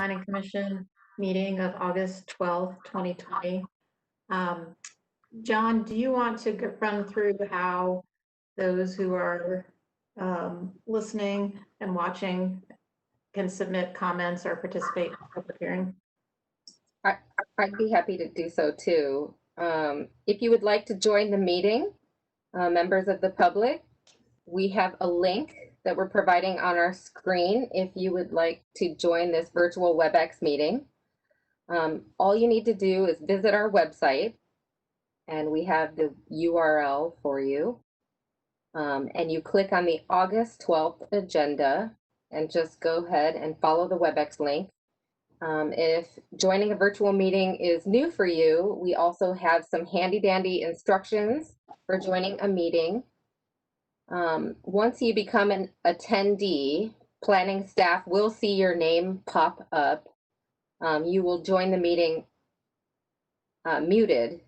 Planning Commission meeting of August 12th, 2020. John, do you want to run through how those who are listening and watching can submit comments or participate in the public hearing? I'd be happy to do so too. If you would like to join the meeting, members of the public, we have a link that we're providing on our screen if you would like to join this virtual WebEx meeting. All you need to do is visit our website, and we have the URL for you. And you click on the August 12th agenda and just go ahead and follow the WebEx link. If joining a virtual meeting is new for you, we also have some handy dandy instructions for joining a meeting. Once you become an attendee, planning staff will see your name pop up. You will join the meeting muted.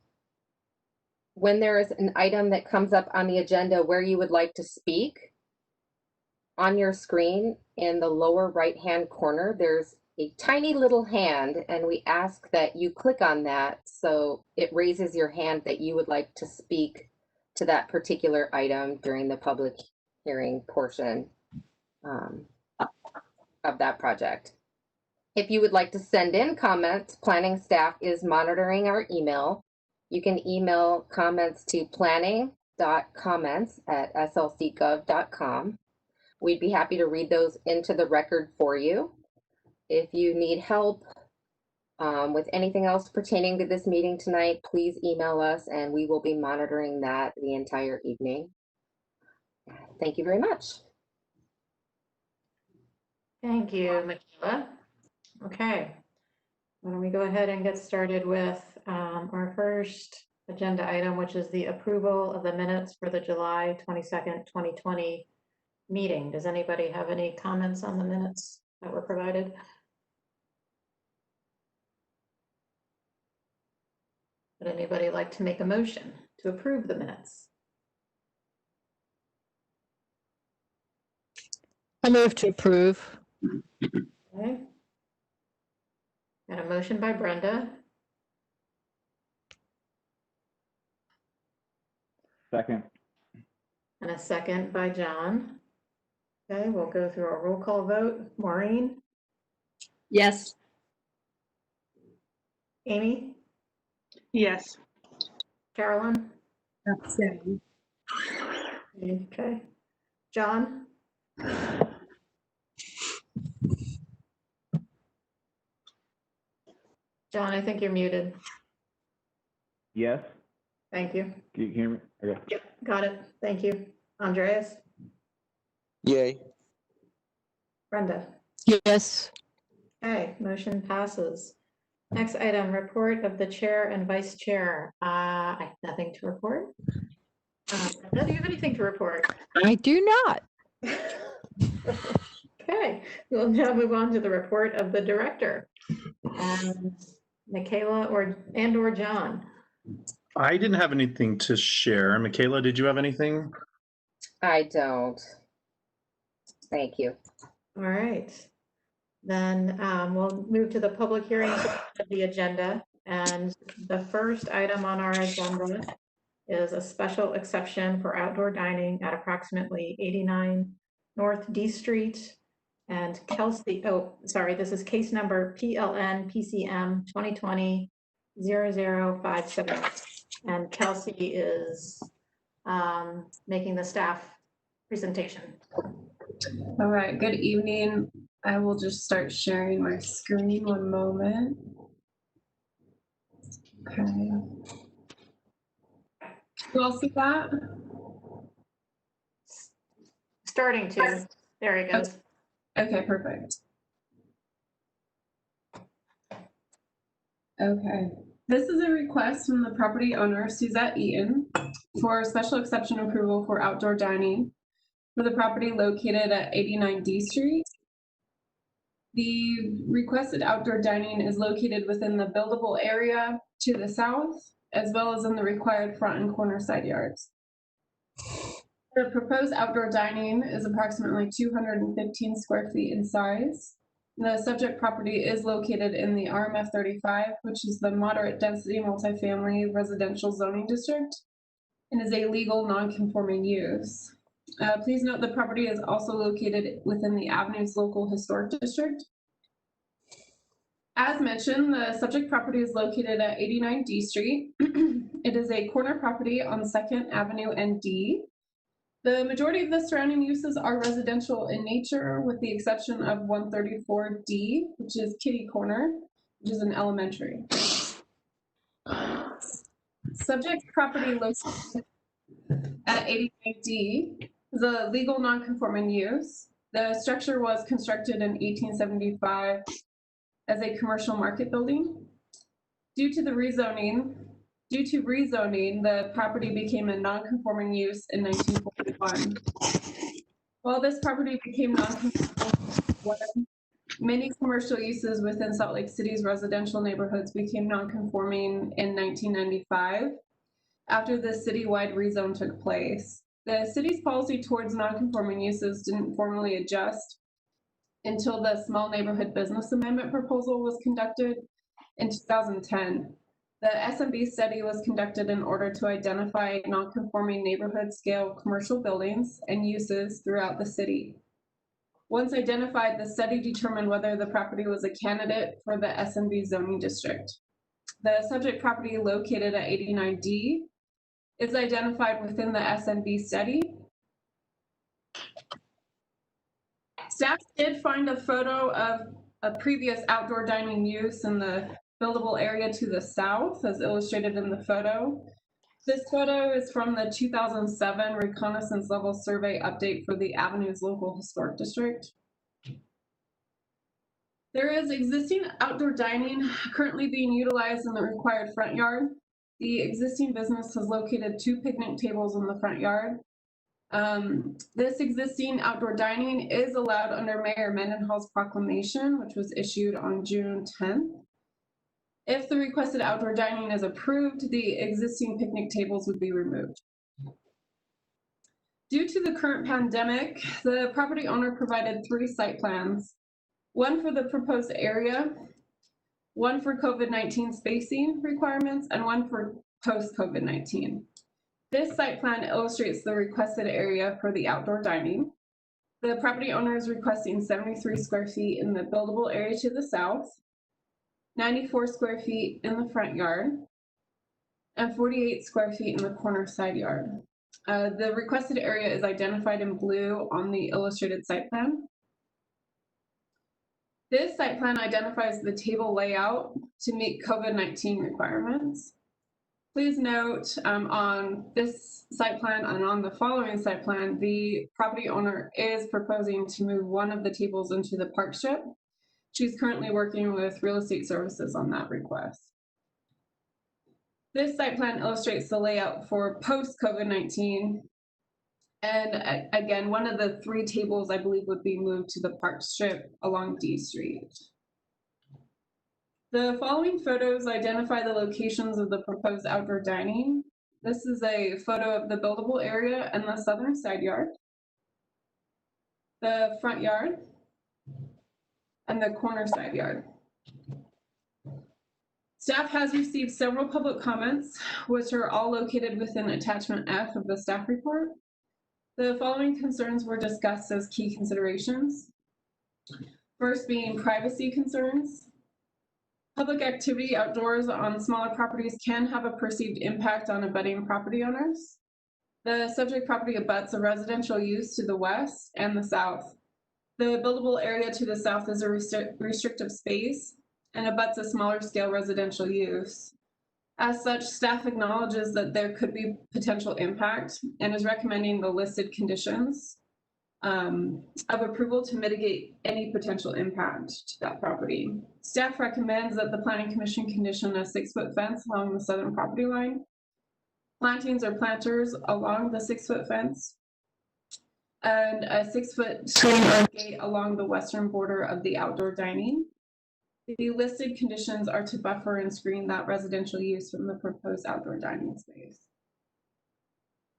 When there is an item that comes up on the agenda where you would like to speak, on your screen in the lower right-hand corner, there's a tiny little hand, and we ask that you click on that so it raises your hand that you would like to speak to that particular item during the public hearing portion of that project. If you would like to send in comments, planning staff is monitoring our email. You can email comments to planning.comments@slcgov.com. We'd be happy to read those into the record for you. If you need help with anything else pertaining to this meeting tonight, please email us and we will be monitoring that the entire evening. Thank you very much. Thank you, Michaela. Okay, why don't we go ahead and get started with our first agenda item, which is the approval of the minutes for the July 22nd, 2020 meeting. Does anybody have any comments on the minutes that were provided? Would anybody like to make a motion to approve the minutes? I move to approve. Okay. Got a motion by Brenda. Second. And a second by John. Okay, we'll go through a roll call vote. Maureen? Yes. Amy? Yes. Carolyn? Abstain. Okay. John? John, I think you're muted. Yes. Thank you. Can you hear me? Okay. Yep, got it. Thank you. Andreas? Yay. Brenda? Yes. Okay, motion passes. Next item, report of the chair and vice chair. I have nothing to report. Brenda, do you have anything to report? I do not. Okay, we'll now move on to the report of the director. And Michaela or John? I didn't have anything to share. Michaela, did you have anything? I don't. Thank you. All right. Then we'll move to the public hearing of the agenda. And the first item on our agenda is a special exception for outdoor dining at approximately 89 North D Street. And Kelsey, oh, sorry, this is case number PLN PCM 2020-0057. And Kelsey is making the staff presentation. All right, good evening. I will just start sharing my screen. One moment. Okay. You all see that? Starting to. There he goes. Okay, perfect. Okay. This is a request from the property owner, Suzette Eaton, for special exception approval for outdoor dining for the property located at 89 D Street. The requested outdoor dining is located within the buildable area to the south, as well as in the required front and corner side yards. The proposed outdoor dining is approximately 215 square feet in size, The subject property is located in the RMF 35, which is the moderate density multifamily residential zoning district, and is a legal non-conforming use. Please note the property is also located within the Avenues Local Historic District. As mentioned, the subject property is located at 89 D Street. It is a corner property on 2nd Avenue and D. The majority of the surrounding uses are residential in nature, with the exception of 134D, which is Kitty Corner, which is an elementary. Subject property located at 89D is a legal non-conforming use. The structure was constructed in 1875 as a commercial market building. Due to rezoning, the property became a non-conforming use in 1941. While this property became non-conforming, many commercial uses within Salt Lake City's residential neighborhoods became non-conforming in 1995 after the citywide rezone took place. The city's policy towards non-conforming uses didn't formally adjust until the Small Neighborhood Business Amendment proposal was conducted in 2010. The SMB study was conducted in order to identify non-conforming neighborhood scale commercial buildings and uses throughout the city. Once identified, the study determined whether the property was a candidate for the SMB zoning district. The subject property located at 89D is identified within the SMB study. Staff did find a photo of a previous outdoor dining use in the buildable area to the south, as illustrated in the photo. This photo is from the 2007 reconnaissance level survey update for the Avenues Local Historic District. There is existing outdoor dining currently being utilized in the required front yard. The existing business has located 2 picnic tables in the front yard. This existing outdoor dining is allowed under Mayor Mendenhall's proclamation, which was issued on June 10th. If the requested outdoor dining is approved, the existing picnic tables would be removed. Due to the current pandemic, the property owner provided 3 site plans, one for the proposed area, one for COVID-19 spacing requirements, and one for post-COVID-19. This site plan illustrates the requested area for the outdoor dining. The property owner is requesting 73 square feet in the buildable area to the south, 94 square feet in the front yard, and 48 square feet in the corner side yard. The requested area is identified in blue on the illustrated site plan. This site plan identifies the table layout to meet COVID-19 requirements. Please note on this site plan and on the following site plan, the property owner is proposing to move one of the tables into the park strip. She's currently working with real estate services on that request. This site plan illustrates the layout for post-COVID-19. And again, one of the 3 tables I believe would be moved to the park strip along D Street. The following photos identify the locations of the proposed outdoor dining. This is a photo of the buildable area and the southern side yard, the front yard, and the corner side yard. Staff has received several public comments, which are all located within attachment F of the staff report. The following concerns were discussed as key considerations. First being privacy concerns. Public activity outdoors on smaller properties can have a perceived impact on abutting property owners. The subject property abuts a residential use to the west and the south. The buildable area to the south is a restrictive space and abuts a smaller scale residential use. As such, staff acknowledges that there could be potential impact and is recommending the listed conditions of approval to mitigate any potential impact to that property. Staff recommends that the Planning Commission condition a 6-foot fence along the southern property line, plantings or planters along the 6-foot fence, and a 6-foot screen or gate along the western border of the outdoor dining. The listed conditions are to buffer and screen that residential use from the proposed outdoor dining space.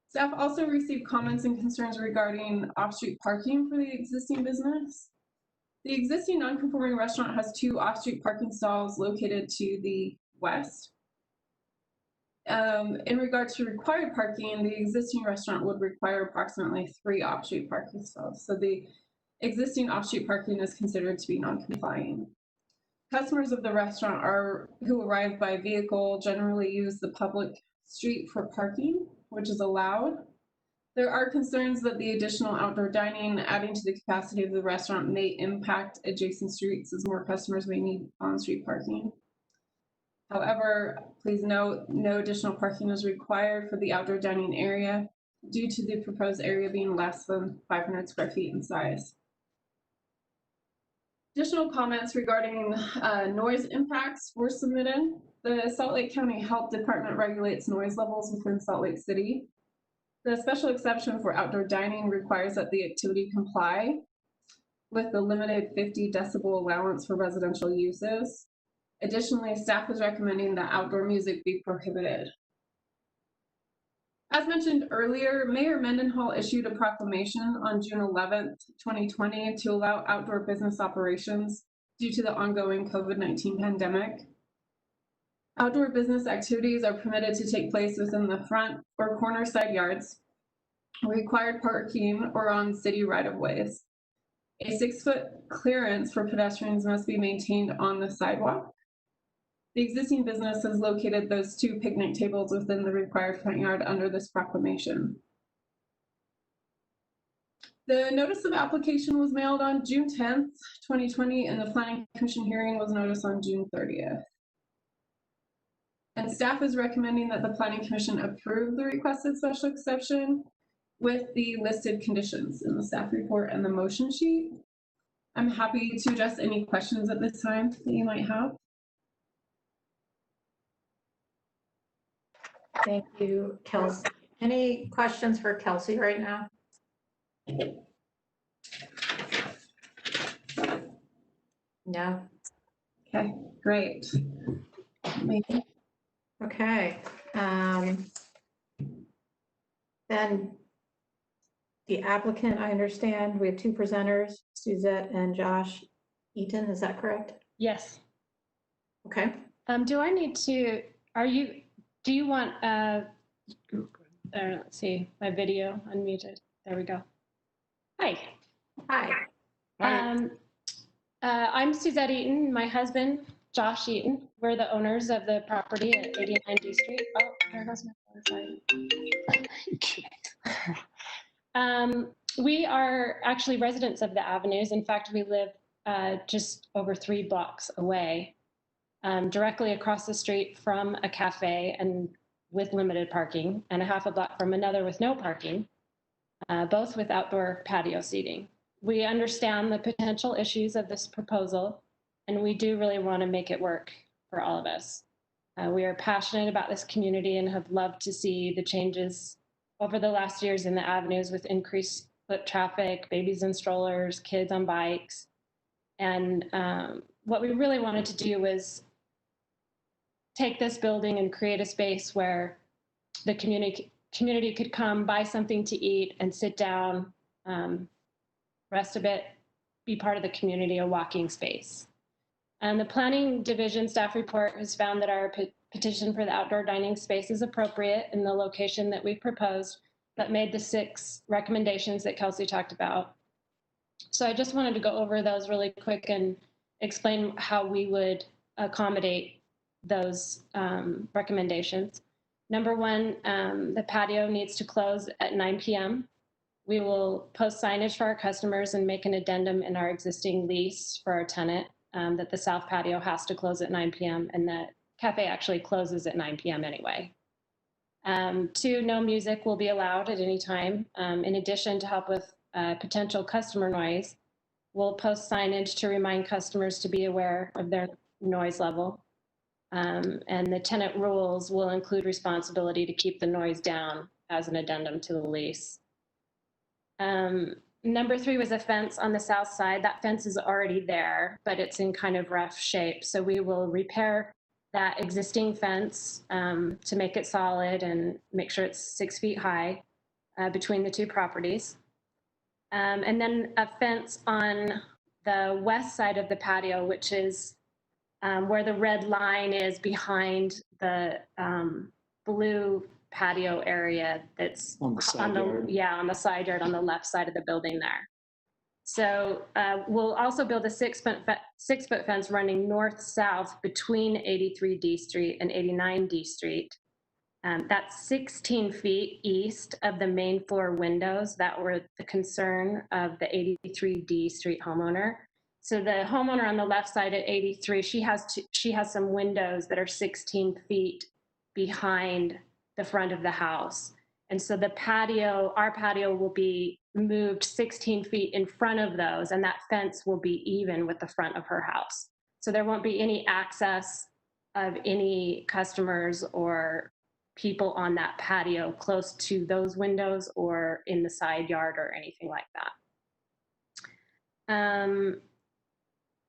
Staff also received comments and concerns regarding off-street parking for the existing business. The existing non-conforming restaurant has 2 off-street parking stalls located to the west. In regard to required parking, the existing restaurant would require approximately 3 off-street parking stalls. So the existing off-street parking is considered to be non-compliant. Customers of the restaurant who arrive by vehicle generally use the public street for parking, which is allowed. There are concerns that the additional outdoor dining adding to the capacity of the restaurant may impact adjacent streets as more customers may need on-street parking. However, please note, no additional parking is required for the outdoor dining area due to the proposed area being less than 500 square feet in size. Additional comments regarding noise impacts were submitted. The Salt Lake County Health Department regulates noise levels within Salt Lake City. The special exception for outdoor dining requires that the activity comply with the limited 50 decibel allowance for residential uses. Additionally, staff is recommending that outdoor music be prohibited. As mentioned earlier, Mayor Mendenhall issued a proclamation on June 11th, 2020 to allow outdoor business operations due to the ongoing COVID-19 pandemic. Outdoor business activities are permitted to take place within the front or corner side yards, required parking, or on city right-of-ways. A 6-foot clearance for pedestrians must be maintained on the sidewalk. The existing business has located those 2 picnic tables within the required front yard under this proclamation. The notice of application was mailed on June 10th, 2020, and the Planning Commission hearing was noticed on June 30th. And staff is recommending that the Planning Commission approve the requested special exception with the listed conditions in the staff report and the motion sheet. I'm happy to address any questions at this time that you might have. Thank you, Kelsey. Any questions for Kelsey right now? No? Okay, great. Okay. Then the applicant, I understand, we have 2 presenters, Suzette and Josh Eaton, is that correct? Yes. Okay. Do I need to, do you want, let's see, my video unmuted. There we go. Hi. Hi. I'm Suzette Eaton, my husband, Josh Eaton. We're the owners of the property at 89 D Street. Oh, there goes my phone, sorry. We are actually residents of the Avenues. In fact, we live just over 3 blocks away, directly across the street from a cafe and with limited parking, and a half a block from another with no parking, both with outdoor patio seating. We understand the potential issues of this proposal, and we do really want to make it work for all of us. We are passionate about this community and have loved to see the changes over the last years in the Avenues with increased foot traffic, babies in strollers, kids on bikes. And what we really wanted to do was take this building and create a space where the community could come, buy something to eat, and sit down, rest a bit, be part of the community, a walking space. And the Planning Division staff report has found that our petition for the outdoor dining space is appropriate in the location that we proposed, but made the 6 recommendations that Kelsey talked about. So I just wanted to go over those really quick and explain how we would accommodate those recommendations. Number 1, the patio needs to close at 9 p.m. We will post signage for our customers and make an addendum in our existing lease for our tenant that the south patio has to close at 9 p.m. and the cafe actually closes at 9 p.m. anyway. 2, no music will be allowed at any time. In addition, to help with potential customer noise, we'll post signage to remind customers to be aware of their noise level. And the tenant rules will include responsibility to keep the noise down as an addendum to the lease. Number 3 was a fence on the south side. That fence is already there, but it's in kind of rough shape. So we will repair that existing fence to make it solid and make sure it's 6 feet high between the 2 properties. And then a fence on the west side of the patio, which is where the red line is behind the blue patio area that's On the side yard. on the side yard on the left side of the building there. So we'll also build a 6-foot fence running north-south between 83D Street and 89D Street. That's 16 feet east of the main floor windows that were the concern of the 83D Street homeowner. So the homeowner on the left side at 83, she has some windows that are 16 feet behind the front of the house. And so the patio, our patio will be moved 16 feet in front of those, and that fence will be even with the front of her house. So there won't be any access of any customers or people on that patio close to those windows or in the side yard or anything like that.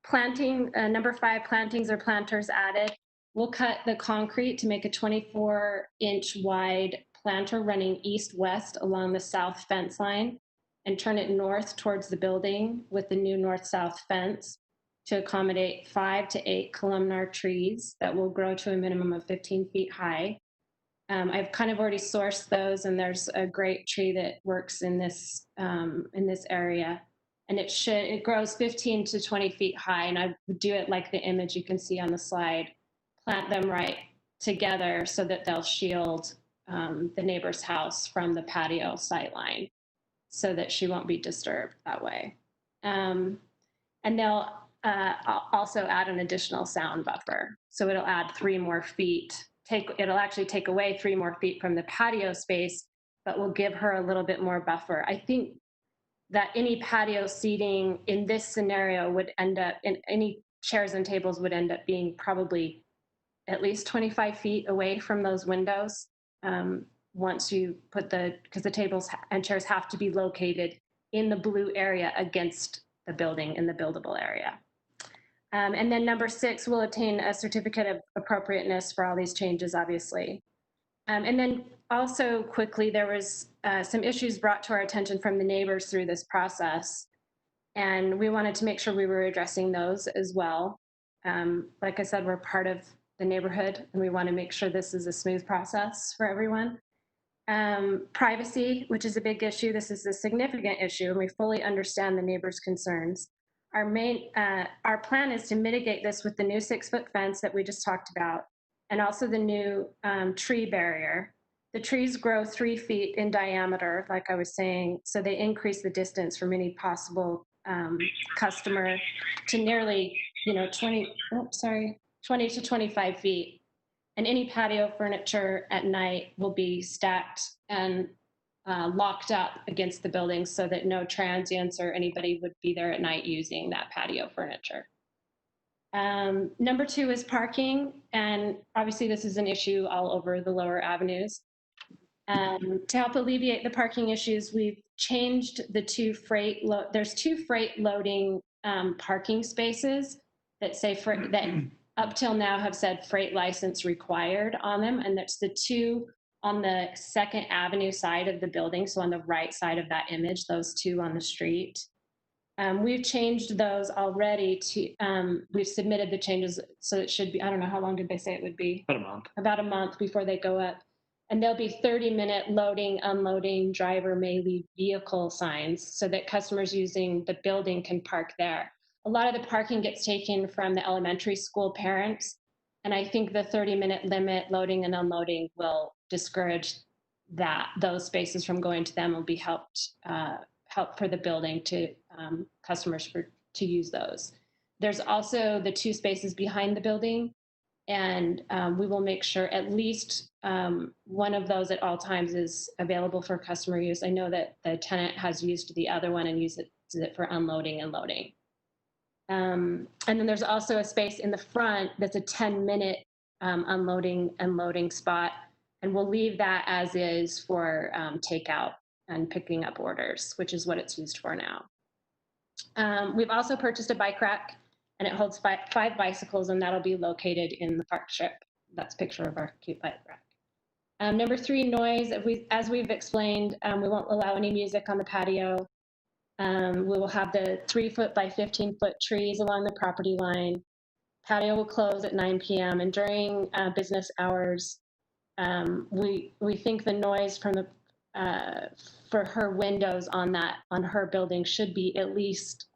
Planting, number 5, plantings or planters added. We'll cut the concrete to make a 24-inch wide planter running east-west along the south fence line and turn it north towards the building with the new north-south fence to accommodate 5 to 8 columnar trees that will grow to a minimum of 15 feet high. I've kind of already sourced those, and there's a great tree that works in this area. And it grows 15 to 20 feet high, and I would do it like the image you can see on the slide, plant them right together so that they'll shield the neighbor's house from the patio sightline so that she won't be disturbed that way. And they'll also add an additional sound buffer. So it'll add 3 more feet. It'll actually take away 3 more feet from the patio space, but will give her a little bit more buffer. I think that any patio seating in this scenario would end up, in any chairs and tables would end up being probably at least 25 feet away from those windows. Once you put because the tables and chairs have to be located in the blue area against the building in the buildable area. And then number 6, we'll obtain a certificate of appropriateness for all these changes, obviously. And then also quickly, there was some issues brought to our attention from the neighbors through this process. And we wanted to make sure we were addressing those as well. Like I said, we're part of the neighborhood, and we want to make sure this is a smooth process for everyone. Privacy, which is a big issue. This is a significant issue, and we fully understand the neighbors' concerns. Our plan is to mitigate this with the new 6-foot fence that we just talked about, and also the new tree barrier. The trees grow 3 feet in diameter, like I was saying, so they increase the distance from any possible customer to nearly, 20 to 25 feet. And any patio furniture at night will be stacked and locked up against the building so that no transients or anybody would be there at night using that patio furniture. Number 2 is parking, and obviously this is an issue all over the lower avenues. To help alleviate the parking issues, we've changed the 2 freight, there's 2 freight loading parking spaces that say that up till now have said freight license required on them, and that's the 2 on the 2nd Avenue side of the building, so on the right side of that image, those 2 on the street. We've changed those already to, we've submitted the changes, so it should be, I don't know, how long did they say it would be? About a month. About a month before they go up. And there'll be 30-minute loading, unloading, driver may leave vehicle signs so that customers using the building can park there. A lot of the parking gets taken from the elementary school parents, and I think the 30-minute limit loading and unloading will discourage those spaces from going to them. Will be help for the building to customers to use those. There's also the 2 spaces behind the building, and we will make sure at least one of those at all times is available for customer use. I know that the tenant has used the other one and used it for unloading and loading. And then there's also a space in the front that's a 10-minute unloading and loading spot, and we'll leave that as is for takeout and picking up orders, which is what it's used for now. We've also purchased a bike rack, and it holds 5 bicycles, and that'll be located in the park strip. That's a picture of our cute bike rack. Number 3, noise. As we've explained, we won't allow any music on the patio. We will have the 3-foot by 15-foot trees along the property line. Patio will close at 9 p.m. and during business hours, we think the noise from the for her windows on her building should be at least,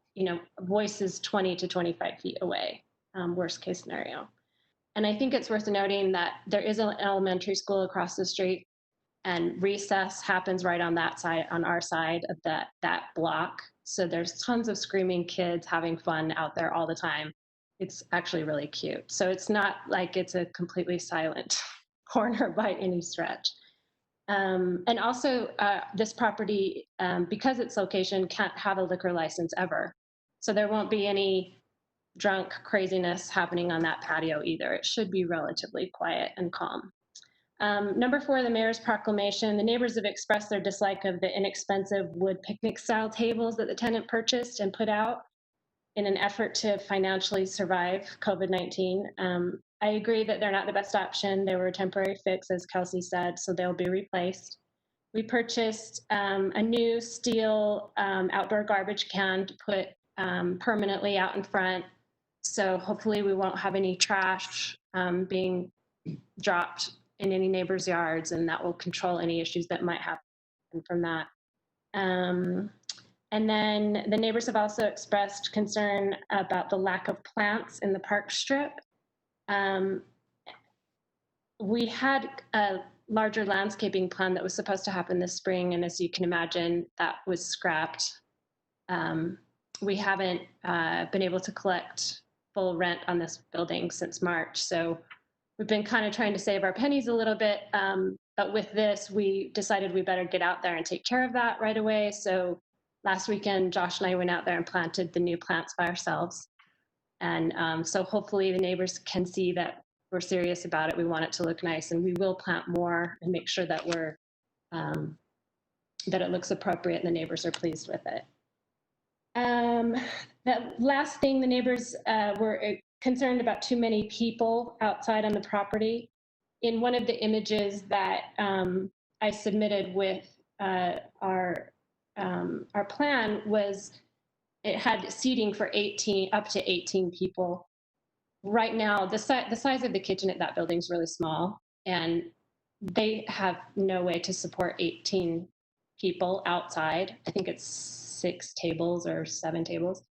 voices 20 to 25 feet away, worst case scenario. And I think it's worth noting that there is an elementary school across the street, and recess happens right on that side, on our side of that block. So there's tons of screaming kids having fun out there all the time. It's actually really cute. So it's not like it's a completely silent corner by any stretch. And also, this property, because its location, can't have a liquor license ever. So there won't be any drunk craziness happening on that patio either. It should be relatively quiet and calm. Number 4, the mayor's proclamation. The neighbors have expressed their dislike of the inexpensive wood picnic style tables that the tenant purchased and put out in an effort to financially survive COVID-19. I agree that they're not the best option. They were a temporary fix, as Kelsey said, so they'll be replaced. We purchased a new steel outdoor garbage can to put permanently out in front. So hopefully we won't have any trash being dropped in any neighbors' yards, and that will control any issues that might happen from that. And then the neighbors have also expressed concern about the lack of plants in the park strip. We had a larger landscaping plan that was supposed to happen this spring, and as you can imagine, that was scrapped. We haven't been able to collect full rent on this building since March, so we've been kind of trying to save our pennies a little bit, but with this, we decided we better get out there and take care of that right away. So last weekend, Josh and I went out there and planted the new plants by ourselves. And so hopefully the neighbors can see that we're serious about it. We want it to look nice, and we will plant more and make sure that that it looks appropriate and the neighbors are pleased with it. That last thing, the neighbors were concerned about too many people outside on the property. In one of the images that I submitted with our plan was, it had seating for up to 18 people. Right now, the size of the kitchen at that building is really small, and they have no way to support 18 people outside. I think it's 6 tables or 7 tables.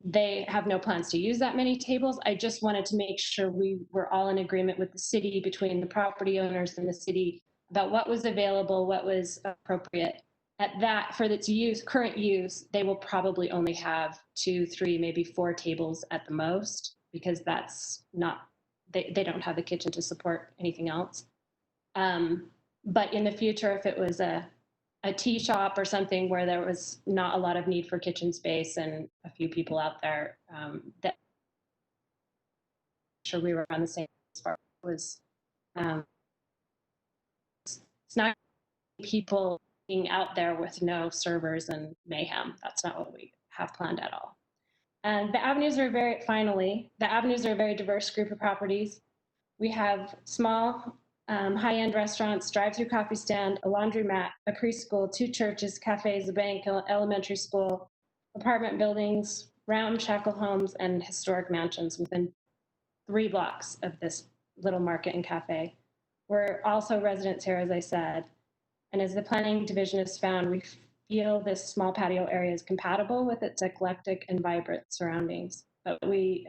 They have no plans to use that many tables. I just wanted to make sure we were all in agreement with the city, between the property owners and the city, about what was available, what was appropriate. At that, for its current use, they will probably only have 2, 3, maybe 4 tables at the most, because that's not, they don't have the kitchen to support anything else. But in the future, if it was a tea shop or something where there was not a lot of need for kitchen space and a few people out there, that sure we were on the same as far as it's not people being out there with no servers and mayhem. That's not what we have planned at all. And the avenues are the avenues are a very diverse group of properties. We have small, high-end restaurants, drive-through coffee stand, a laundromat, a preschool, 2 churches, cafes, a bank, elementary school, apartment buildings, ramshackle homes, and historic mansions within 3 blocks of this little market and cafe. We're also residents here, as I said. And as the planning division has found, we feel this small patio area is compatible with its eclectic and vibrant surroundings. But we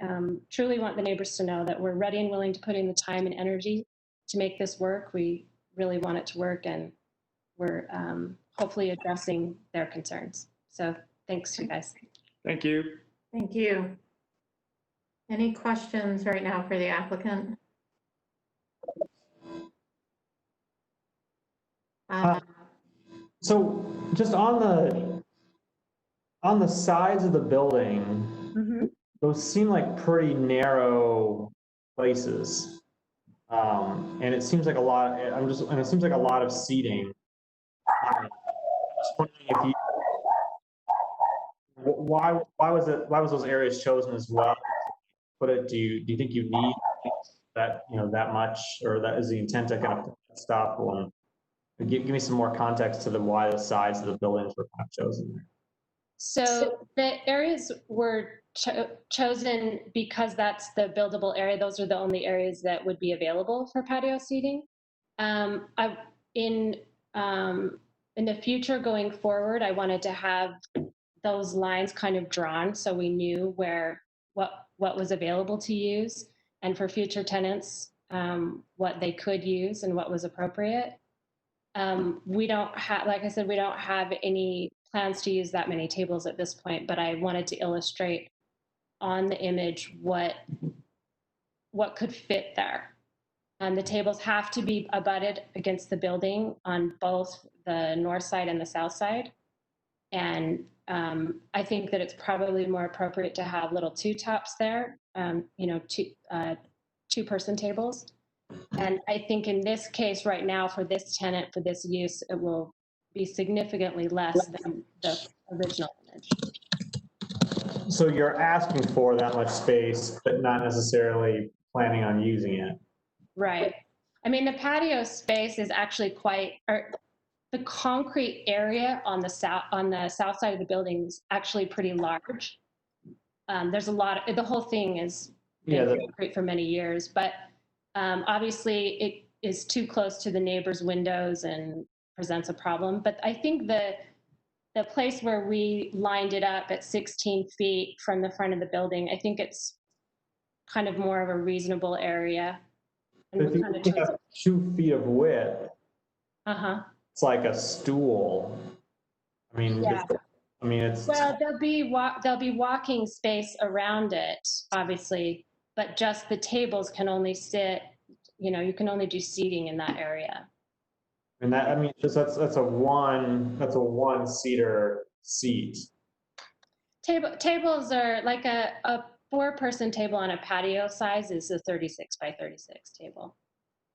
truly want the neighbors to know that we're ready and willing to put in the time and energy to make this work. We really want it to work, and we're hopefully addressing their concerns. So thanks, you guys. Thank you. Thank you. Any questions right now for the applicant? So just on the sides of the building, those seem like pretty narrow places. And it seems like a lot, and it seems like a lot of seating. Just wondering if you, why was those areas chosen as well? Do you think you need that, that much, or that is the intent to kind of stop one? Give me some more context to why the sides of the buildings were kind of chosen there. So the areas were chosen because that's the buildable area. Those are the only areas that would be available for patio seating. I, in the future going forward, I wanted to have those lines kind of drawn so we knew what was available to use, and for future tenants, what they could use and what was appropriate. We don't have, like I said, we don't have any plans to use that many tables at this point, but I wanted to illustrate on the image what could fit there. The tables have to be abutted against the building on both the north side and the south side. And I think that it's probably more appropriate to have little two tops there, two-person tables. And I think in this case right now, for this tenant, for this use, it will be significantly less than the original image. So you're asking for that much space, but not necessarily planning on using it. Right. I mean, the patio space is actually the concrete area on the south side of the building is actually pretty large. There's a lot, the whole thing is been concrete for many years, but obviously it is too close to the neighbor's windows and presents a problem. But I think the place where we lined it up at 16 feet from the front of the building, I think it's kind of more of a reasonable area. And If we kind of you have 2 feet of width, it's like a stool. I mean, yeah. it's. Well, there'll be walking space around it, obviously, but just the tables can only sit, you can only do seating in that area. And that's a one-seater seat. Tables are like a 4-person table on a patio size is a 36 by 36 table.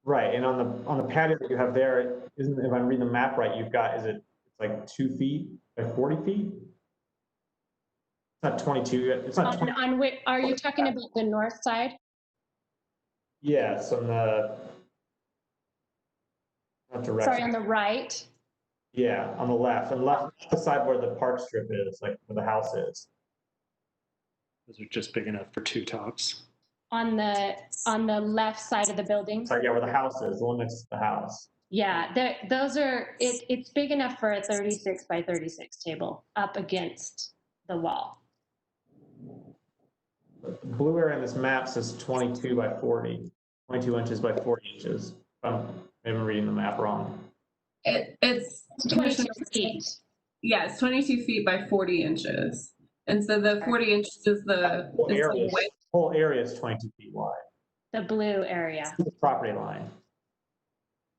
Right, and on the patio that you have there, if I'm reading the map right, it's like 2 feet by 40 feet? It's not 22, it's not 20. On which, are you talking about the north side? Yes, on the. Not direction. Sorry, on the right? Yeah, on the left, the side where the park strip is, like where the house is. Those are just big enough for 2 tops. On the left side of the building? Sorry, yeah, where the house is, the one next to the house. Yeah, those are, it's big enough for a 36 by 36 table up against the wall. The blue area in this map says 22 by 40, 22 inches by 40 inches. I'm maybe I'm reading the map wrong. It's 22 feet. Yeah, it's 22 feet by 40 inches. And so the 40 inches is the width. Whole area is 22 feet wide. The blue area. The property line.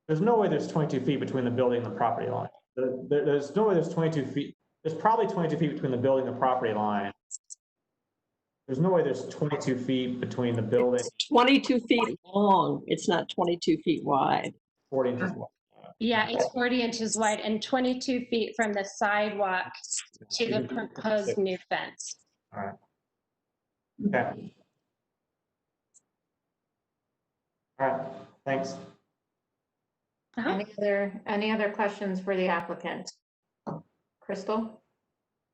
There's no way there's 22 feet between the building and the property line. There's no way there's 22 feet. There's probably 22 feet between the building and the property line. There's no way there's 22 feet between the building. It's 22 feet long. It's not 22 feet wide. 40 inches wide. Yeah, it's 40 inches wide and 22 feet from the sidewalk to the proposed new fence. All right. Okay. All right, thanks. Any other questions for the applicant? Crystal?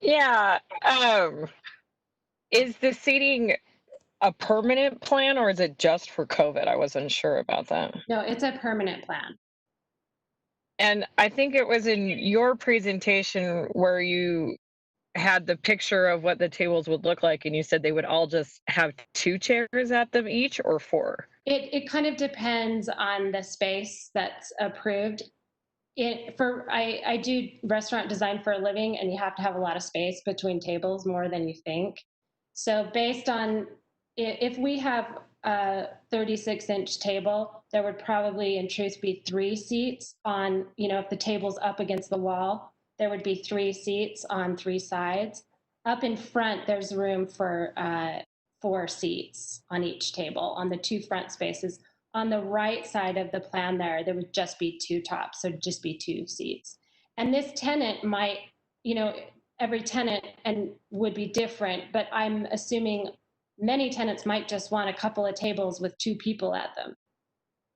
Yeah, is the seating a permanent plan or is it just for COVID? I wasn't sure about that. No, it's a permanent plan. And I think it was in your presentation where you had the picture of what the tables would look like and you said they would all just have 2 chairs at them each or 4? It kind of depends on the space that's approved. I do restaurant design for a living, and you have to have a lot of space between tables, more than you think. So based on, if we have a 36-inch table, there would probably in truth be 3 seats on, if the table's up against the wall, there would be 3 seats on 3 sides. Up in front, there's room for 4 seats on each table on the 2 front spaces. On the right side of the plan there would just be 2 tops, so just be 2 seats. And this tenant might, every tenant would be different, but I'm assuming many tenants might just want a couple of tables with 2 people at them.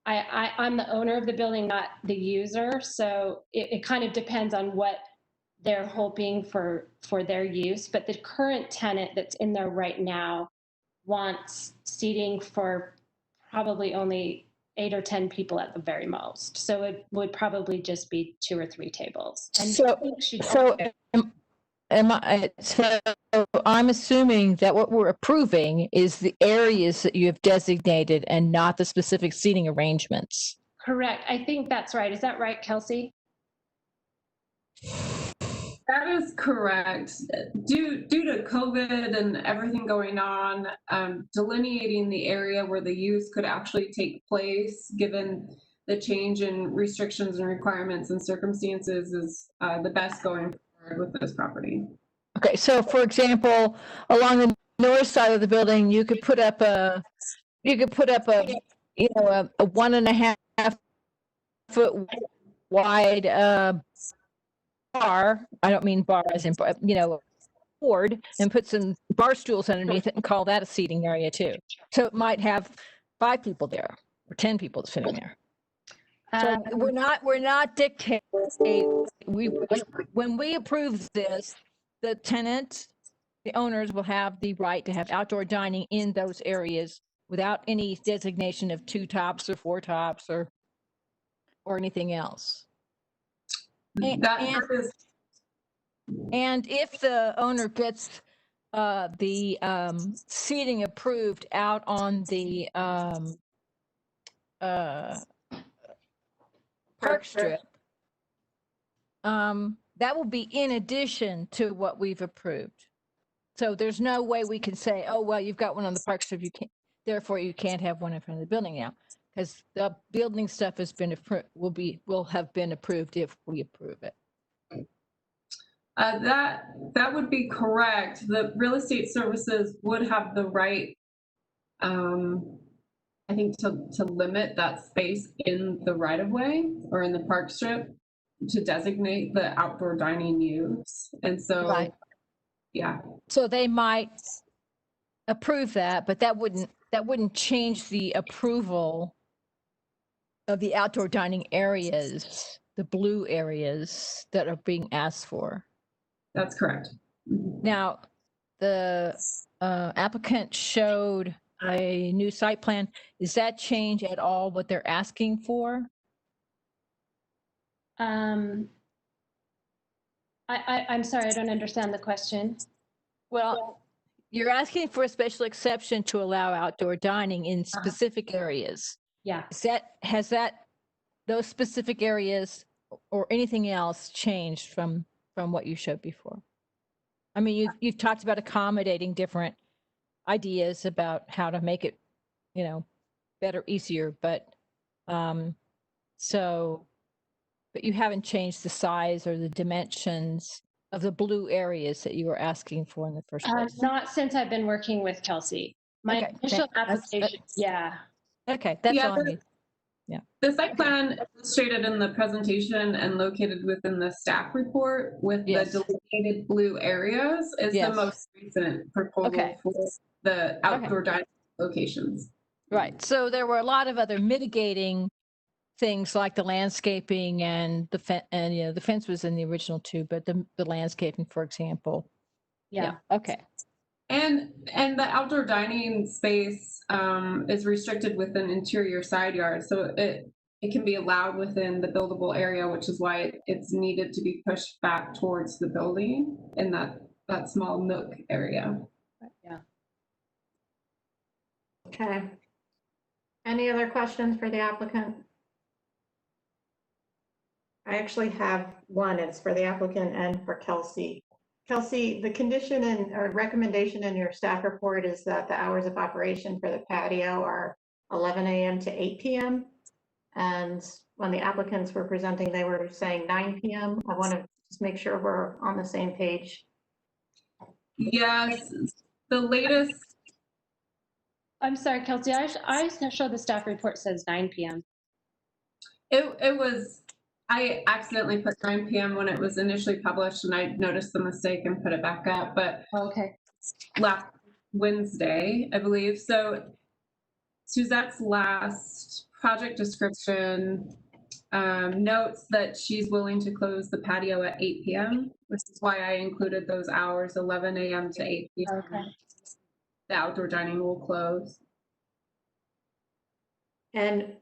I'm the owner of the building, not the user, so it kind of depends on what they're hoping for their use, but the current tenant that's in there right now wants seating for probably only 8 or 10 people at the very most. So it would probably just be 2 or 3 tables. And I think so I'm assuming that what we're approving is the areas that you have designated and not the specific seating arrangements. correct. I think that's right. Is that right, Kelsey? That is correct. Due to COVID and everything going on, delineating the area where the use could actually take place, given the change in restrictions and requirements and circumstances, is the best going forward with this property. Okay, so for example, along the north side of the building, you could put up a you know, a 1.5 foot wide bar. I don't mean bar as in, you know, board, and put some bar stools underneath it and call that a seating area too. So it might have 5 people there or 10 people sitting there. So we're not dictating. When we approve this, the tenants, the owners will have the right to have outdoor dining in those areas without any designation of 2 tops or 4 tops or anything else. And if the owner gets the seating approved out on the park strip, that will be in addition to what we've approved. So there's no way we can say, oh, well, you've got one on the park strip, you can't, therefore you can't have one in front of the building now, because the building stuff has been approved, will have been approved if we approve it. That would be correct. The real estate services would have the right, I think, to limit that space in the right of way or in the park strip to designate the outdoor dining use. And so, Right. Yeah. So they might approve that, but that wouldn't change the approval of the outdoor dining areas, the blue areas that are being asked for. That's correct. Now, the applicant showed a new site plan. Does that change at all what they're asking for? I'm sorry, I don't understand the question. Well, you're asking for a special exception to allow outdoor dining in specific areas. Yeah. Has those specific areas or anything else changed from what you showed before? I mean, you've talked about accommodating different ideas about how to make it, you know, better, easier, but but you haven't changed the size or the dimensions of the blue areas that you were asking for in the first place. Not since I've been working with Kelsey. My initial application, yeah. Okay, that's on you. Yeah. The site plan illustrated in the presentation and located within the staff report with the delineated blue areas is the most recent proposal for the outdoor dining locations. Right. So there were a lot of other mitigating things like the landscaping and the fence was in the original too, but the landscaping, for example. Yeah. Okay. And the outdoor dining space is restricted within interior side yard, so it can be allowed within the buildable area, which is why it's needed to be pushed back towards the building in that small nook area. Yeah. Okay. Any other questions for the applicant? I actually have one. It's for the applicant and for Kelsey. Kelsey, the condition or recommendation in your staff report is that the hours of operation for the patio are 11 a.m. to 8 p.m. And when the applicants were presenting, they were saying 9 p.m. I want to just make sure we're on the same page. Yes, the latest. I'm sorry, Kelsey, I show the staff report says 9 p.m. It was, I accidentally put 9 p.m. when it was initially published and I noticed the mistake and put it back up, but last Wednesday, I believe. So Suzette's last project description notes that she's willing to close the patio at 8 p.m., which is why I included those hours, 11 a.m. to 8 p.m. Okay. The outdoor dining will close. And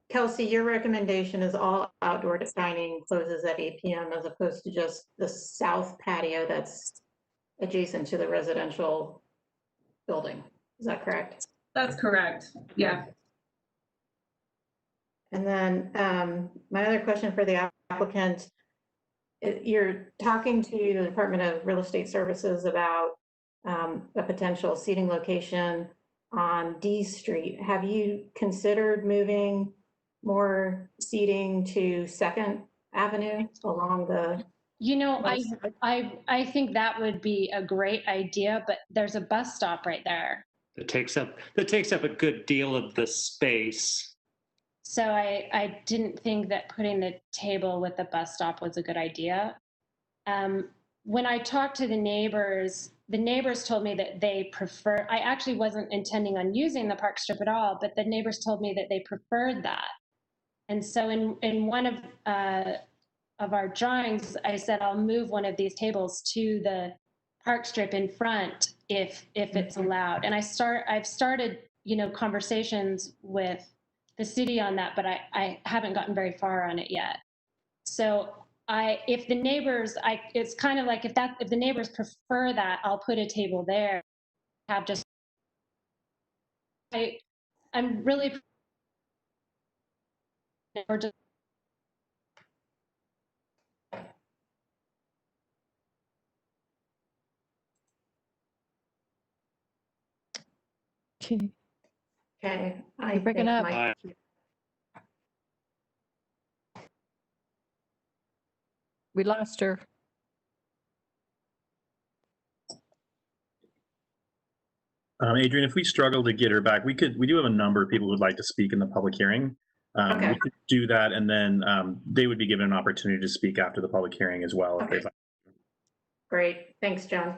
Kelsey, your recommendation is all outdoor dining closes at 8 p.m. as opposed to just the south patio that's adjacent to the residential building. Is that correct? That's correct. Yeah. And then my other question for the applicant, you're talking to the Department of Real Estate Services about a potential seating location on D Street. Have you considered moving more seating to Second Avenue along the? You know, I think that would be a great idea, but there's a bus stop right there. That takes up a good deal of the space. So I didn't think that putting the table with the bus stop was a good idea. When I talked to the neighbors told me that they prefer, I actually wasn't intending on using the park strip at all, but the neighbors told me that they preferred that. And so in one of our drawings, I said, I'll move one of these tables to the park strip in front if it's allowed. And I've started, conversations with the city on that, but I haven't gotten very far on it yet. So if the neighbors, it's kind of like if the neighbors prefer that, I'll put a table there. I'm really or just Okay. Okay, You're breaking up. We lost her. Adrian, if we struggle to get her back, we do have a number of people who would like to speak in the public hearing. Okay. We could do that, and then they would be given an opportunity to speak after the public hearing as well. Okay. Great, thanks, John.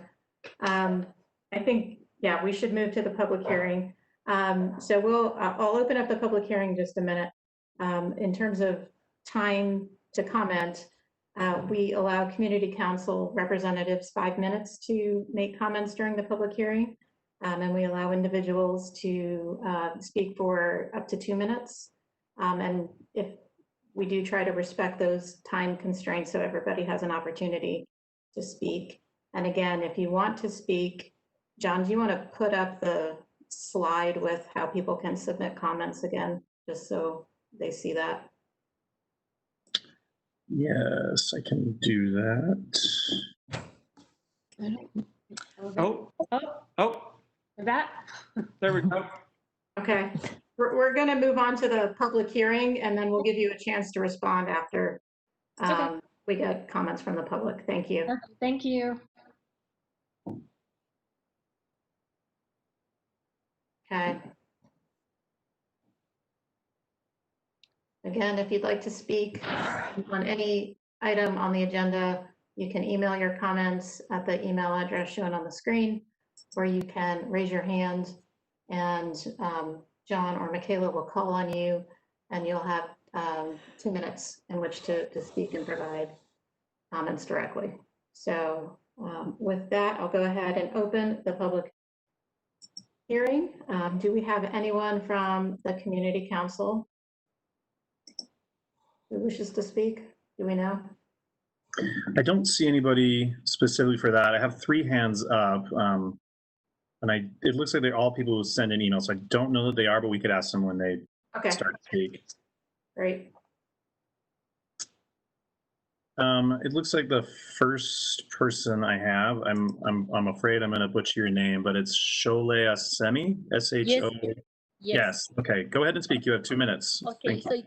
I think, yeah, we should move to the public hearing. So I'll open up the public hearing in just a minute. In terms of time to comment, we allow community council representatives 5 minutes to make comments during the public hearing. And we allow individuals to speak for up to 2 minutes. And if we do try to respect those time constraints so everybody has an opportunity to speak. And again, if you want to speak, John, do you want to put up the slide with how people can submit comments again, just so they see that? Yes, I can do that. Oh. That. There we go. Okay, we're going to move on to the public hearing, and then we'll give you a chance to respond after we get comments from the public. Thank you. Thank you. Okay. Again, if you'd like to speak on any item on the agenda, you can email your comments at the email address shown on the screen, or you can raise your hand and John or Michaela will call on you and you'll have 2 minutes in which to speak and provide comments directly. So with that, I'll go ahead and open the public hearing. Do we have anyone from the community council who wishes to speak? Do we know? I don't see anybody specifically for that. I have 3 hands up. And it looks like they're all people who send an email, so I don't know that they are, but we could ask them when they start to speak. Great. It looks like the first person I have, I'm afraid I'm going to butcher your name, but it's Shole Asemi, S-H-O. Yes. Okay, go ahead and speak. You have 2 minutes. Okay, so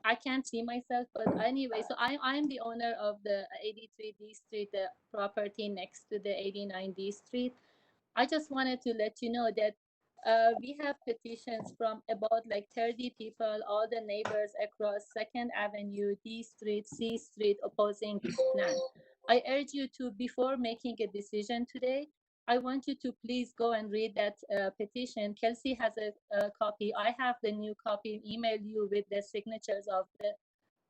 I can't see myself, but anyway, so I'm the owner of the 83 D Street, the property next to the 89 D Street. I just wanted to let you know that we have petitions from about like 30 people, all the neighbors across 2nd Avenue, D Street, C Street, opposing this plan. I urge you to, before making a decision today, I want you to please go and read that petition. Kelsey has a copy. I have the new copy, email you with the signatures of the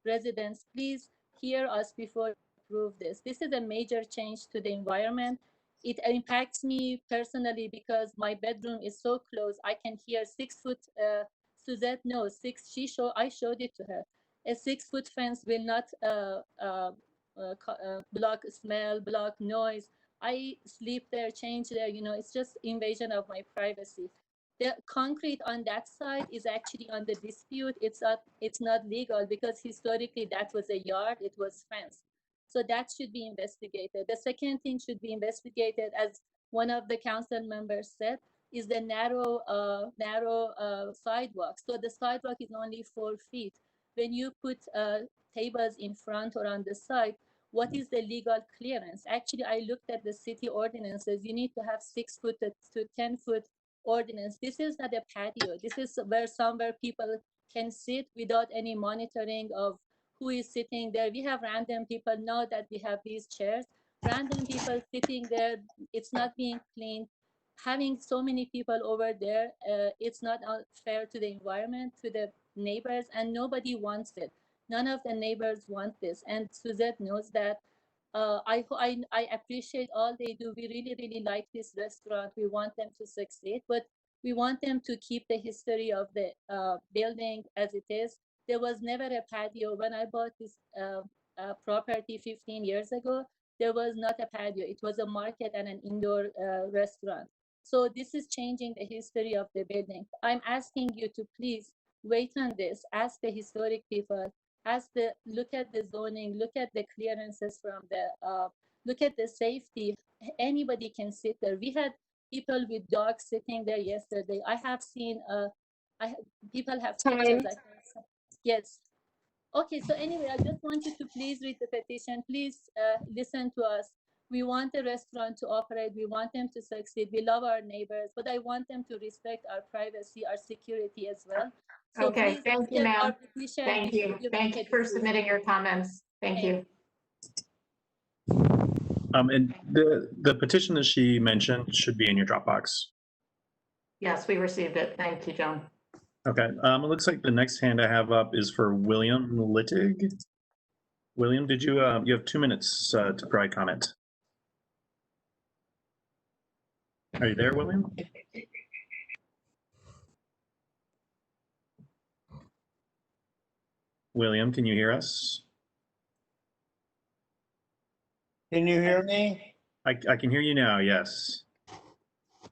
residents, please hear us before you approve this. This is a major change to the environment. It impacts me personally because my bedroom is so close. I can hear 6 foot, Suzette knows, I showed it to her. A 6 foot fence will not block smell, block noise. I sleep there, change there, it's just invasion of my privacy. The concrete on that side is actually under dispute. It's not legal because historically that was a yard, it was fenced. So that should be investigated. The second thing should be investigated, as one of the council members said, is the narrow sidewalk. So the sidewalk is only 4 feet. When you put tables in front or on the side, what is the legal clearance? Actually, I looked at the city ordinances. You need to have 6 foot to 10 foot ordinance. This is not a patio. This is somewhere people can sit without any monitoring of who is sitting there. We have random people now that we have these chairs. Random people sitting there. It's not being cleaned. Having so many people over there, it's not fair to the environment, to the neighbors, and nobody wants it. None of the neighbors want this, and Suzette knows that. I appreciate all they do. We really, really like this restaurant. We want them to succeed, but we want them to keep the history of the building as it is. There was never a patio. When I bought this property 15 years ago, there was not a patio. It was a market and an indoor restaurant. So this is changing the history of the building. I'm asking you to please wait on this. Ask the historic people. Look at the zoning, look at the clearances from look at the safety. Anybody can sit there. We had people with dogs sitting there yesterday. I have seen, people have pictures. Yes. Okay, so anyway, I just want you to please read the petition. Please listen to us. We want the restaurant to operate. We want them to succeed. We love our neighbors, but I want them to respect our privacy, our security as well. So Okay, thank you, ma'am. Thank you. Thank you for submitting your comments. Thank you. And the petition that she mentioned should be in your Dropbox. Yes, we received it. Thank you, John. Okay, it looks like the next hand I have up is for William Littig. William, did you have 2 minutes to provide comment? Are you there, William? William, can you hear us? Can you hear me? I can hear you now, yes.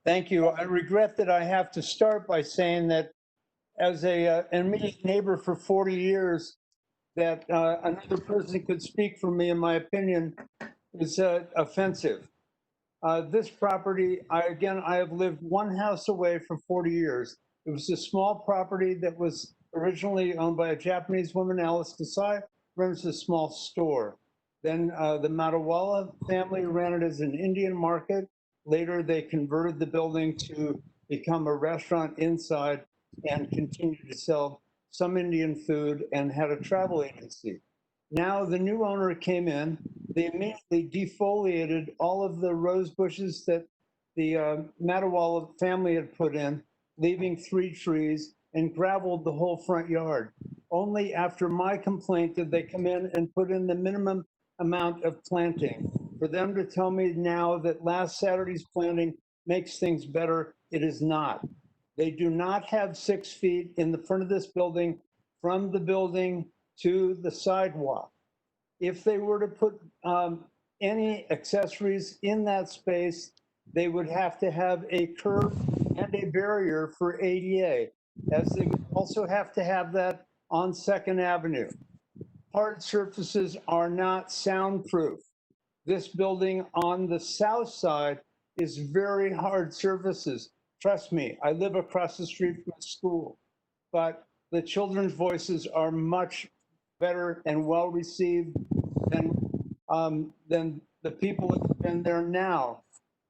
Thank you. I regret that I have to start by saying that as an immediate neighbor for 40 years, that another person could speak for me, in my opinion, is offensive. This property, I have lived one house away for 40 years. It was a small property that was originally owned by a Japanese woman, Alice Desai, runs a small store. Then the Matawala family ran it as an Indian market. Later, they converted the building to become a restaurant inside and continued to sell some Indian food and had a travel agency. Now the new owner came in, they immediately defoliated all of the rose bushes that the Matawala family had put in, leaving 3 trees, and graveled the whole front yard. Only after my complaint did they come in and put in the minimum amount of planting. For them to tell me now that last Saturday's planting makes things better, it is not. They do not have 6 feet in the front of this building from the building to the sidewalk. If they were to put any accessories in that space, they would have to have a curb and a barrier for ADA, as they would also have to have that on 2nd Avenue. Hard surfaces are not soundproof. This building on the south side is very hard surfaces. Trust me, I live across the street from a school, but the children's voices are much better and well received than the people that have been there now.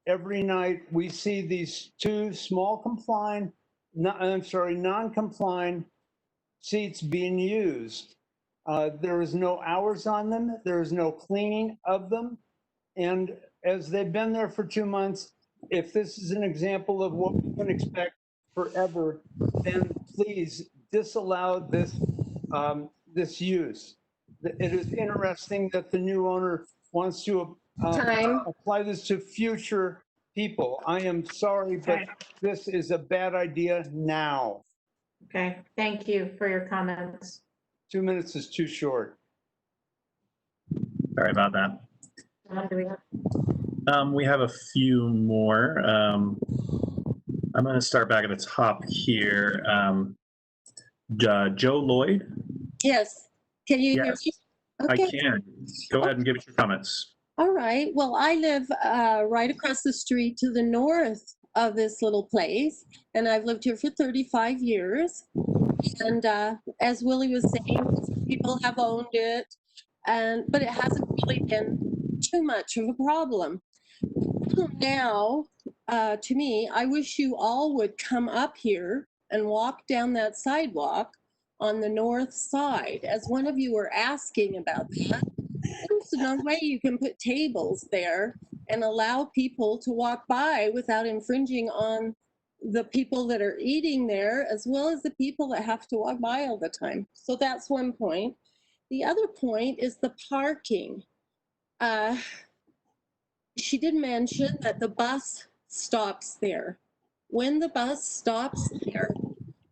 Every night we see these 2 non-compliant seats being used. There is no hours on them. There is no cleaning of them. And as they've been there for 2 months, if this is an example of what we can expect forever, then please disallow this, this use. It is interesting that the new owner wants to Time. apply this to future people. I am sorry, but this is a bad idea now. Okay, thank you for your comments. 2 minutes is too short. Sorry about that. Do we have- We have a few more. I'm going to start back at the top here. Joe Lloyd? Yes. Can you hear Yes, me? I Okay. can. Go ahead and give us your comments. All right. Well, I live right across the street to the north of this little place, and I've lived here for 35 years. And as Willie was saying, people have owned it, but it hasn't really been too much of a problem. Now, to me, I wish you all would come up here and walk down that sidewalk on the north side, as one of you were asking about that. There's no way you can put tables there and allow people to walk by without infringing on the people that are eating there, as well as the people that have to walk by all the time. So that's one point. The other point is the parking. She did mention that the bus stops there. When the bus stops there,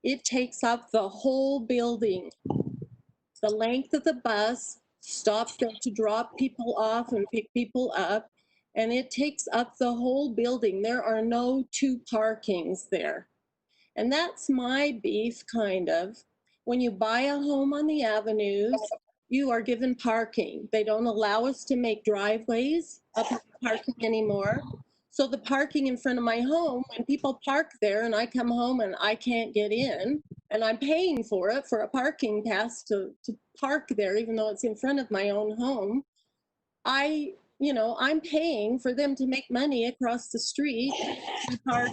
it takes up the whole building. The length of the bus stops there to drop people off and pick people up, and it takes up the whole building. There are no two parkings there. And that's my beef, kind of. When you buy a home on the avenues, you are given parking. They don't allow us to make driveways up at the parking anymore. So the parking in front of my home, when people park there and I come home and I can't get in, and I'm paying for it, for a parking pass to park there, even though it's in front of my own home, I'm paying for them to make money across the street to park.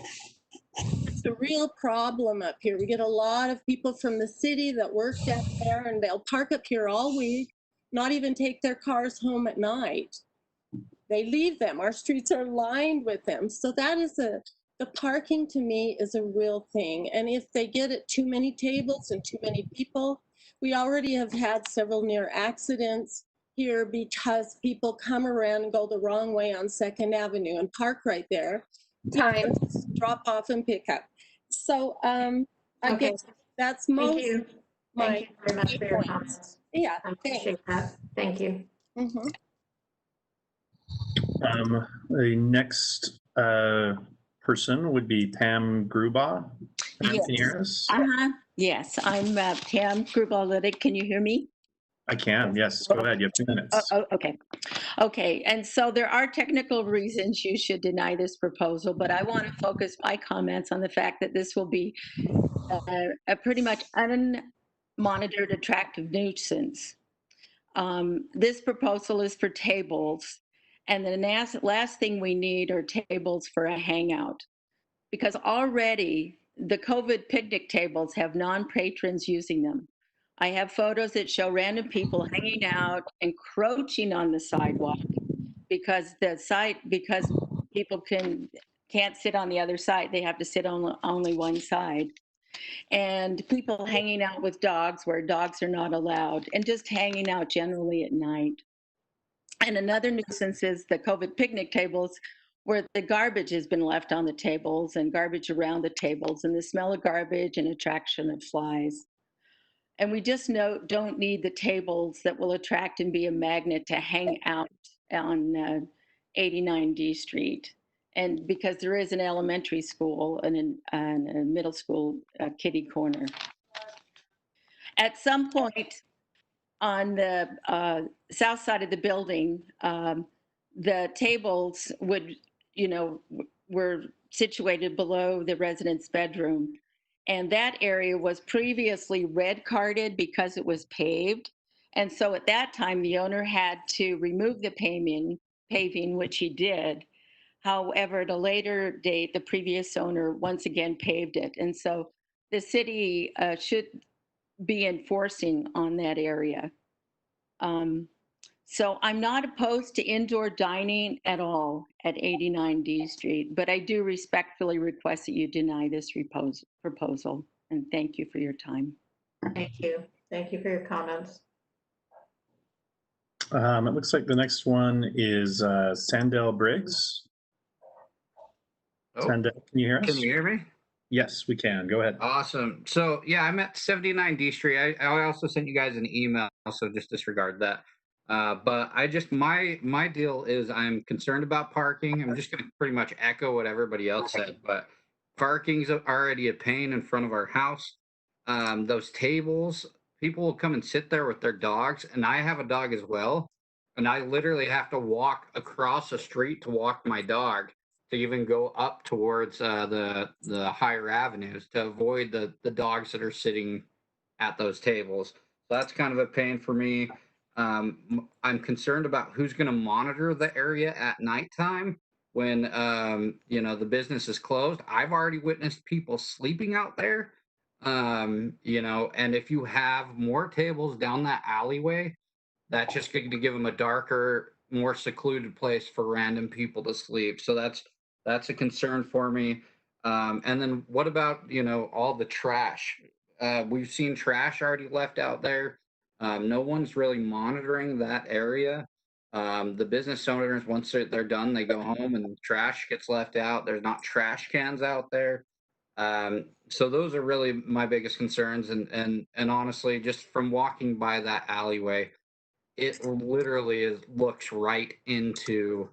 It's a real problem up here. We get a lot of people from the city that work down there, and they'll park up here all week, not even take their cars home at night. They leave them. Our streets are lined with them. So the parking to me is a real thing. And if they get it too many tables and too many people, we already have had several near accidents here because people come around and go the wrong way on 2nd Avenue and park right there. Time. Drop off and pick up. So I Okay. guess that's Thank most you. Thank you very much for your comments. Yeah, I appreciate that. Thank you. Mm-hmm. The next person would be Pam Grubaugh. Pam, Yes. can you hear us? Yes, I'm Pam Grubaugh. Can you hear me? I can, yes. Go ahead. You have 2 minutes. Okay. Okay. And so there are technical reasons you should deny this proposal, but I want to focus my comments on the fact that this will be a pretty much unmonitored attractive nuisance. This proposal is for tables, and the last thing we need are tables for a hangout, because already the COVID picnic tables have non-patrons using them. I have photos that show random people hanging out, encroaching on the sidewalk because people can't sit on the other side. They have to sit on only one side. And people hanging out with dogs where dogs are not allowed, and just hanging out generally at night. And another nuisance is the COVID picnic tables where the garbage has been left on the tables and garbage around the tables, and the smell of garbage and attraction of flies. And we just don't need the tables that will attract and be a magnet to hang out on 89 D Street. And because there is an elementary school and a middle school kiddie corner. At some point on the south side of the building, the tables were situated below the resident's bedroom. And that area was previously red carded because it was paved. And so at that time, the owner had to remove the paving, which he did. However, at a later date, the previous owner once again paved it. And so the city should be enforcing on that area. So I'm not opposed to indoor dining at all at 89 D Street, but I do respectfully request that you deny this proposal. And thank you for your time. Thank you. Thank you for your comments. It looks like the next one is Sandell Briggs. Oh, Sandell, can you hear us? can you hear me? Yes, we can. Go ahead. Awesome. So yeah, I'm at 79 D Street. I also sent you guys an email, so just disregard that. But I just my deal is I'm concerned about parking. I'm just going to pretty much echo what everybody else said, but parking's already a pain in front of our house. Those tables, people will come and sit there with their dogs, and I have a dog as well, and I literally have to walk across the street to walk my dog to even go up towards the higher avenues to avoid the dogs that are sitting at those tables. So that's kind of a pain for me. I'm concerned about who's going to monitor the area at nighttime when the business is closed. I've already witnessed people sleeping out there. And if you have more tables down that alleyway, that's just going to give them a darker, more secluded place for random people to sleep. So that's a concern for me. And then what about all the trash? We've seen trash already left out there. No one's really monitoring that area. The business owners, once they're done, they go home and trash gets left out. There's not trash cans out there. So those are really my biggest concerns. And honestly, just from walking by that alleyway, it literally looks right into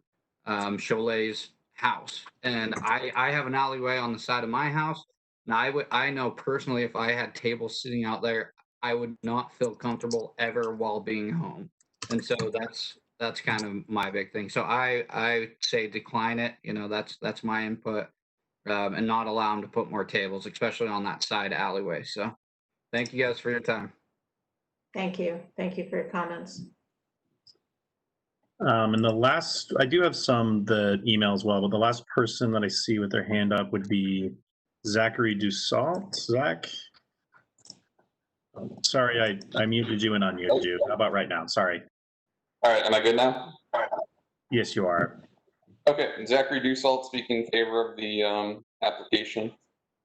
Cholet's house. And I have an alleyway on the side of my house. And I know personally, if I had tables sitting out there, I would not feel comfortable ever while being home. And so that's kind of my big thing. So I say decline it. That's my input, and not allow them to put more tables, especially on that side alleyway. So thank you guys for your time. Thank you. Thank you for your comments. And the last, I do have the email as well, but the last person that I see with their hand up would be Zachary Dussault. Zach? Oh, sorry, I muted you and unmuted you. How about right now? Sorry. All right, am I good now? Yes, you are. Okay, Zachary Dussault speaking in favor of the application.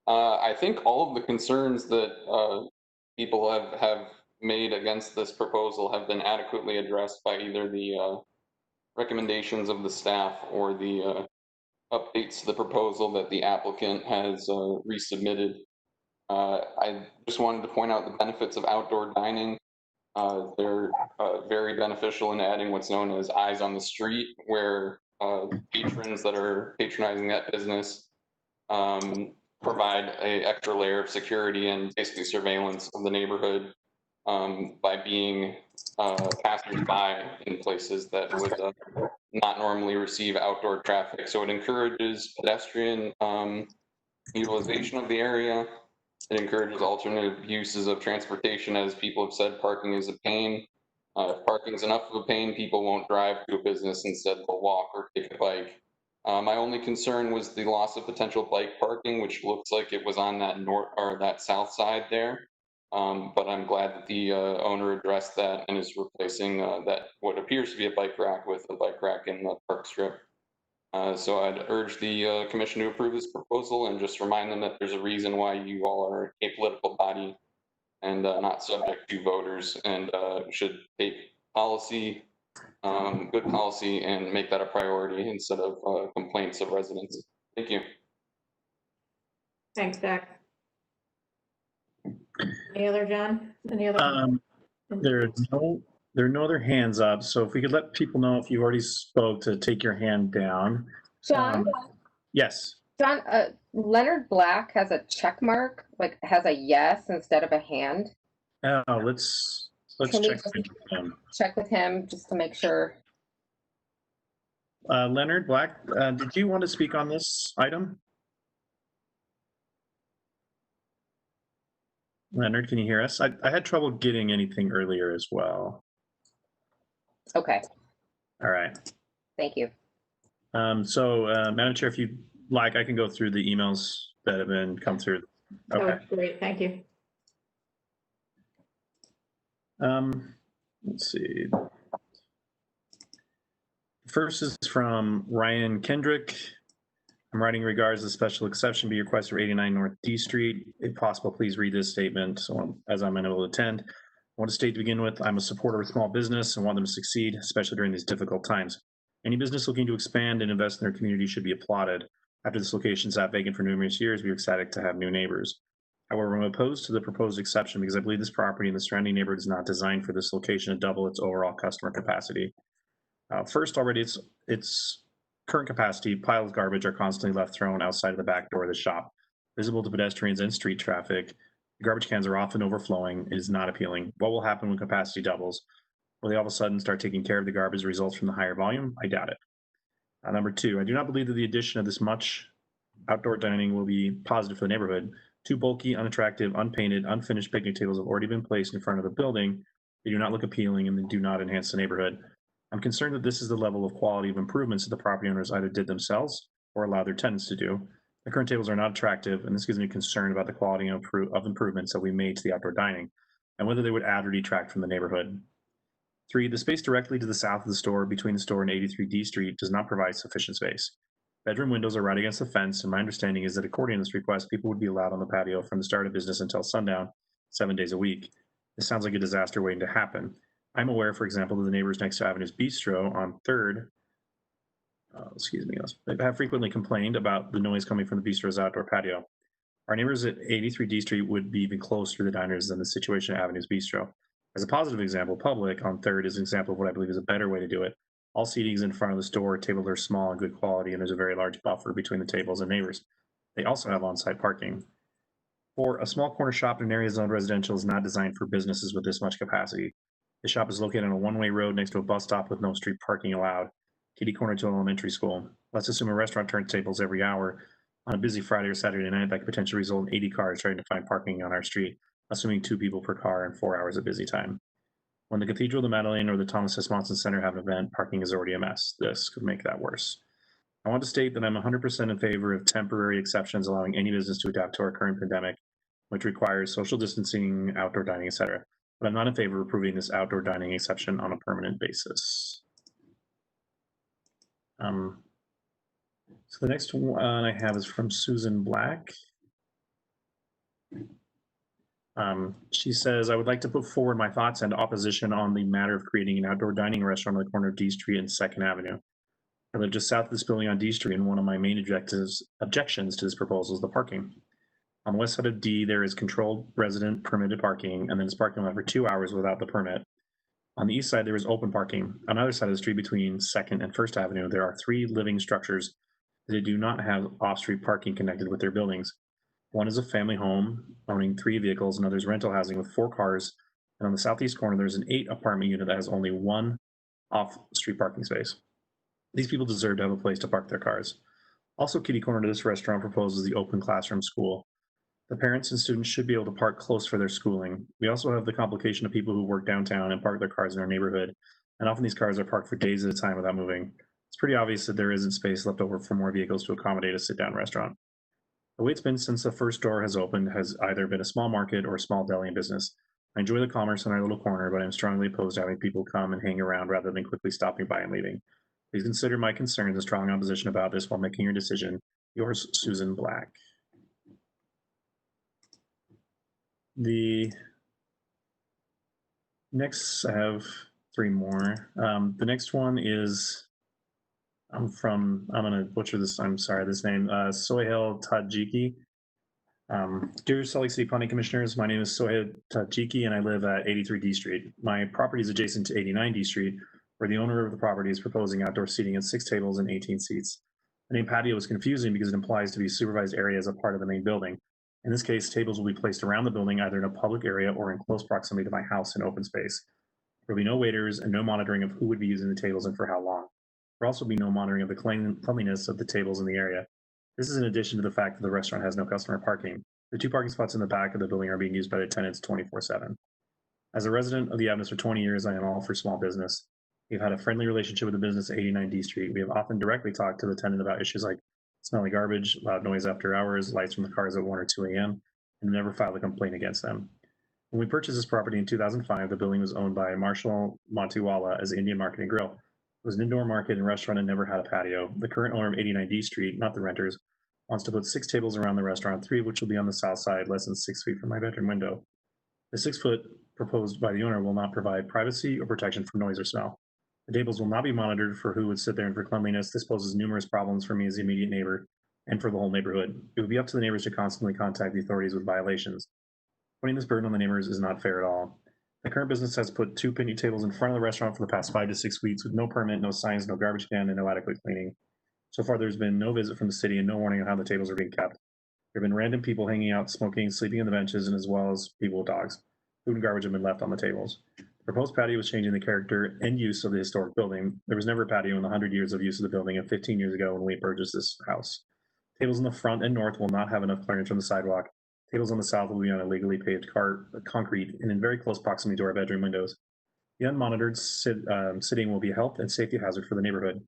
I think all of the concerns that people have made against this proposal have been adequately addressed by either the recommendations of the staff or the updates to the proposal that the applicant has resubmitted. I just wanted to point out the benefits of outdoor dining. They're very beneficial in adding what's known as eyes on the street, where patrons that are patronizing that business provide an extra layer of security and basically surveillance of the neighborhood by being passers-by in places that would not normally receive outdoor traffic. So it encourages pedestrian utilization of the area. It encourages alternative uses of transportation. As people have said, parking is a pain. If parking is enough of a pain, people won't drive to a business. Instead, they'll walk or take a bike. My only concern was the loss of potential bike parking, which looks like it was on that north or that south side there. But I'm glad that the owner addressed that and is replacing that what appears to be a bike rack with a bike rack in the park strip. So I'd urge the commission to approve this proposal and just remind them that there's a reason why you all are a political body and not subject to voters, and should take policy, good policy, and make that a priority instead of complaints of residents. Thank you. Thanks, Beck. Any other, John? Any other? There are no other hands up. So if we could let people know if you already spoke to take your hand down. John? Yes. John, Leonard Black has a check mark, like has a yes instead of a hand. Oh, let's Can we check just with him. check with him just to make sure? Leonard Black, did you want to speak on this item? Leonard, can you hear us? I had trouble getting anything earlier as well. Okay. All right. Thank you. So, Madam Chair, if you'd like, I can go through the emails that have been come through. Okay. Oh, great, thank you. Let's see. First is from Ryan Kendrick. I'm writing regards, a special exception be requested for 89 North D Street. If possible, please read this statement as I'm unable to attend. want to state to begin with, I'm a supporter of small business and want them to succeed, especially during these difficult times. Any business looking to expand and invest in their community should be applauded. After this location sat vacant for numerous years, we are ecstatic to have new neighbors. However, I'm opposed to the proposed exception because I believe this property and the surrounding neighborhood is not designed for this location to double its overall customer capacity. First, already its current capacity, piles of garbage are constantly left thrown outside of the back door of the shop, visible to pedestrians and street traffic. The garbage cans are often overflowing. It is not appealing. What will happen when capacity doubles? Will they all of a sudden start taking care of the garbage as results from the higher volume? I doubt it. Number two, I do not believe that the addition of this much outdoor dining will be positive for the neighborhood. Two bulky, unattractive, unpainted, unfinished picnic tables have already been placed in front of the building. They do not look appealing and they do not enhance the neighborhood. I'm concerned that this is the level of quality of improvements that the property owners either did themselves or allow their tenants to do. The current tables are not attractive, and this gives me concern about the quality of improvements that we made to the outdoor dining and whether they would add or detract from the neighborhood. 3, the space directly to the south of the store between the store and 83D Street does not provide sufficient space. Bedroom windows are right against the fence, and my understanding is that according to this request, people would be allowed on the patio from the start of business until sundown, 7 days a week. This sounds like a disaster waiting to happen. I'm aware, for example, that the neighbors next to Avenue's Bistro on 3rd, have frequently complained about the noise coming from the Bistro's outdoor patio. Our neighbors at 83D Street would be even closer to the diners than the situation at Avenue's Bistro. As a positive example, Public on 3rd is an example of what I believe is a better way to do it. All seating is in front of the store, tables are small and good quality, and there's a very large buffer between the tables and neighbors. They also have on-site parking. 4, a small corner shop in an area zoned residential is not designed for businesses with this much capacity. The shop is located on a one-way road next to a bus stop with no street parking allowed, kitty corner to an elementary school. Let's assume a restaurant turns tables every hour. On a busy Friday or Saturday night, that could potentially result in 80 cars trying to find parking on our street, assuming 2 people per car and 4 hours of busy time. When the Cathedral of the Madeleine or the Thomas S. Monson Center have an event, parking is already a mess. This could make that worse. I want to state that I'm 100% in favor of temporary exceptions allowing any business to adapt to our current pandemic, which requires social distancing, outdoor dining, etc. But I'm not in favor of approving this outdoor dining exception on a permanent basis. So the next one I have is from Susan Black. She says, I would like to put forward my thoughts and opposition on the matter of creating an outdoor dining restaurant on the corner of D Street and 2nd Avenue. I live just south of this building on D Street, and one of my main objections to this proposal is the parking. On the west side of D, there is controlled resident permitted parking, and then it's parking lot for 2 hours without the permit. On the east side, there is open parking. On either side of the street between 2nd and 1st Avenue, there are 3 living structures that do not have off-street parking connected with their buildings. One is a family home owning 3 vehicles, another is rental housing with 4 cars, and on the southeast corner, there's an 8 apartment unit that has only 1 off-street parking space. These people deserve to have a place to park their cars. Also, kitty corner to this restaurant proposes the open classroom school. The parents and students should be able to park close for their schooling. We also have the complication of people who work downtown and park their cars in our neighborhood, and often these cars are parked for days at a time without moving. It's pretty obvious that there isn't space left over for more vehicles to accommodate a sit-down restaurant. The way it's been since the first door has opened has either been a small market or a small deli business. I enjoy the commerce in our little corner, but I'm strongly opposed to having people come and hang around rather than quickly stopping by and leaving. Please consider my concerns and strong opposition about this while making your decision. Yours, Susan Black. The next, I have 3 more. The next one is, I'm gonna butcher this, I'm sorry, this name, Sohail Tajiki. Dear Salt Lake City Planning Commissioners, my name is Sohail Tajiki and I live at 83D Street. My property is adjacent to 89D Street, where the owner of the property is proposing outdoor seating at 6 tables and 18 seats. The name patio is confusing because it implies to be a supervised area as a part of the main building. In this case, tables will be placed around the building, either in a public area or in close proximity to my house in open space. There will be no waiters and no monitoring of who would be using the tables and for how long. There will also be no monitoring of the cleanliness of the tables in the area. This is in addition to the fact that the restaurant has no customer parking. The 2 parking spots in the back of the building are being used by the tenants 24/7. As a resident of the Avenues for 20 years, I am all for small business. We've had a friendly relationship with the business at 89D Street. We have often directly talked to the tenant about issues like smelly garbage, loud noise after hours, lights from the cars at 1 or 2 a.m., and never filed a complaint against them. When we purchased this property in 2005, the building was owned by Marshall Montiwala as Indian Market and Grill. It was an indoor market and restaurant and never had a patio. The current owner of 89D Street, not the renters, wants to put 6 tables around the restaurant, 3 of which will be on the south side, less than 6 feet from my bedroom window. The 6-foot proposed by the owner will not provide privacy or protection from noise or smell. The tables will not be monitored for who would sit there and for cleanliness. This poses numerous problems for me as the immediate neighbor and for the whole neighborhood. It would be up to the neighbors to constantly contact the authorities with violations. Putting this burden on the neighbors is not fair at all. The current business has put 2 picnic tables in front of the restaurant for the past 5 to 6 weeks with no permit, no signs, no garbage can, and no adequate cleaning. So far, there's been no visit from the city and no warning on how the tables are being kept. There have been random people hanging out, smoking, sleeping on the benches, and as well as people with dogs. Food and garbage have been left on the tables. The proposed patio was changing the character and use of the historic building. There was never a patio in the 100 years of use of the building and 15 years ago when we purchased this house. Tables in the front and north will not have enough clearance from the sidewalk. Tables on the south will be on illegally paved concrete and in very close proximity to our bedroom windows. The unmonitored sitting will be a health and safety hazard for the neighborhood.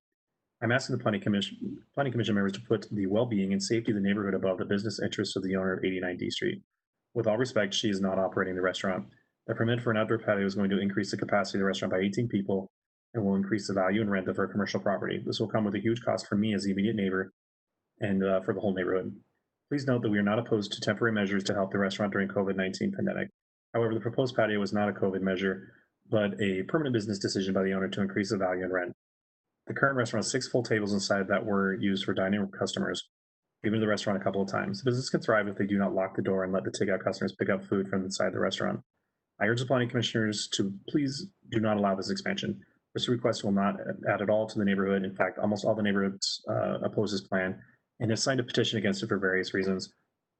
I'm asking the Planning Commission members to put the well-being and safety of the neighborhood above the business interests of the owner of 89 D Street. With all respect, she is not operating the restaurant. The permit for an outdoor patio is going to increase the capacity of the restaurant by 18 people and will increase the value and rent of her commercial property. This will come with a huge cost for me as the immediate neighbor and for the whole neighborhood. Please note that we are not opposed to temporary measures to help the restaurant during COVID-19 pandemic. However, the proposed patio is not a COVID measure, but a permanent business decision by the owner to increase the value and rent. The current restaurant has 6 full tables inside that were used for dining room customers. We've been to the restaurant a couple of times. The business can thrive if they do not lock the door and let the takeout customers pick up food from inside the restaurant. I urge the planning commissioners to please do not allow this expansion. This request will not add at all to the neighborhood. In fact, almost all the neighborhoods oppose this plan and have signed a petition against it for various reasons.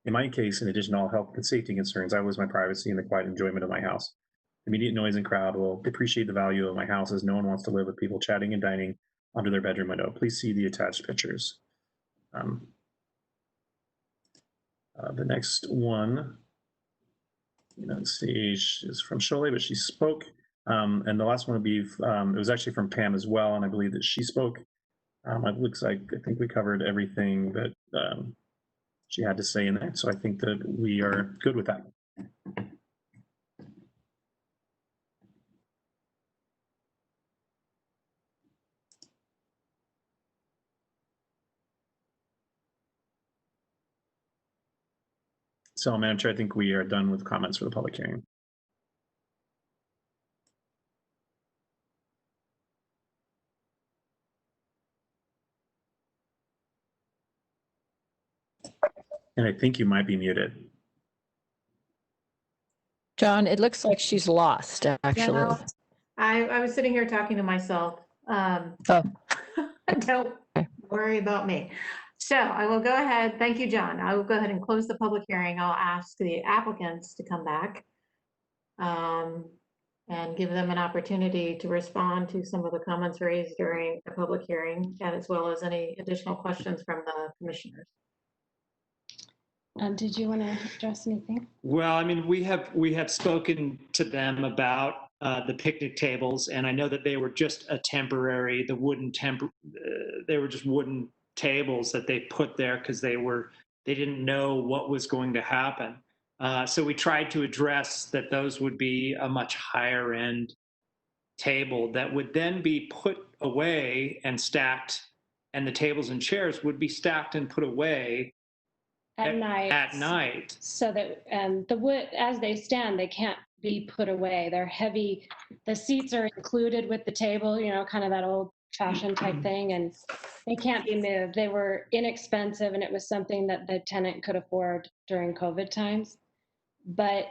In my case, in addition to all health and safety concerns, I lose my privacy and the quiet enjoyment of my house. Immediate noise and crowd will depreciate the value of my house as no one wants to live with people chatting and dining under their bedroom window. Please see the attached pictures. The next one, let's see, is from Sholay, but she spoke. And the last one would be, it was actually from Pam as well, and I believe that she spoke. It looks like, I think we covered everything that she had to say in that, so I think that we are good with that. So, Madam Chair, I think we are done with comments for the public hearing. And I think you might be muted. John, it looks like she's lost, actually. No, I was sitting here talking to myself. Don't worry about me. So I will go ahead. Thank you, John. I will go ahead and close the public hearing. I'll ask the applicants to come back and give them an opportunity to respond to some of the comments raised during the public hearing, and as well as any additional questions from the commissioners. Did you want to address anything? Well, I mean, we have spoken to them about the picnic tables, and I know that they were just a temporary, they were just wooden tables that they put there because they didn't know what was going to happen. So we tried to address that those would be a much higher end table that would then be put away and stacked, and the tables and chairs would be stacked and put away At night. So that the wood, as they stand, they can't be put away. They're heavy. The seats are included with the table, kind of that old fashioned type thing, and they can't be moved. They were inexpensive, and it was something that the tenant could afford during COVID times. But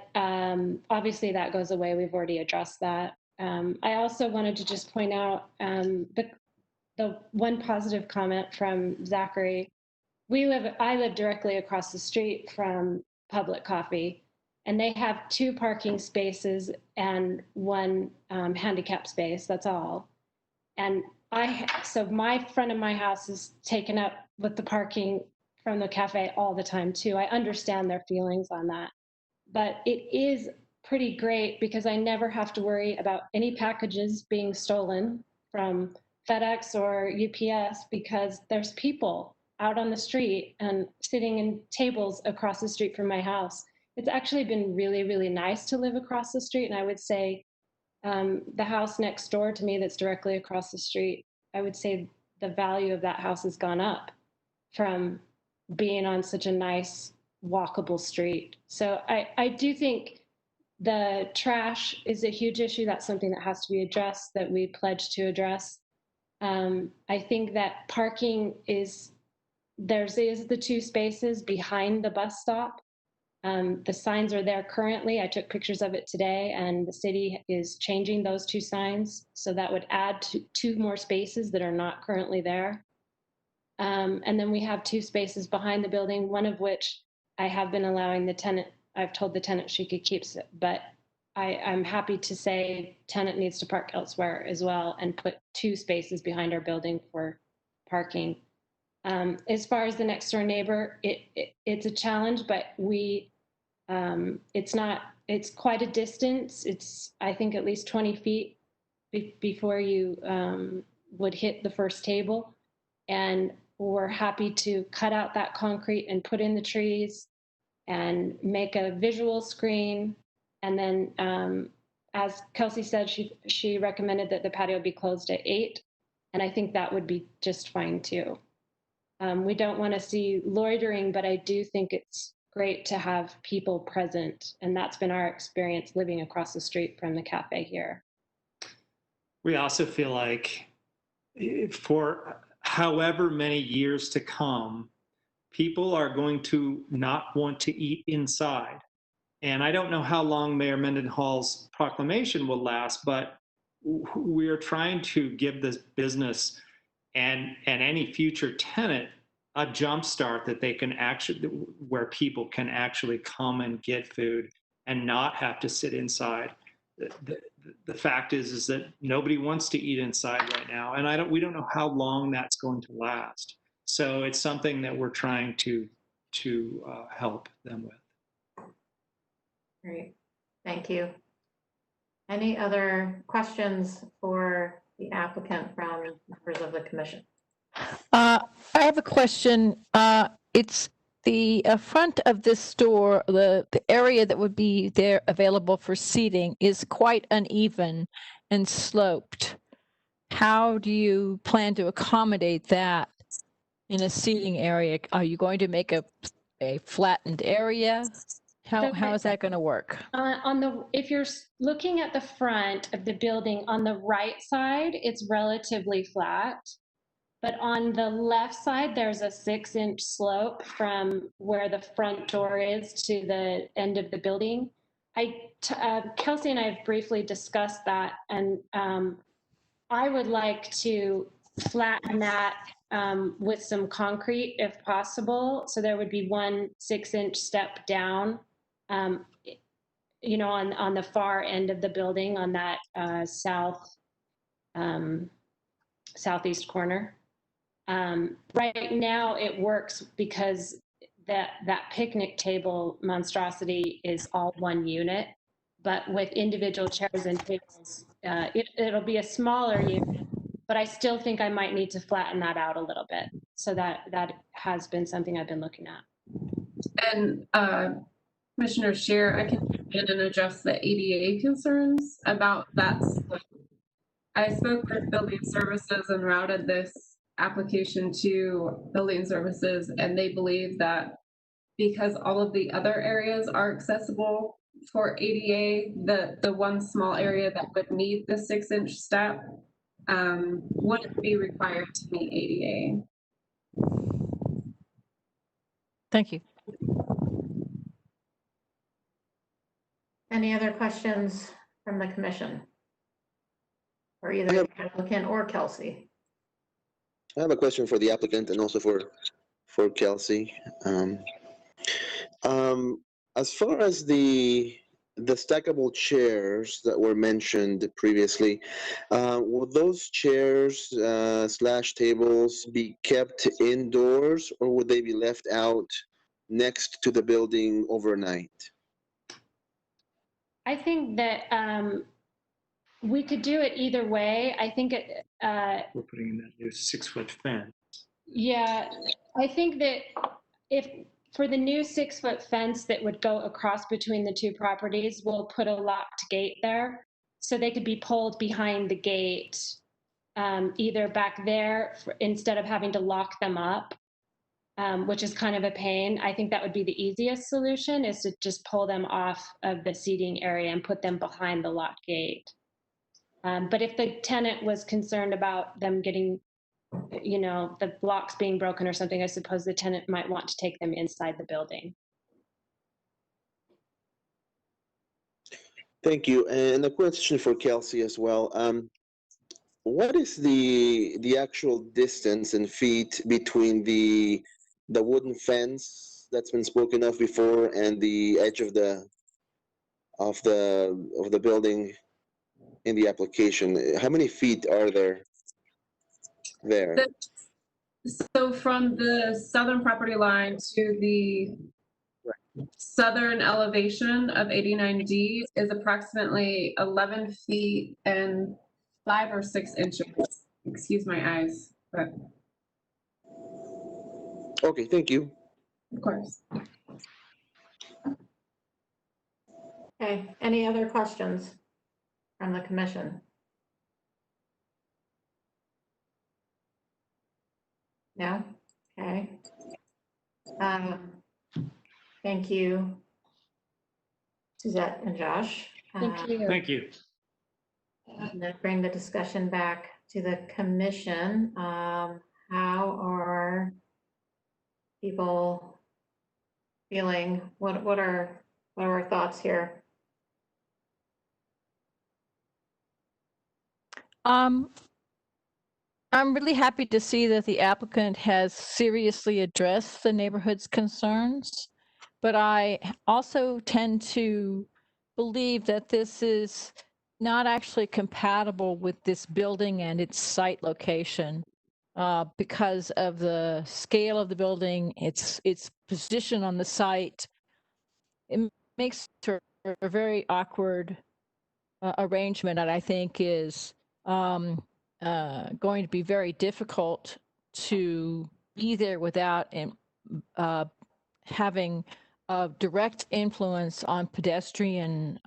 obviously that goes away. We've already addressed that. I also wanted to just point out the one positive comment from Zachary. I live directly across the street from Public Coffee, and they have 2 parking spaces and 1 handicap space. That's all. And so my front of my house is taken up with the parking from the cafe all the time too. I understand their feelings on that, but it is pretty great because I never have to worry about any packages being stolen from FedEx or UPS because there's people out on the street and sitting in tables across the street from my house. It's actually been really, really nice to live across the street. And I would say the house next door to me that's directly across the street, I would say the value of that house has gone up from being on such a nice walkable street. So I do think The trash is a huge issue. That's something that has to be addressed, that we pledged to address. I think that parking is the 2 spaces behind the bus stop. The signs are there currently. I took pictures of it today, and the city is changing those 2 signs. So that would add 2 more spaces that are not currently there. And then we have 2 spaces behind the building, one of which I have been allowing the tenant, I've told the tenant she could keep it, but I'm happy to say tenant needs to park elsewhere as well and put 2 spaces behind our building for parking. As far as the next door neighbor, it's a challenge, but it's quite a distance. It's, I think, at least 20 feet before you would hit the first table. And we're happy to cut out that concrete and put in the trees and make a visual screen. And then, as Kelsey said, she recommended that the patio be closed at 8. And I think that would be just fine too. We don't want to see loitering, but I do think it's great to have people present. And that's been our experience living across the street from the cafe here. We also feel like for however many years to come, people are going to not want to eat inside. And I don't know how long Mayor Mendenhall's proclamation will last, but we are trying to give this business and any future tenant a jump start that they can actually, where people can actually come and get food and not have to sit inside. The fact is that nobody wants to eat inside right now, and we don't know how long that's going to last. So it's something that we're trying to help them with. Great, thank you. Any other questions for the applicant from members of the commission? I have a question. It's the front of this store, the area that would be there available for seating is quite uneven and sloped. How do you plan to accommodate that in a seating area? Are you going to make a flattened area? How is that going to work? If you're looking at the front of the building, on the right side, it's relatively flat. But on the left side, there's a 6-inch slope from where the front door is to the end of the building. Kelsey and I have briefly discussed that, and I would like to flatten that with some concrete if possible. So there would be one 6-inch step down, you know, on the far end of the building on that southeast corner. Right now it works because that picnic table monstrosity is all one unit, but with individual chairs and tables, it'll be a smaller unit, but I still think I might need to flatten that out a little bit. So that has been something I've been looking at. And Commissioner Scheer, I can jump in and address the ADA concerns about that. I spoke with building services and routed this application to building services, and they believe that because all of the other areas are accessible for ADA, the one small area that would need the 6-inch step wouldn't be required to meet ADA. Thank you. Any other questions from the commission? For either the applicant or Kelsey? I have a question for the applicant and also for Kelsey. As far as the stackable chairs that were mentioned previously, will those chairs / tables be kept indoors, or would they be left out next to the building overnight? I think that we could do it either way. I think We're putting in that new 6-foot fence. Yeah, I think that if for the new 6-foot fence that would go across between the 2 properties, we'll put a locked gate there. So they could be pulled behind the gate, either back there instead of having to lock them up. which is kind of a pain. I think that would be the easiest solution, is to just pull them off of the seating area and put them behind the locked gate. But if the tenant was concerned about them getting, the blocks being broken or something, I suppose the tenant might want to take them inside the building. Thank you. And a question for Kelsey as well. What is the actual distance in feet between the wooden fence that's been spoken of before and the edge of the building in the application? How many feet are there? So from the southern property line to the southern elevation of 89D is approximately 11 feet and 5 or 6 inches. Excuse my eyes, but. Okay, thank you. Of course. Okay, any other questions from the commission? No? Okay. Thank you, Suzette and Josh. Thank you. Thank you. I'm going to bring the discussion back to the commission. How are people feeling? What are our thoughts here? I'm really happy to see that the applicant has seriously addressed the neighborhood's concerns, but I also tend to believe that this is not actually compatible with this building and its site location because of the scale of the building, its position on the site. It makes for a very awkward arrangement that I think is going to be very difficult to be there without having a direct influence on pedestrian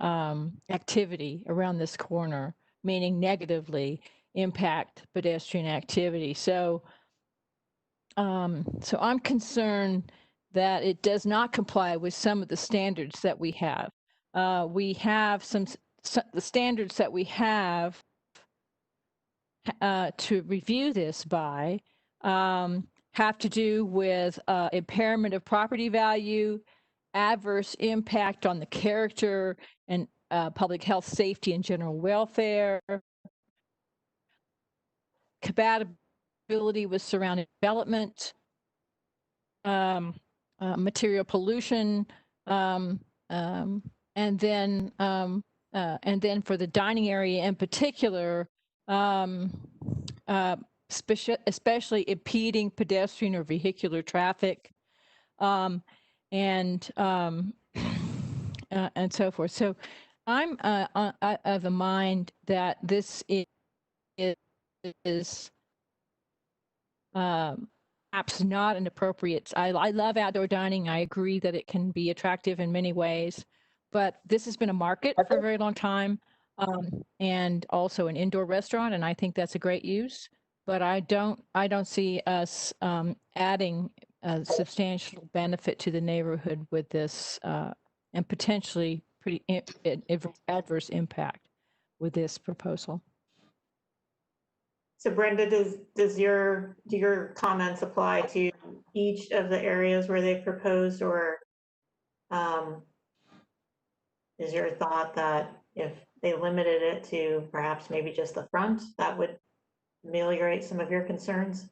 activity around this corner, meaning negatively impact pedestrian activity. So I'm concerned that it does not comply with some of the standards that we have. We have the standards that we have to review this by have to do with impairment of property value, adverse impact on the character and public health, safety, and general welfare, compatibility with surrounding development, material pollution, and then for the dining area in particular, especially impeding pedestrian or vehicular traffic, and so forth. So I'm of the mind that this is perhaps not an appropriate. I love outdoor dining. I agree that it can be attractive in many ways, but this has been a market for a very long time, and also an indoor restaurant, and I think that's a great use. But I don't see us adding a substantial benefit to the neighborhood with this, and potentially pretty adverse impact with this proposal. So Brenda, do your comments apply to each of the areas where they proposed, or is your thought that if they limited it to perhaps maybe just the front, that would ameliorate some of your concerns?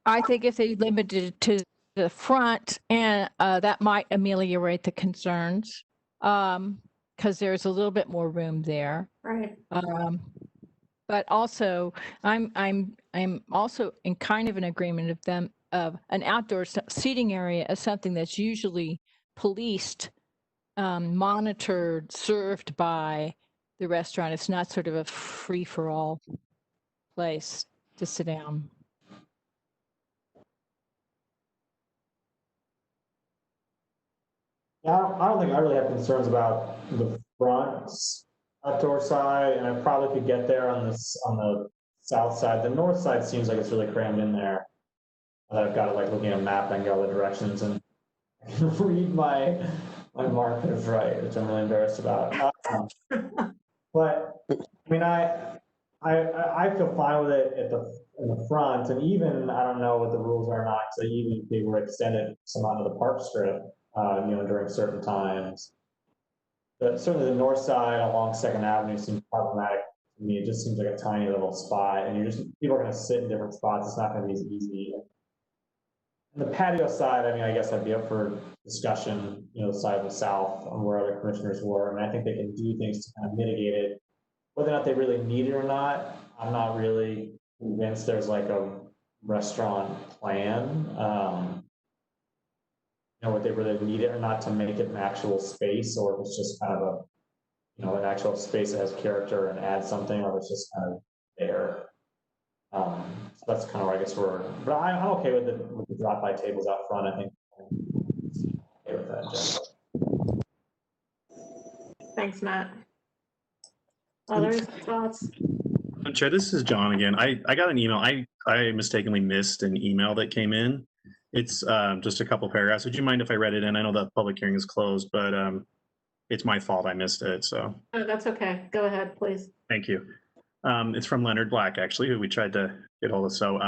I think if they limited it to the front, and that might ameliorate the concerns, because there's a little bit more room there. Right. But also, I'm also in kind of an agreement of them of an outdoor seating area as something that's usually policed, monitored, served by the restaurant. It's not sort of a free-for-all place to sit down. Yeah, I don't think I really have concerns about the front outdoor side, and I probably could get there on the south side. The north side seems like it's really crammed in there. I've got it like looking at a map and go all the directions and read my markers right, which I'm really embarrassed about. But I mean, I feel fine with it in the front, and even I don't know what the rules are not. So even if they were extended some onto the park strip, during certain times. But certainly the north side along Second Avenue seems problematic to me. It just seems like a tiny little spot, and people are going to sit in different spots. It's not going to be as easy. And the patio side, I mean, I guess I'd be up for discussion, the side of the south on where other commissioners were. I mean, I think they can do things to kind of mitigate it. Whether or not they really need it or not, I'm not really convinced there's like a restaurant plan. What they really need it or not to make it an actual space, or if it's just kind of an actual space that has character and adds something, or if it's just kind of there. So that's kind of where I guess but I'm okay with the drop-by tables out front. I think I'm okay with that, Jen. Thanks, Matt. Others, thoughts? Chair, this is John again. I got an email. I mistakenly missed an email that came in. It's just a couple paragraphs. Would you mind if I read it in? I know the public hearing is closed, but it's my fault. I missed it. So. Oh, that's okay. Go ahead, please. Thank you. It's from Leonard Black, actually, who we tried to get hold of. So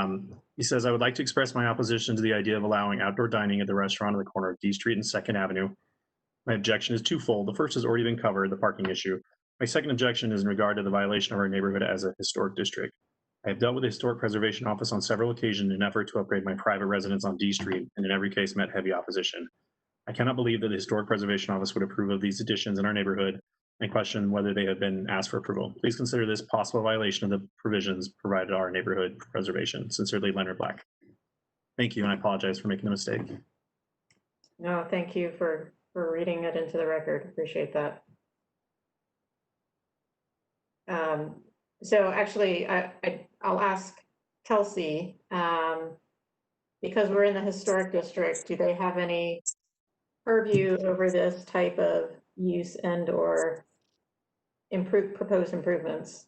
he says, I would like to express my opposition to the idea of allowing outdoor dining at the restaurant on the corner of D Street and 2nd Avenue. My objection is twofold. The first has already been covered, the parking issue. My second objection is in regard to the violation of our neighborhood as a historic district. I have dealt with the Historic Preservation Office on several occasions in an effort to upgrade my private residence on D Street, and in every case met heavy opposition. I cannot believe that the Historic Preservation Office would approve of these additions in our neighborhood and question whether they have been asked for approval. Please consider this possible violation of the provisions provided our neighborhood preservation. Sincerely, Leonard Black. Thank you, and I apologize for making the mistake. No, thank you for reading it into the record. Appreciate that. So actually, I'll ask Kelsey, because we're in the historic district, do they have any purview over this type of use and or proposed improvements?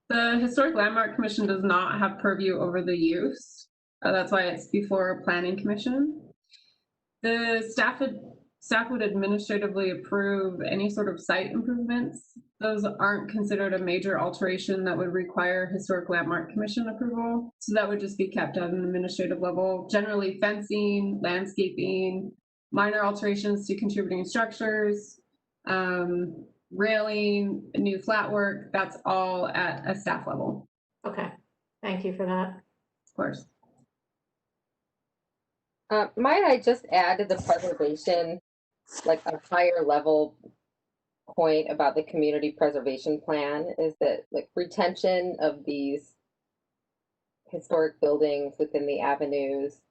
The Historic Landmark Commission does not have purview over the use. That's why it's before Planning Commission. The staff would administratively approve any sort of site improvements. Those aren't considered a major alteration that would require Historic Landmark Commission approval. So that would just be kept at an administrative level. Generally fencing, landscaping, minor alterations to contributing structures, railing, new flat work, that's all at a staff level. Okay, thank you for that. Of course. Might I just add to the preservation, like a higher level point about the community preservation plan is that like retention of these historic buildings within the avenues,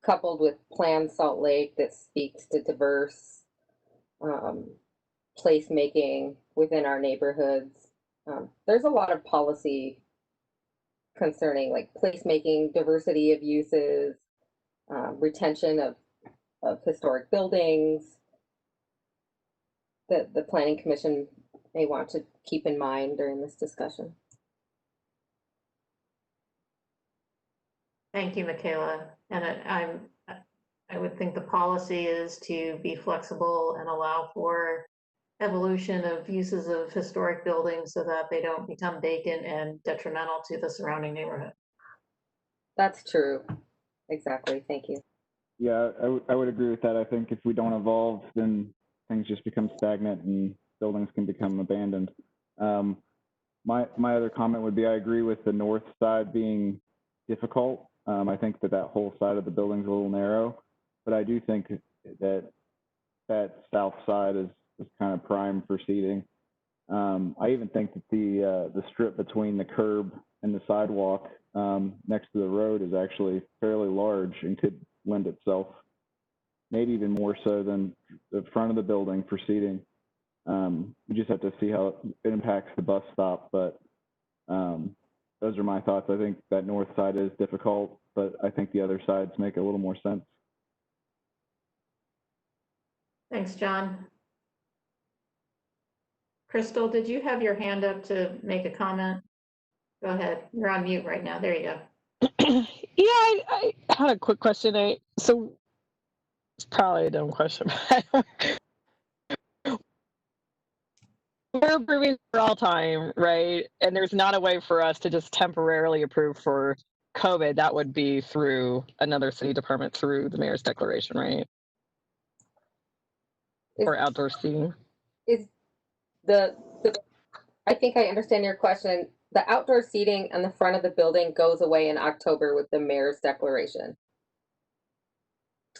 coupled with Plan Salt Lake that speaks to diverse placemaking within our neighborhoods. There's a lot of policy concerning like placemaking, diversity of uses, retention of historic buildings that the Planning Commission may want to keep in mind during this discussion. Thank you, Michaela. And I would think the policy is to be flexible and allow for evolution of uses of historic buildings so that they don't become vacant and detrimental to the surrounding neighborhood. That's true. Exactly. Thank you. Yeah, I would agree with that. I think if we don't evolve, then things just become stagnant and buildings can become abandoned. My other comment would be I agree with the north side being difficult. I think that whole side of the building's a little narrow, but I do think that south side is kind of prime for seating. I even think that the strip between the curb and the sidewalk next to the road is actually fairly large and could lend itself maybe even more so than the front of the building for seating. We just have to see how it impacts the bus stop, but those are my thoughts. I think that north side is difficult, but I think the other sides make a little more sense. Thanks, John. Crystal, did you have your hand up to make a comment? Go ahead. You're on mute right now. There you go. Yeah, I had a quick question. So it's probably a dumb question. We're approving for all time, right? And there's not a way for us to just temporarily approve for COVID. That would be through another city department through the mayor's declaration, right? Or outdoor seating. Is I think I understand your question. The outdoor seating on the front of the building goes away in October with the mayor's declaration.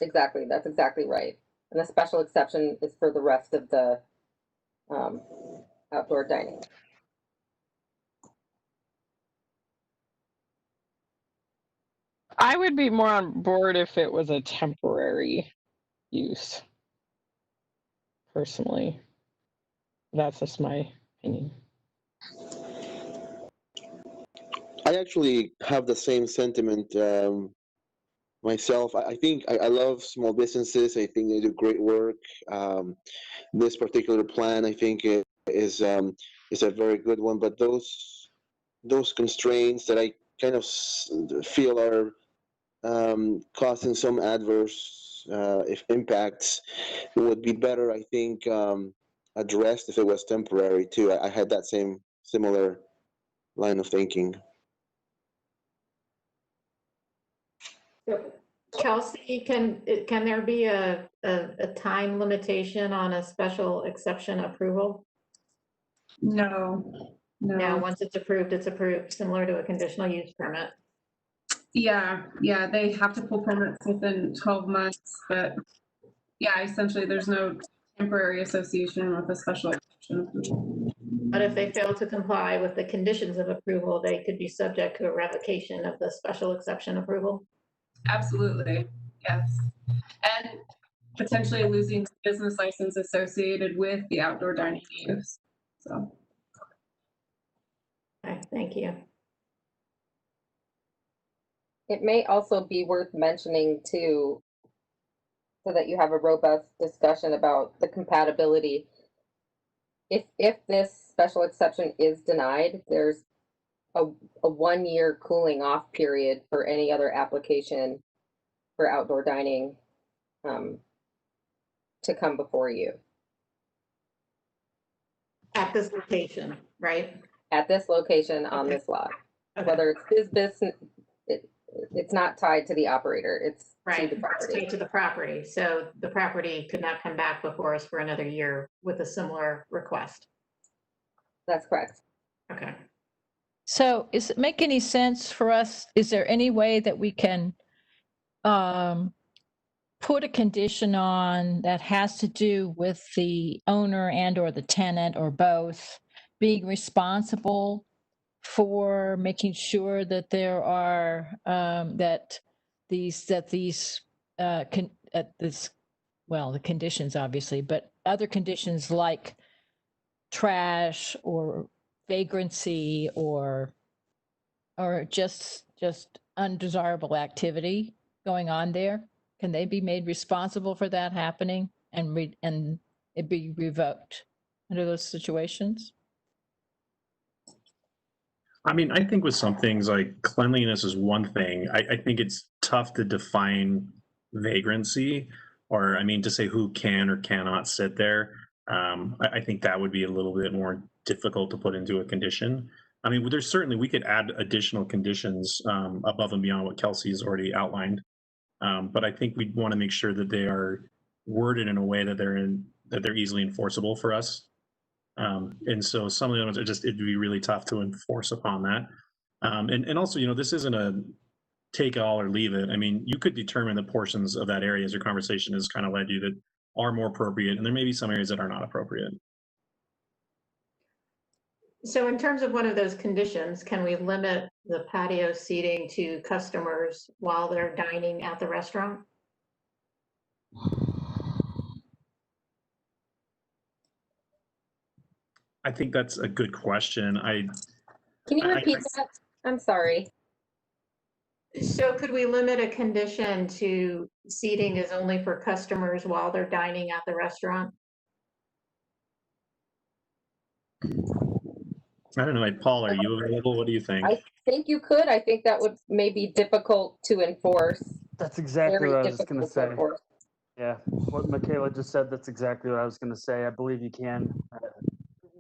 Exactly, that's exactly right. And the special exception is for the rest of the outdoor dining. I would be more on board if it was a temporary use, personally. That's just my opinion. I actually have the same sentiment myself. I think I love small businesses. I think they do great work. This particular plan, I think, is a very good one. But those constraints that I kind of feel are causing some adverse if impacts would be better, I think, addressed if it was temporary too. I had that same similar line of thinking. So, Kelsey, can there be a time limitation on a special exception approval? No. No, once it's approved, similar to a conditional use permit. Yeah, they have to pull permits within 12 months, but yeah, essentially there's no temporary association with a special exception approval. But if they fail to comply with the conditions of approval, they could be subject to a revocation of the special exception approval. Absolutely, yes. And potentially losing business license associated with the outdoor dining use, so. Okay, thank you. It may also be worth mentioning too, so that you have a robust discussion about the compatibility. If this special exception is denied, there's a 1-year cooling off period for any other application for outdoor dining to come before you. At this location, right? At this location on this lot. Okay. Whether it's his business, it's not tied to the operator, it's right. to the property. To the property. So the property could not come back before us for another year with a similar request. That's correct. Okay. So does it make any sense for us? Is there any way that we can put a condition on that has to do with the owner and or the tenant or both being responsible for making sure that there are the conditions obviously, but other conditions like trash or vagrancy or just undesirable activity going on there? Can they be made responsible for that happening and it be revoked under those situations? I mean, I think with some things like cleanliness is one thing. I think it's tough to define vagrancy, or I mean, to say who can or cannot sit there. I think that would be a little bit more difficult to put into a condition. I mean, there's certainly, we could add additional conditions above and beyond what Kelsey's already outlined. But I think we'd want to make sure that they are worded in a way that they're easily enforceable for us. And so some of the ones are just, it'd be really tough to enforce upon that. And also, you know, this isn't a take it all or leave it. I mean, you could determine the portions of that area as your conversation has kind of led you that are more appropriate, and there may be some areas that are not appropriate. So in terms of one of those conditions, can we limit the patio seating to customers while they're dining at the restaurant? I think that's a good question. Can you repeat that? I'm sorry. So could we limit a condition to seating is only for customers while they're dining at the restaurant? I don't know. Paul, are you available? What do you think? I think you could. I think that would maybe difficult to enforce. That's exactly Very what I was just going to difficult say. enforce. Yeah, what Michaela just said, that's exactly what I was going to say. I believe you can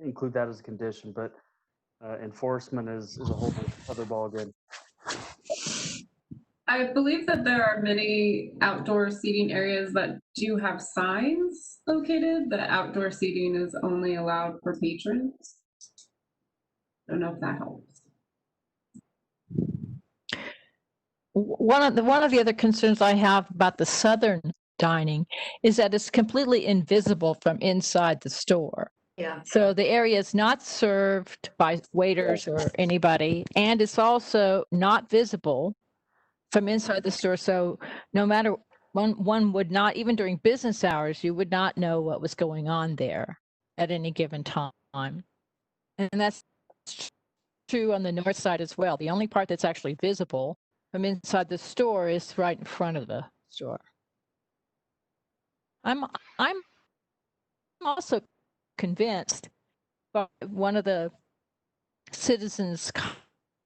include that as a condition, but enforcement is a whole other ballgame. I believe that there are many outdoor seating areas that do have signs located that outdoor seating is only allowed for patrons. I don't know if that helps. One of the other concerns I have about the southern dining is that it's completely invisible from inside the store. Yeah. So the area is not served by waiters or anybody, and it's also not visible from inside the store. So no matter one would not, even during business hours, you would not know what was going on there at any given time. And that's true on the north side as well. The only part that's actually visible from inside the store is right in front of the store. I'm also convinced by one of the citizens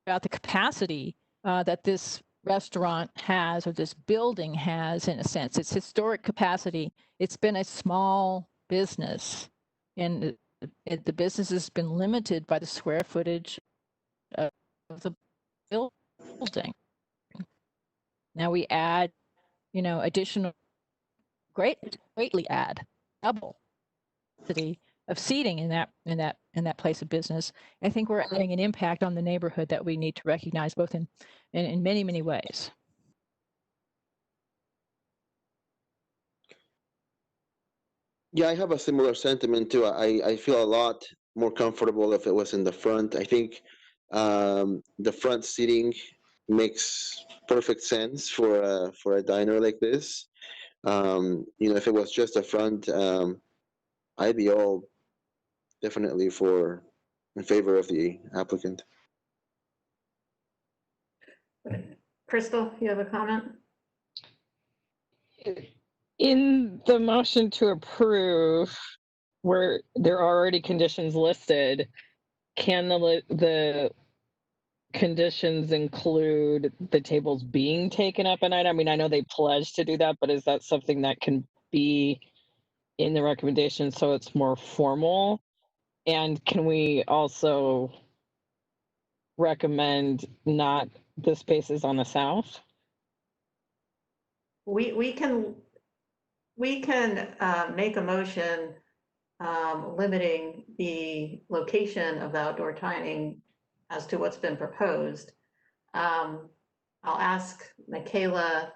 about the capacity that this restaurant has, or this building has, in a sense. Its historic capacity. It's been a small business, and the business has been limited by the square footage of the building. Now we add, additional, greatly add double capacity of seating in that place of business. I think we're having an impact on the neighborhood that we need to recognize, both in many, many ways. Yeah, I have a similar sentiment too. I feel a lot more comfortable if it was in the front. I think the front seating makes perfect sense for a diner like this. If it was just a front, I'd be all definitely in favor of the applicant. Crystal, you have a comment? In the motion to approve, where there are already conditions listed, can the conditions include the tables being taken up at night? I mean, I know they pledged to do that, but is that something that can be in the recommendation so it's more formal? And can we also recommend not the spaces on the south? We can make a motion limiting the location of the outdoor dining as to what's been proposed. I'll ask Michaela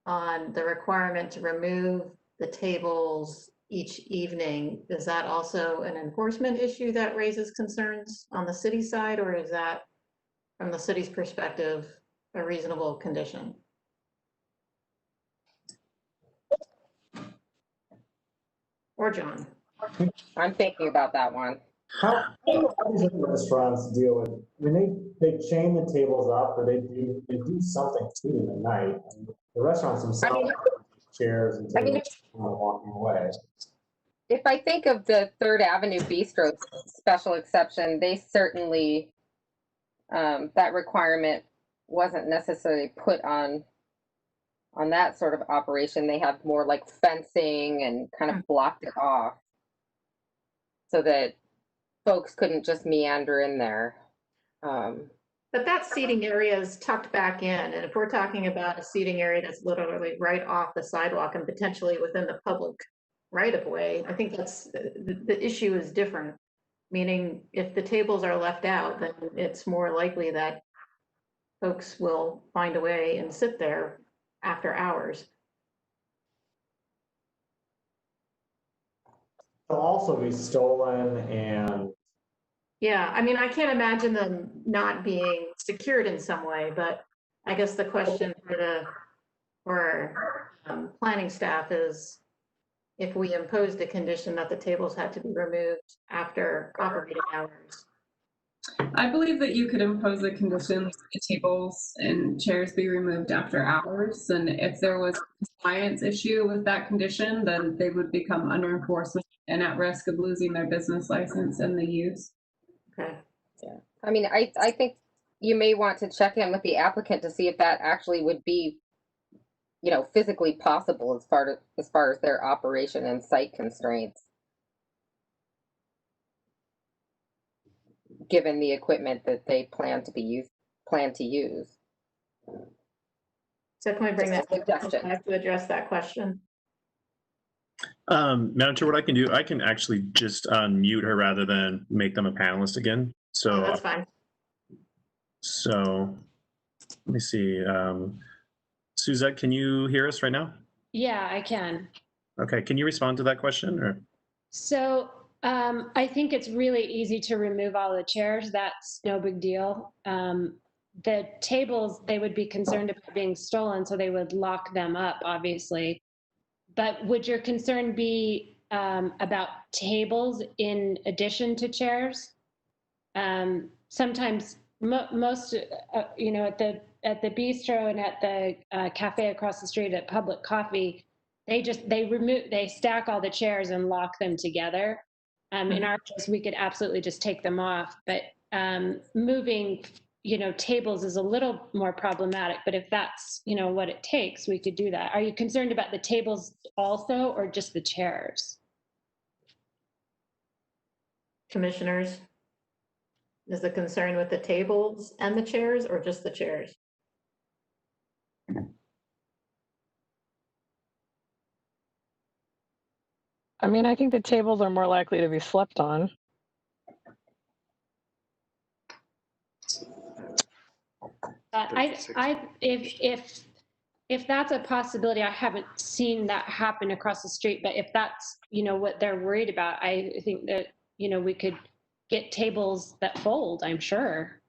on the requirement to remove the tables each evening. Is that also an enforcement issue that raises concerns on the city side, or is that, from the city's perspective, a reasonable condition? Or John? I'm thinking about that one. How do these restaurants deal with, I mean, they chain the tables up, or they do something to them at night. And the restaurants themselves chairs and tables walking away. If I think of the Third Avenue Bistro special exception, they certainly, that requirement wasn't necessarily put on that sort of operation. They have more like fencing and kind of blocked it off so that folks couldn't just meander in there. But that seating area is tucked back in. And if we're talking about a seating area that's literally right off the sidewalk and potentially within the public right of way, I think that's the issue is different. Meaning if the tables are left out, then it's more likely that folks will find a way and sit there after hours. They'll also be stolen and. Yeah, I mean, I can't imagine them not being secured in some way, but I guess the question for planning staff is if we imposed a condition that the tables had to be removed after operating hours. I believe that you could impose a condition that the tables and chairs be removed after hours. And if there was a compliance issue with that condition, then they would become under enforcement and at risk of losing their business license and the use. Okay. Yeah. I mean, I think you may want to check in with the applicant to see if that actually would be, you know, physically possible as far as their operation and site constraints, given the equipment that they plan to use. So can we bring that Just a suggestion. back to address that question? Madam Chair, what I can do, I can actually just unmute her rather than make them a panelist again. So Oh, that's fine. So let me see. Suzette, can you hear us right now? Yeah, I can. Okay, can you respond to that question? Or So I think it's really easy to remove all the chairs. That's no big deal. The tables, they would be concerned about being stolen, so they would lock them up, obviously. But would your concern be about tables in addition to chairs? Sometimes most, you know, at the bistro and at the cafe across the street at Public Coffee, they stack all the chairs and lock them together. In our case, we could absolutely just take them off, but moving, you know, tables is a little more problematic, but if that's, you know, what it takes, we could do that. Are you concerned about the tables also, or just the chairs? Commissioners, is the concern with the tables and the chairs, or just the chairs? I mean, I think the tables are more likely to be slept on. If that's a possibility, I haven't seen that happen across the street, but if that's, you know, what they're worried about, I think that, you know, we could get tables that fold, I'm sure.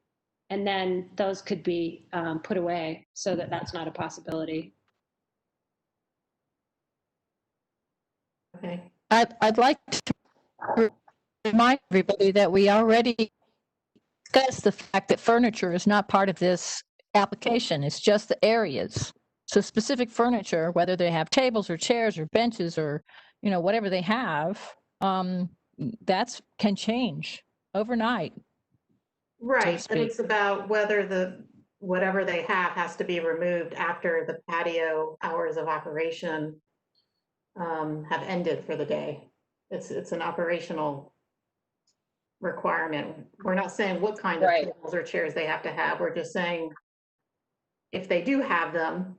And then those could be put away so that that's not a possibility. Okay. I'd like to remind everybody that we already discussed the fact that furniture is not part of this application. It's just the areas. So specific furniture, whether they have tables or chairs or benches or, you know, whatever they have, that's can change overnight. Right, but it's about whether whatever they have has to be removed after the patio hours of operation have ended for the day. It's an operational requirement. We're not saying what kind of tables or chairs they have to have. We're just saying if they do have them,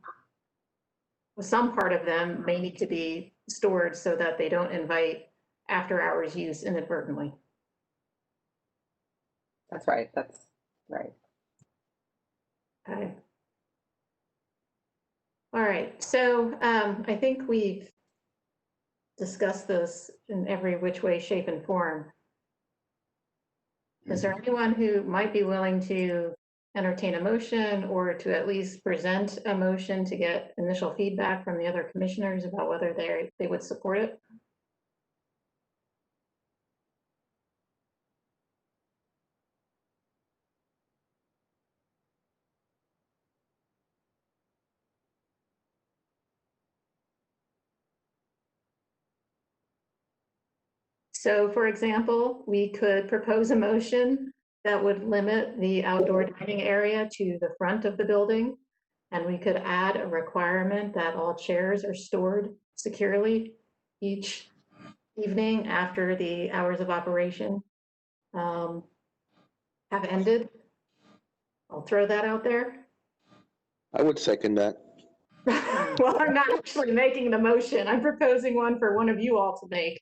some part of them may need to be stored so that they don't invite after hours use inadvertently. That's right. That's right. Okay. All right. So I think we've discussed this in every which way, shape, and form. Is there anyone who might be willing to entertain a motion or to at least present a motion to get initial feedback from the other commissioners about whether they would support it? So for example, we could propose a motion that would limit the outdoor dining area to the front of the building. And we could add a requirement that all chairs are stored securely each evening after the hours of operation have ended. I'll throw that out there. I would second that. Well, I'm not actually making the motion. I'm proposing one for one of you all to make.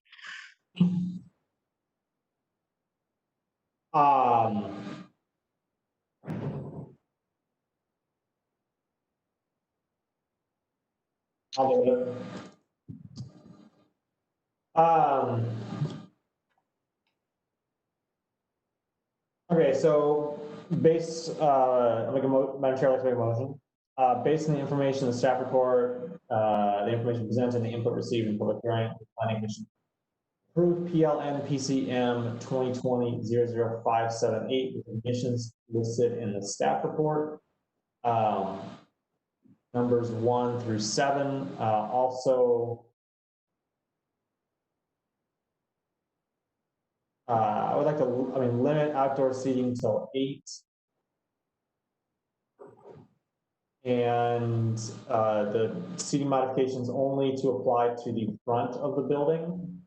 I'll do it. Okay, so based, Madam Chair, I'd like to make a motion. Based on the information in the staff report, the information presented and the input received in public hearing, the planning commission approved PLN PCM 2020-00578 with conditions listed in the staff report. Numbers 1 through 7. Also, I would like to, limit outdoor seating till 8. And the seating modifications only to apply to the front of the building.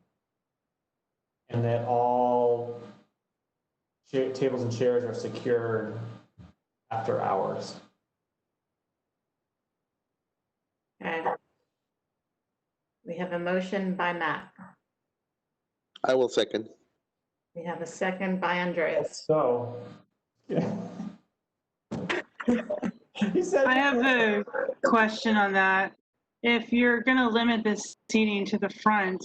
And that all tables and chairs are secured after hours. Okay. We have a motion by Matt. I will second. We have a second by Andreas. So, yeah. I have a question on that. If you're going to limit this seating to the front,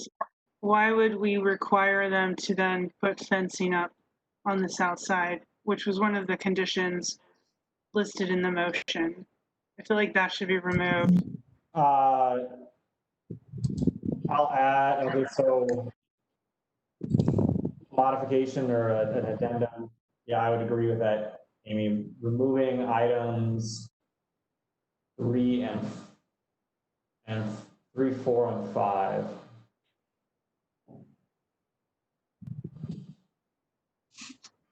why would we require them to then put fencing up on the south side, which was one of the conditions listed in the motion? I feel like that should be removed. I'll add, okay, so modification or an addendum. Yeah, I would agree with that, Amy. Removing items 3 and 3, 4, and 5.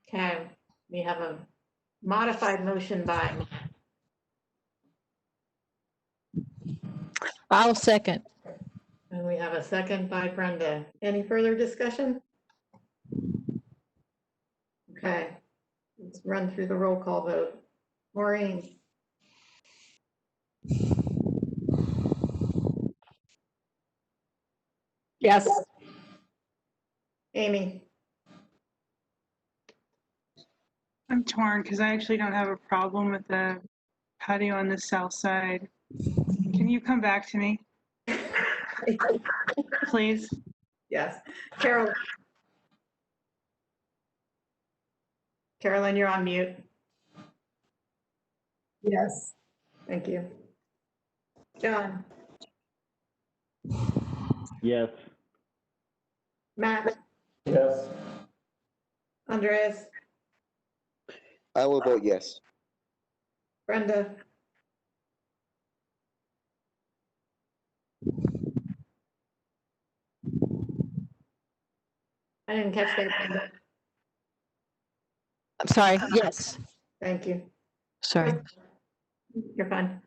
Okay, we have a modified motion by. I'll second. And we have a second by Brenda. Any further discussion? Okay, let's run through the roll call vote. Maureen? Yes. Amy? I'm torn because I actually don't have a problem with the patio on the south side. Can you come back to me? Please? Yes. Carol? Carolyn, you're on mute. Yes. Thank you. John? Yes. Matt? Yes. Andreas? I will vote yes. Brenda? I didn't catch that, Brenda. I'm sorry. Yes. Thank you. Sorry. You're fine.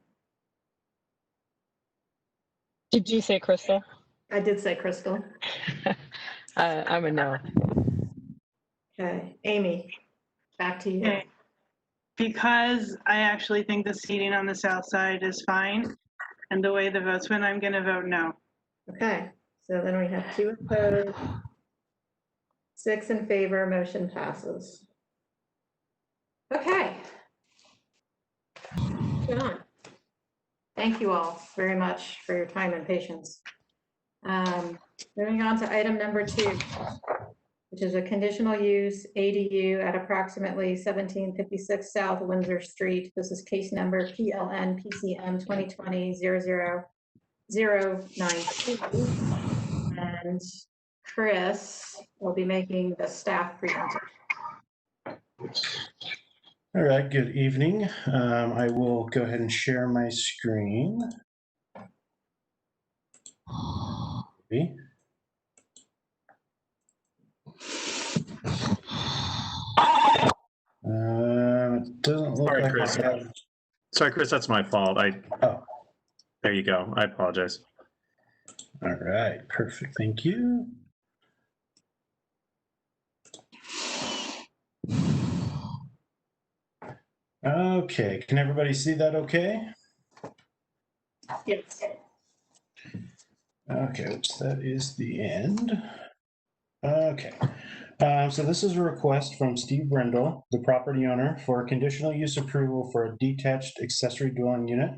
Did you say Crystal? I did say Crystal. I'm a no. Okay, Amy, back to you. Okay. Because I actually think the seating on the south side is fine, and the way the votes went, I'm going to vote no. Okay, so then we have 2 opposed, 6 in favor, motion passes. Okay. John, thank you all very much for your time and patience. Moving on to item number 2, which is a conditional use ADU at approximately 1756 South Windsor Street. This is case number PLN PCM 2020-00092. And Chris will be making the staff presentation. All right, good evening. I will go ahead and share my screen. It doesn't look like Chris. I have... Sorry, Chris, that's my fault. There you go. I apologize. All right, perfect. Thank you. Okay, can everybody see that okay? Yes. Okay, which that is the end. Okay, so this is a request from Steve Brindle, the property owner, for conditional use approval for a detached accessory dwelling unit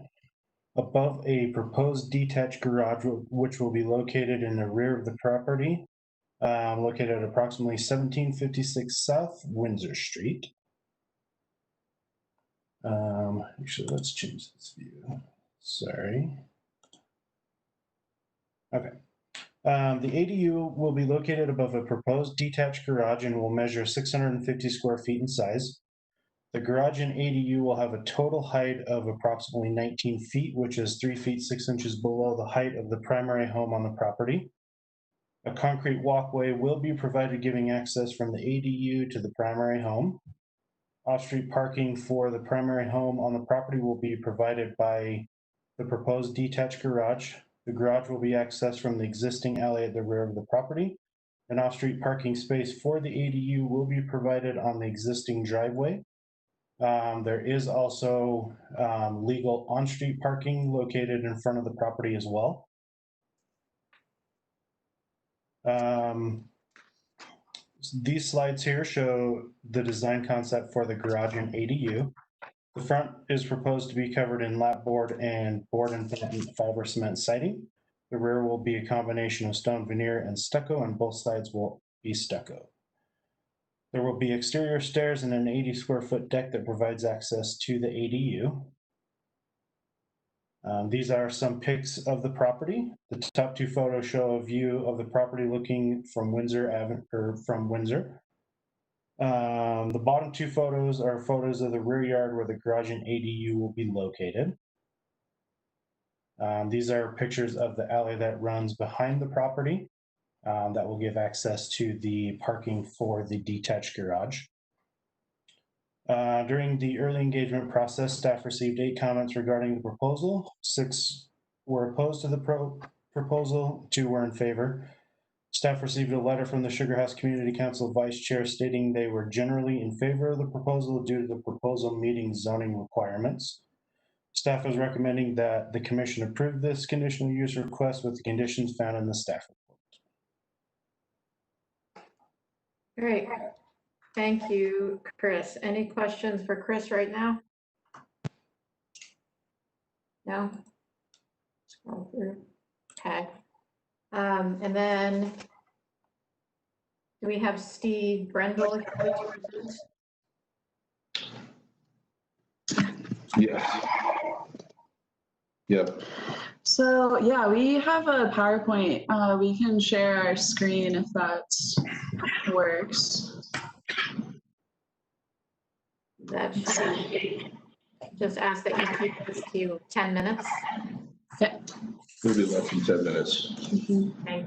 above a proposed detached garage, which will be located in the rear of the property, located at approximately 1756 South Windsor Street. Actually, let's change this view. Sorry. Okay. The ADU will be located above a proposed detached garage and will measure 650 square feet in size. The garage and ADU will have a total height of approximately 19 feet, which is 3 feet 6 inches below the height of the primary home on the property. A concrete walkway will be provided giving access from the ADU to the primary home. Off-street parking for the primary home on the property will be provided by the proposed detached garage. The garage will be accessed from the existing alley at the rear of the property. An off-street parking space for the ADU will be provided on the existing driveway. There is also legal on-street parking located in front of the property as well. These slides here show the design concept for the garage and ADU. The front is proposed to be covered in lap board and fiber cement siding. The rear will be a combination of stone veneer and stucco, and both sides will be stucco. There will be exterior stairs and an 80 square foot deck that provides access to the ADU. These are some pics of the property. The top two photos show a view of the property looking from Windsor Avenue, or from Windsor. The bottom two photos are photos of the rear yard where the garage and ADU will be located. These are pictures of the alley that runs behind the property that will give access to the parking for the detached garage. During the early engagement process, staff received 8 comments regarding the proposal. 6 were opposed to the proposal, 2 were in favor. Staff received a letter from the Sugar House Community Council Vice Chair stating they were generally in favor of the proposal due to the proposal meeting zoning requirements. Staff is recommending that the commission approve this conditional use request with the conditions found in the staff report. Great. Thank you, Chris. Any questions for Chris right now? No? Scroll through. Okay. And then do we have Steve Brendel here to present? Yes. Yep. So yeah, we have a PowerPoint. We can share our screen if that works. That should just ask that you keep this to 10 minutes. Okay. It'll be less than 10 minutes. Okay.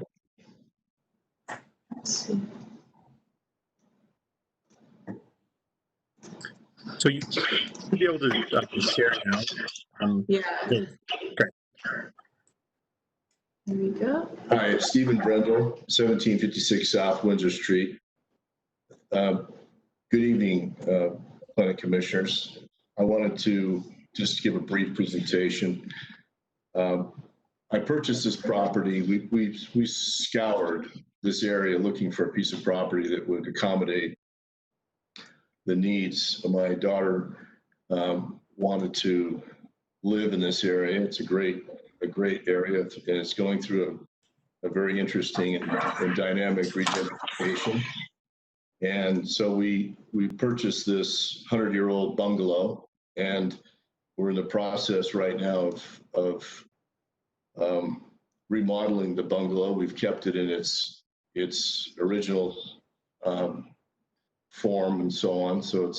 Let's see. So you should be able to share now. Yeah. Great. There we go. Hi, Stephen Brendel, 1756 South Windsor Street. Good evening, planning commissioners. I wanted to just give a brief presentation. I purchased this property. We scoured this area looking for a piece of property that would accommodate the needs. My daughter wanted to live in this area. It's a great area, and it's going through a very interesting and dynamic regentrification. And so we purchased this 100-year-old bungalow, and we're in the process right now of remodeling the bungalow. We've kept it in its original form and so on. So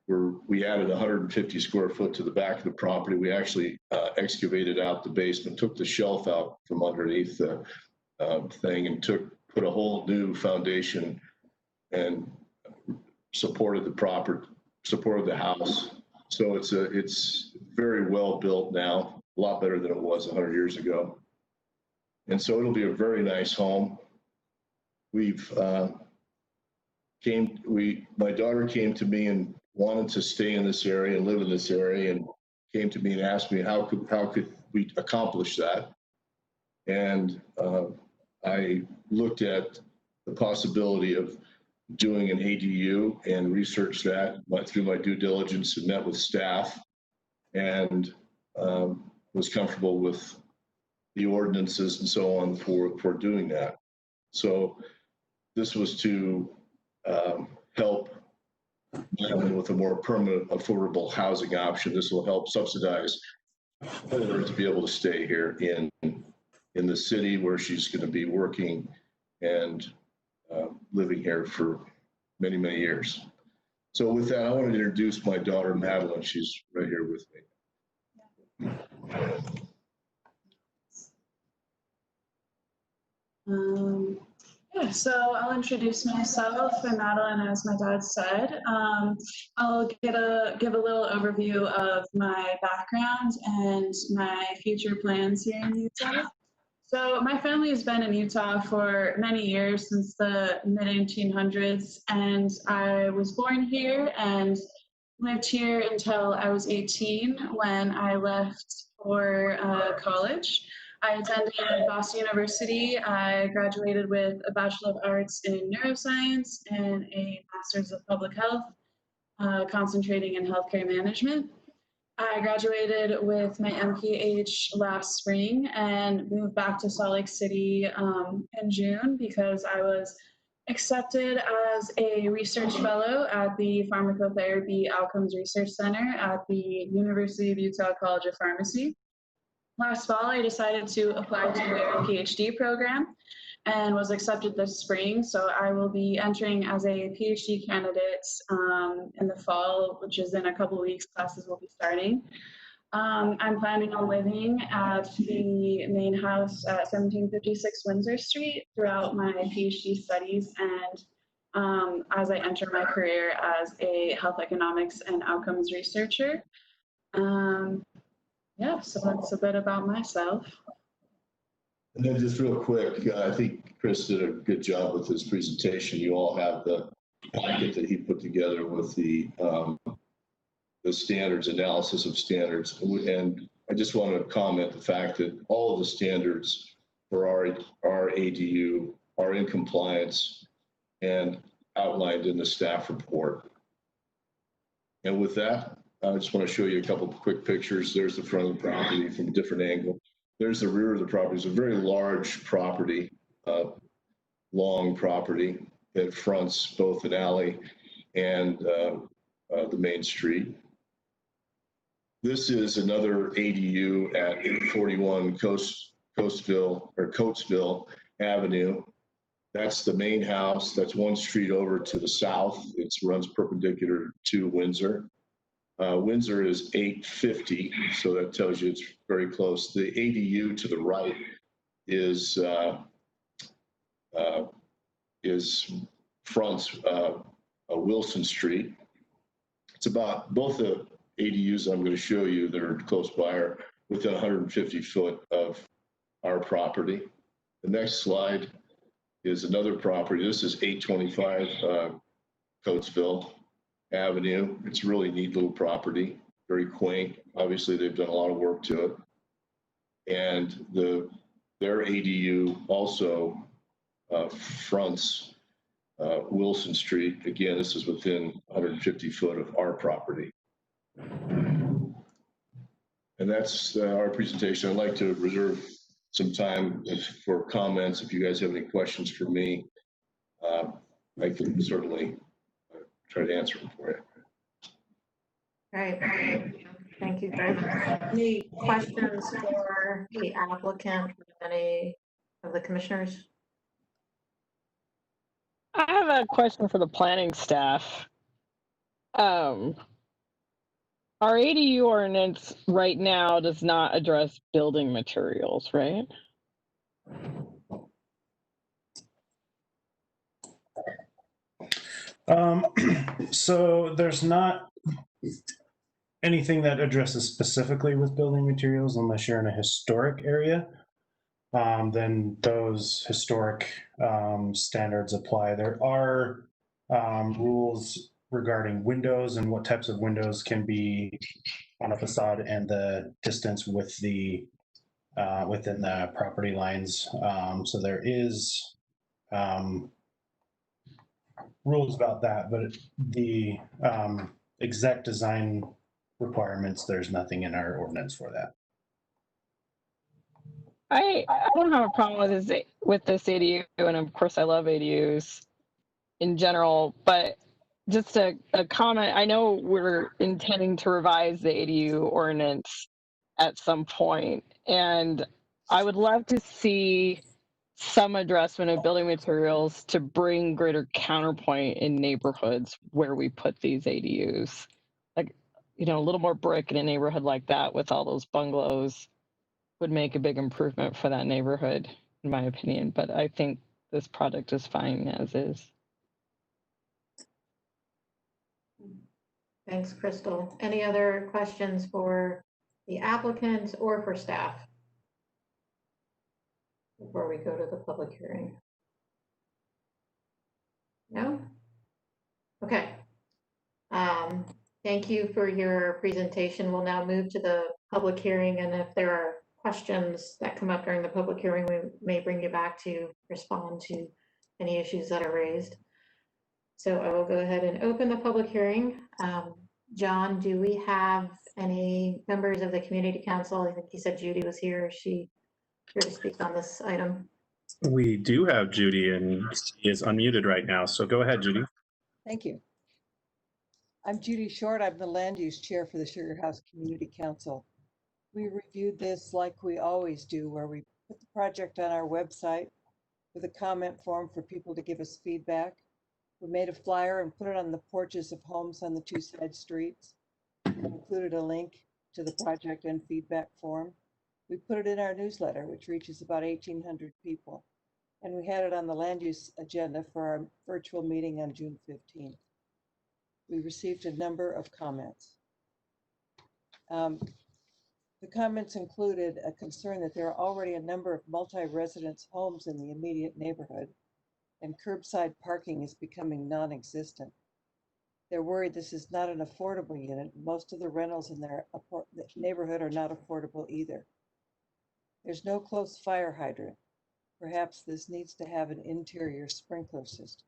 we added 150 square foot to the back of the property. We actually excavated out the basement, took the shelf out from underneath the thing, and put a whole new foundation and supported the house. So it's very well built now, a lot better than it was 100 years ago. And so it'll be a very nice home. My daughter came to me and wanted to stay in this area and live in this area, and came to me and asked me how could we accomplish that. And I looked at the possibility of doing an ADU and researched that, went through my due diligence and met with staff, and was comfortable with the ordinances and so on for doing that. So this was to help women with a more permanent, affordable housing option. This will help subsidize her to be able to stay here in the city where she's going to be working and living here for many, many years. So with that, I want to introduce my daughter, Madeline. She's right here with me. Yeah, so I'll introduce myself. I'm Madeline, as my dad said. I'll give a little overview of my background and my future plans here in Utah. So my family has been in Utah for many years, since the mid-1800s, and I was born here and lived here until I was 18 when I left for college. I attended Boston University. I graduated with a Bachelor of Arts in Neuroscience and a Master's of Public Health, concentrating in healthcare management. I graduated with my MPH last spring and moved back to Salt Lake City in June because I was accepted as a research fellow at the Pharmacotherapy Outcomes Research Center at the University of Utah College of Pharmacy. Last fall, I decided to apply to their PhD program and was accepted this spring. So I will be entering as a PhD candidate in the fall, which is in a couple of weeks. Classes will be starting. I'm planning on living at the main house at 1756 Windsor Street throughout my PhD studies and as I enter my career as a health economics and outcomes researcher. Yeah, so that's a bit about myself. And then just real quick, I think Chris did a good job with his presentation. You all have the packet that he put together with the standards, analysis of standards. And I just want to comment the fact that all of the standards for our ADU are in compliance and outlined in the staff report. And with that, I just want to show you a couple of quick pictures. There's the front of the property from a different angle. There's the rear of the property. It's a very large property, long property that fronts both an alley and the main street. This is another ADU at 841 Coatesville Avenue. That's the main house. That's one street over to the south. It runs perpendicular to Windsor. Windsor is 850, so that tells you it's very close. The ADU to the right is fronts Wilson Street. It's about both the ADUs I'm going to show you that are close by are within 150 foot of our property. The next slide is another property. This is 825 Coatesville Avenue. It's a really neat little property, very quaint. Obviously, they've done a lot of work to it. And their ADU also fronts Wilson Street. Again, this is within 150 foot of our property. And that's our presentation. I'd like to reserve some time for comments. If you guys have any questions for me, I can certainly try to answer them for you. Great. Thank you very much. Any questions for the applicant, any of the commissioners? I have a question for the planning staff. Our ADU ordinance right now does not address building materials, right? So there's not anything that addresses specifically with building materials unless you're in a historic area. Then those historic standards apply. There are rules regarding windows and what types of windows can be on a facade and the distance with the within the property lines. So there is rules about that, but the exact design requirements, there's nothing in our ordinance for that. I don't have a problem with this ADU, and of course I love ADUs in general, but just a comment. I know we're intending to revise the ADU ordinance at some point, and I would love to see some addressment of building materials to bring greater counterpoint in neighborhoods where we put these ADUs. Like, you know, a little more brick in a neighborhood like that with all those bungalows would make a big improvement for that neighborhood, in my opinion. But I think this product is fine as is. Thanks, Crystal. Any other questions for the applicant or for staff before we go to the public hearing? No? Okay. Thank you for your presentation. We'll now move to the public hearing, and if there are questions that come up during the public hearing, we may bring you back to respond to any issues that are raised. So I will go ahead and open the public hearing. John, do we have any members of the community council? I think you said Judy was here. Is she here to speak on this item? We do have Judy, and she is unmuted right now. So go ahead, Judy. Thank you. I'm Judy Short. I'm the land use chair for the Sugar House Community Council. We reviewed this like we always do, where we put the project on our website with a comment form for people to give us feedback. We made a flyer and put it on the porches of homes on the two side streets. We included a link to the project and feedback form. We put it in our newsletter, which reaches about 1,800 people. And we had it on the land use agenda for our virtual meeting on June 15th. We received a number of comments. The comments included a concern that there are already a number of multi-residence homes in the immediate neighborhood, and curbside parking is becoming non-existent. They're worried this is not an affordable unit. Most of the rentals in their neighborhood are not affordable either. There's no close fire hydrant. Perhaps this needs to have an interior sprinkler system.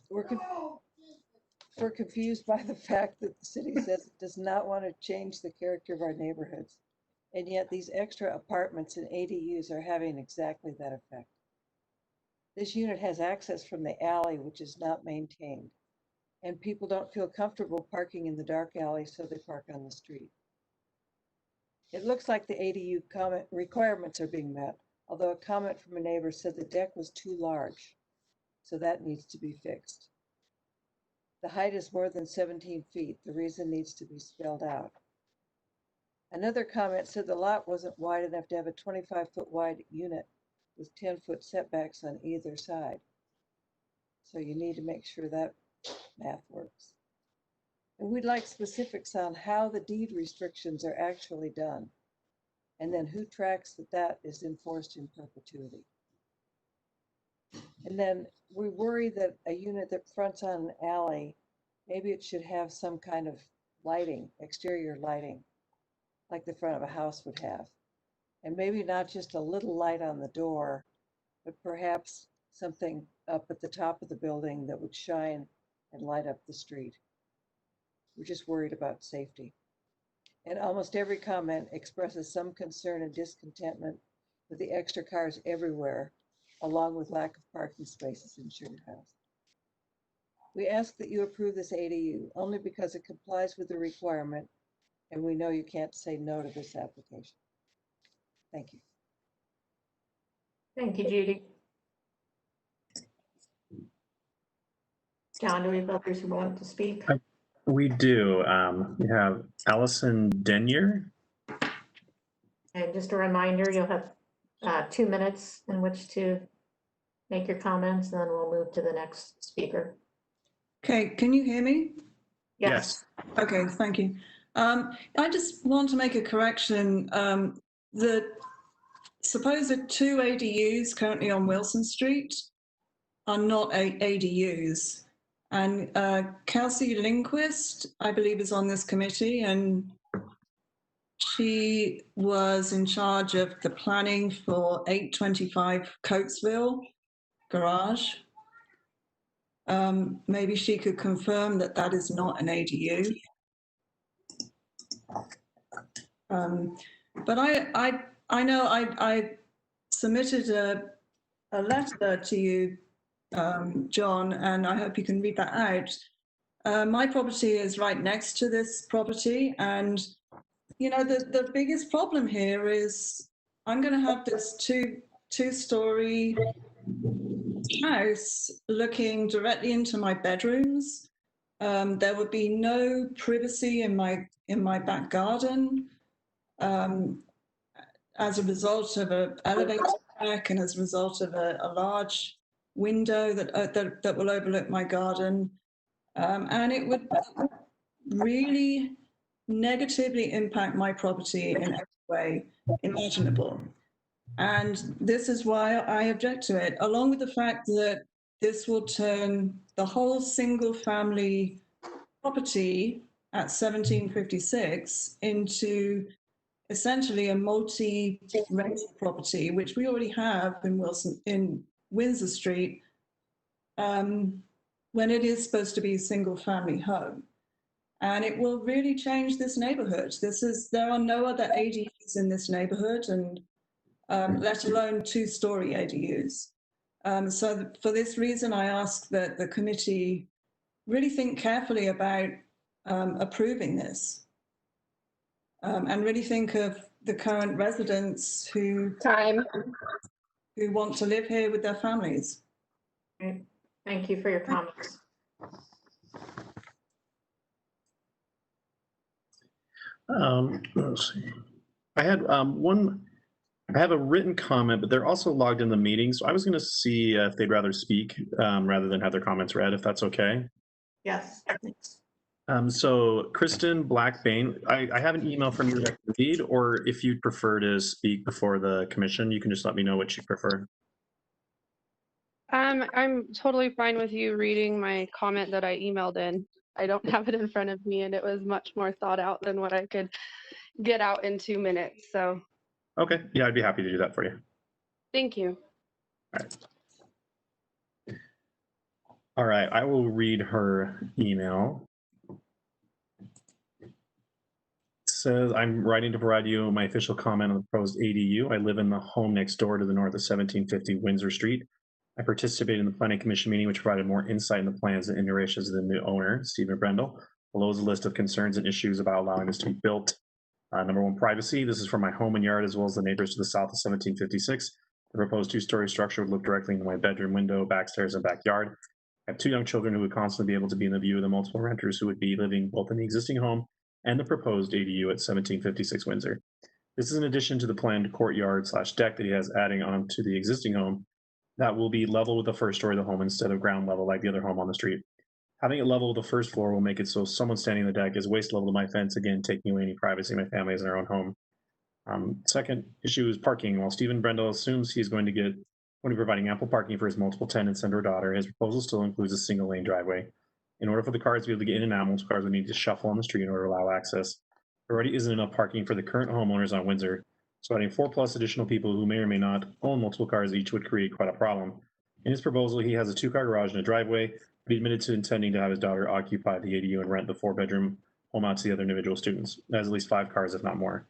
We're confused by the fact that the city says it does not want to change the character of our neighborhoods, and yet these extra apartments and ADUs are having exactly that effect. This unit has access from the alley, which is not maintained, and people don't feel comfortable parking in the dark alley, so they park on the street. It looks like the ADU comment requirements are being met, although a comment from a neighbor said the deck was too large, so that needs to be fixed. The height is more than 17 feet. The reason needs to be spelled out. Another comment said the lot wasn't wide enough to have a 25-foot wide unit with 10-foot setbacks on either side. So you need to make sure that math works. And we'd like specifics on how the deed restrictions are actually done, and then who tracks that that is enforced in perpetuity. And then we worry that a unit that fronts on an alley, maybe it should have some kind of lighting, exterior lighting, like the front of a house would have. And maybe not just a little light on the door, but perhaps something up at the top of the building that would shine and light up the street. We're just worried about safety. And almost every comment expresses some concern and discontentment with the extra cars everywhere, along with lack of parking spaces in Sugar House. We ask that you approve this ADU only because it complies with the requirement, and we know you can't say no to this application. Thank you. Thank you, Judy. John, do we have others who want to speak? We do. We have Allison Denyer. And just a reminder, you'll have 2 minutes in which to make your comments, and then we'll move to the next speaker. Okay, can you hear me? Yes. Okay, thank you. I just want to make a correction. The supposed 2 ADUs currently on Wilson Street are not ADUs. And Kelsey Lindquist, I believe, is on this committee, and she was in charge of the planning for 825 Coatesville Garage. Maybe she could confirm that that is not an ADU. But I know I submitted a letter to you, John, and I hope you can read that out. My property is right next to this property, and you know the biggest problem here is I'm going to have this two-story house looking directly into my bedrooms. There would be no privacy in my back garden. as a result of an elevator deck and as a result of a large window that will overlook my garden. And it would really negatively impact my property in every way imaginable. And this is why I object to it, along with the fact that this will turn the whole single family property at 1756 into essentially a multi-rental property, which we already have in Windsor Street, when it is supposed to be a single family home. And it will really change this neighborhood. There are no other ADUs in this neighborhood, and let alone two-story ADUs. So for this reason, I ask that the committee really think carefully about approving this, and really think of the current residents who want to live here with their families. Great. Thank you for your comments. Let's see. I had I have a written comment, but they're also logged in the meeting. So I was going to see if they'd rather speak rather than have their comments read, if that's okay. Yes. So Kristen Blackbane, I have an email from you that I can read, or if you'd prefer to speak before the commission, you can just let me know what you prefer. I'm totally fine with you reading my comment that I emailed in. I don't have it in front of me, and it was much more thought out than what I could get out in 2 minutes. So Okay, yeah, I'd be happy to do that for you. thank you. All right. All right, I will read her email. It says, I'm writing to provide you my official comment on the proposed ADU. I live in the home next door to the north of 1750 Windsor Street. I participated in the planning commission meeting, which provided more insight in the plans and iterations than the owner, Stephen Brendel. Below is a list of concerns and issues about allowing this to be built. Number one, privacy. This is for my home and yard, as well as the neighbors to the south of 1756. The proposed two-story structure would look directly into my bedroom window, backstairs, and backyard. I have two young children who would constantly be able to be in the view of the multiple renters who would be living both in the existing home and the proposed ADU at 1756 Windsor. This is in addition to the planned courtyard/deck that he has adding on to the existing home that will be level with the first story of the home instead of ground level like the other home on the street. Having it level with the first floor will make it so someone standing on the deck is waist level to my fence, again, taking away any privacy my family has in their own home. Second issue is parking. While Stephen Brendel assumes he's going to be providing ample parking for his multiple tenants and or daughter, his proposal still includes a single lane driveway. In order for the cars to be able to get in and out, multiple cars would need to shuffle on the street in order to allow access. There already isn't enough parking for the current homeowners on Windsor, so adding 4+ additional people who may or may not own multiple cars each would create quite a problem. In his proposal, he has a 2-car garage and a driveway, but he admitted to intending to have his daughter occupy the ADU and rent the 4-bedroom home out to the other individual students. That has at least 5 cars, if not more.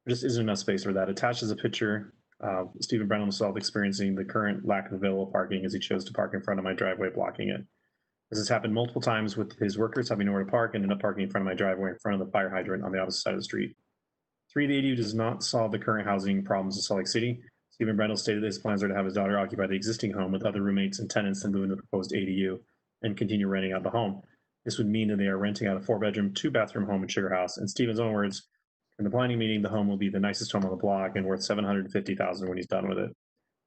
There just isn't enough space for that. Attached is a picture of Stephen Brendel himself experiencing the current lack of available parking as he chose to park in front of my driveway, blocking it. This has happened multiple times with his workers having nowhere to park and end up parking in front of my driveway in front of the fire hydrant on the opposite side of the street. 3, the ADU does not solve the current housing problems of Salt Lake City. Stephen Brendel stated that his plans are to have his daughter occupy the existing home with other roommates and tenants and move into the proposed ADU and continue renting out the home. This would mean that they are renting out a 4-bedroom, 2-bathroom home in Sugar House. In Stephen's own words, in the planning meeting, the home will be the nicest home on the block and worth $750,000 when he's done with it.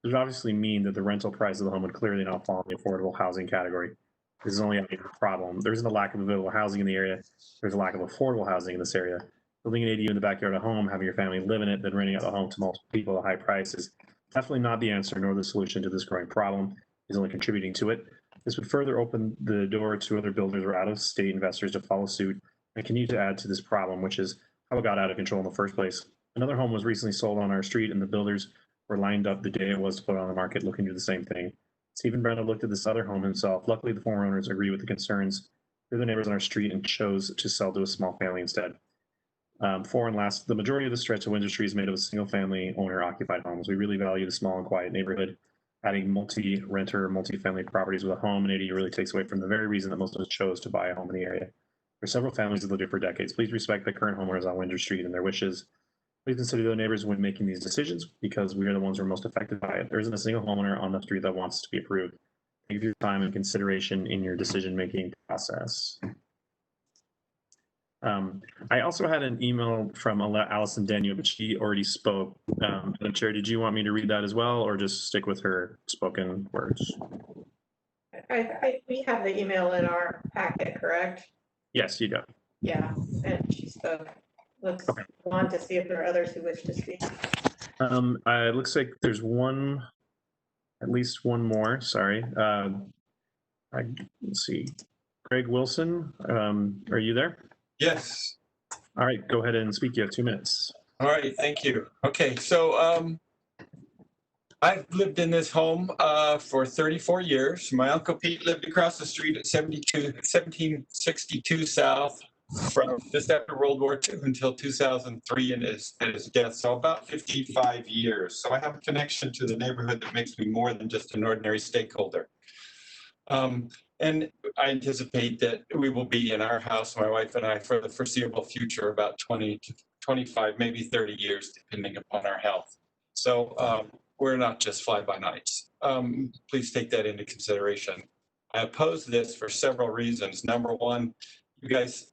This would obviously mean that the rental price of the home would clearly not fall in the affordable housing category. This is only a problem. There isn't a lack of available housing in the area. There's a lack of affordable housing in this area. Building an ADU in the backyard of a home, having your family live in it, then renting out the home to multiple people at high prices, definitely not the answer nor the solution to this growing problem. It's only contributing to it. This would further open the door to other builders or out-of-state investors to follow suit and continue to add to this problem, which is how it got out of control in the first place. Another home was recently sold on our street, and the builders were lined up the day it was to put on the market looking to do the same thing. Stephen Brendel looked at this other home himself. Luckily, the former owners agree with the concerns of the neighbors on our street and chose to sell to a small family instead. 4 and last, the majority of the stretch of Windsor Street is made up of single-family owner-occupied homes. We really value the small and quiet neighborhood. Adding multi-renter, multi-family properties with a home and ADU really takes away from the very reason that most of us chose to buy a home in the area. There are several families that lived here for decades. Please respect the current homeowners on Windsor Street and their wishes. Please consider the neighbors when making these decisions because we are the ones who are most affected by it. There isn't a single homeowner on the street that wants to be approved. Thank you for your time and consideration in your decision-making process. I also had an email from Allison Daniel, but she already spoke. Madam Chair, did you want me to read that as well, or just stick with her spoken words? We have the email in our packet, correct? Yes, you do. Yeah, and she spoke. Let's go on to see if there are others who wish to speak. It looks like there's at least one more. Sorry. Let's see. Greg Wilson, are you there? Yes. All right, go ahead and speak. You have 2 minutes. All right, thank you. Okay, so I've lived in this home for 34 years. My Uncle Pete lived across the street at 1762 South from just after World War II until 2003 and his death, so about 55 years. So I have a connection to the neighborhood that makes me more than just an ordinary stakeholder. And I anticipate that we will be in our house, my wife and I, for the foreseeable future, about 20 to 25, maybe 30 years, depending upon our health. So we're not just fly-by-nights. Please take that into consideration. I oppose this for several reasons. Number one, you guys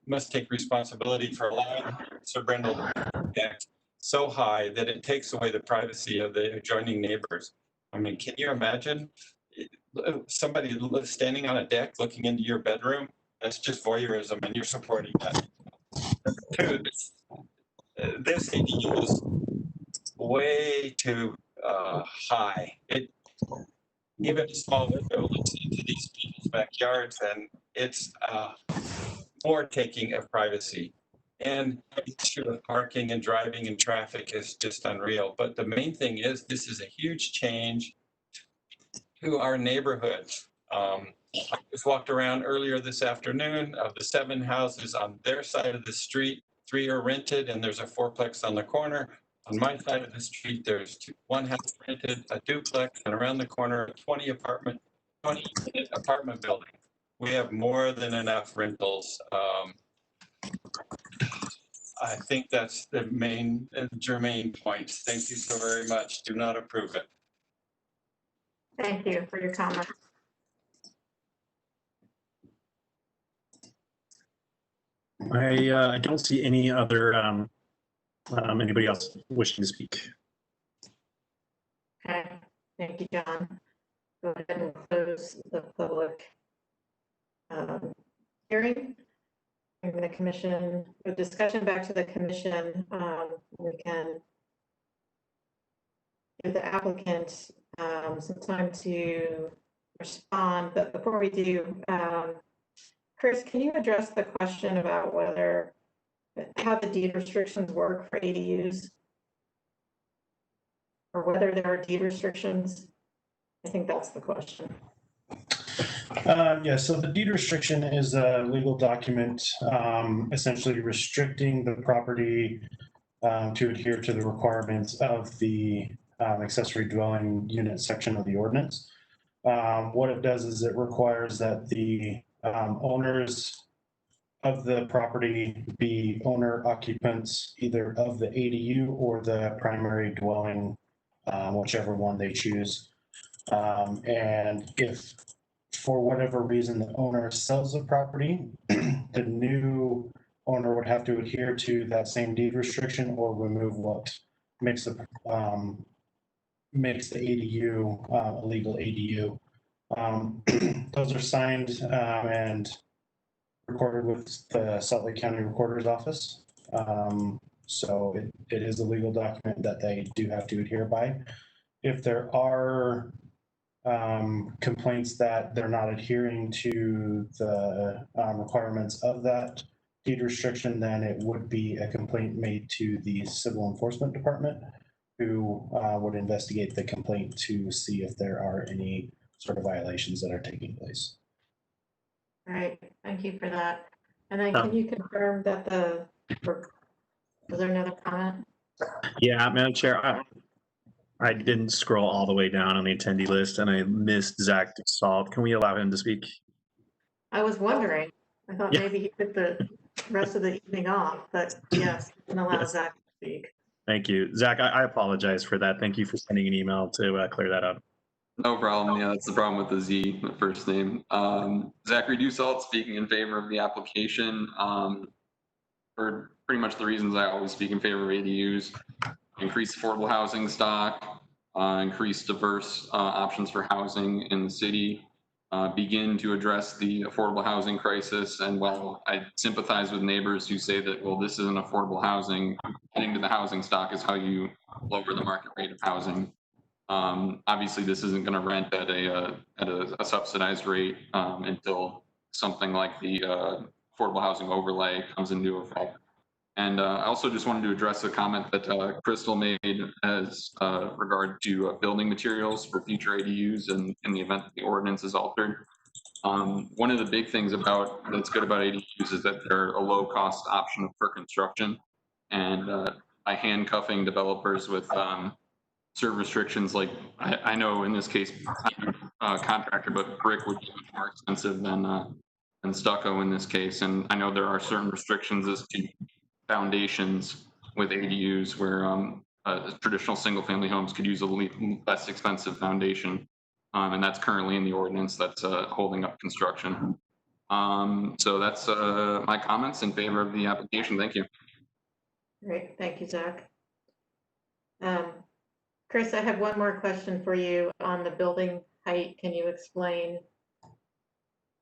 must take responsibility for allowing Sir Brendel to act so high that it takes away the privacy of the adjoining neighbors. I mean, can you imagine somebody standing on a deck looking into your bedroom? That's just voyeurism, and you're supporting that. Two, this ADU is way too high. Even a small window looks into these people's backyards, and it's more taking of privacy. And the issue of parking and driving and traffic is just unreal. But the main thing is, this is a huge change to our neighborhood. I just walked around earlier this afternoon. Of the 7 houses on their side of the street, 3 are rented, and there's a 4-plex on the corner. On my side of the street, there's 1 house rented, a duplex, and around the corner, a 20 apartment building. We have more than enough rentals. I think that's the main germane point. Thank you so very much. Do not approve it. Thank you for your comments. I don't see any other anybody else wishing to speak. Okay, thank you, John. Go ahead and close the public hearing. Bring the commission, the discussion back to the commission. We can give the applicant some time to respond, but before we do, Chris, can you address the question about how the deed restrictions work for ADUs? Or whether there are deed restrictions? I think that's the question. Yeah, so the deed restriction is a legal document essentially restricting the property to adhere to the requirements of the accessory dwelling unit section of the ordinance. What it does is it requires that the owners of the property be owner occupants either of the ADU or the primary dwelling, whichever one they choose. And if for whatever reason the owner sells the property, the new owner would have to adhere to that same deed restriction or remove what makes the ADU a legal ADU. Those are signed and recorded with the Salt Lake County Recorder's Office. So it is a legal document that they do have to adhere by. If there are complaints that they're not adhering to the requirements of that deed restriction, then it would be a complaint made to the Civil Enforcement Department, who would investigate the complaint to see if there are any sort of violations that are taking place. All right, thank you for that. And then can you confirm that was there another comment? Yeah, Madam Chair, I didn't scroll all the way down on the attendee list and I missed Zach Salt. Can we allow him to speak? I was wondering. I thought maybe he took the rest of the evening off, but yes, you can allow Zach to speak. Thank you. Zach, I apologize for that. Thank you for sending an email to clear that up. No problem. Yeah, that's the problem with the Z, the first name. Zachary Dusalt, speaking in favor of the application. For pretty much the reasons I always speak in favor of ADUs: increase affordable housing stock, increase diverse options for housing in the city, begin to address the affordable housing crisis. And while I sympathize with neighbors who say that, well, this isn't affordable housing, getting to the housing stock is how you lower the market rate of housing. Obviously, this isn't going to rent at a subsidized rate until something like the affordable housing overlay comes into effect. And I also just wanted to address a comment that Crystal made as regard to building materials for future ADUs and in the event that the ordinance is altered. One of the big things that's good about ADUs is that they're a low cost option for construction, and by handcuffing developers with certain restrictions, like I know in this case, I'm a contractor, but brick would be much more expensive than stucco in this case. And I know there are certain restrictions as to foundations with ADUs where traditional single family homes could use a less expensive foundation. And that's currently in the ordinance that's holding up construction. So that's my comments in favor of the application. Thank you. Great, thank you, Zach. Chris, I have one more question for you on the building height. Can you explain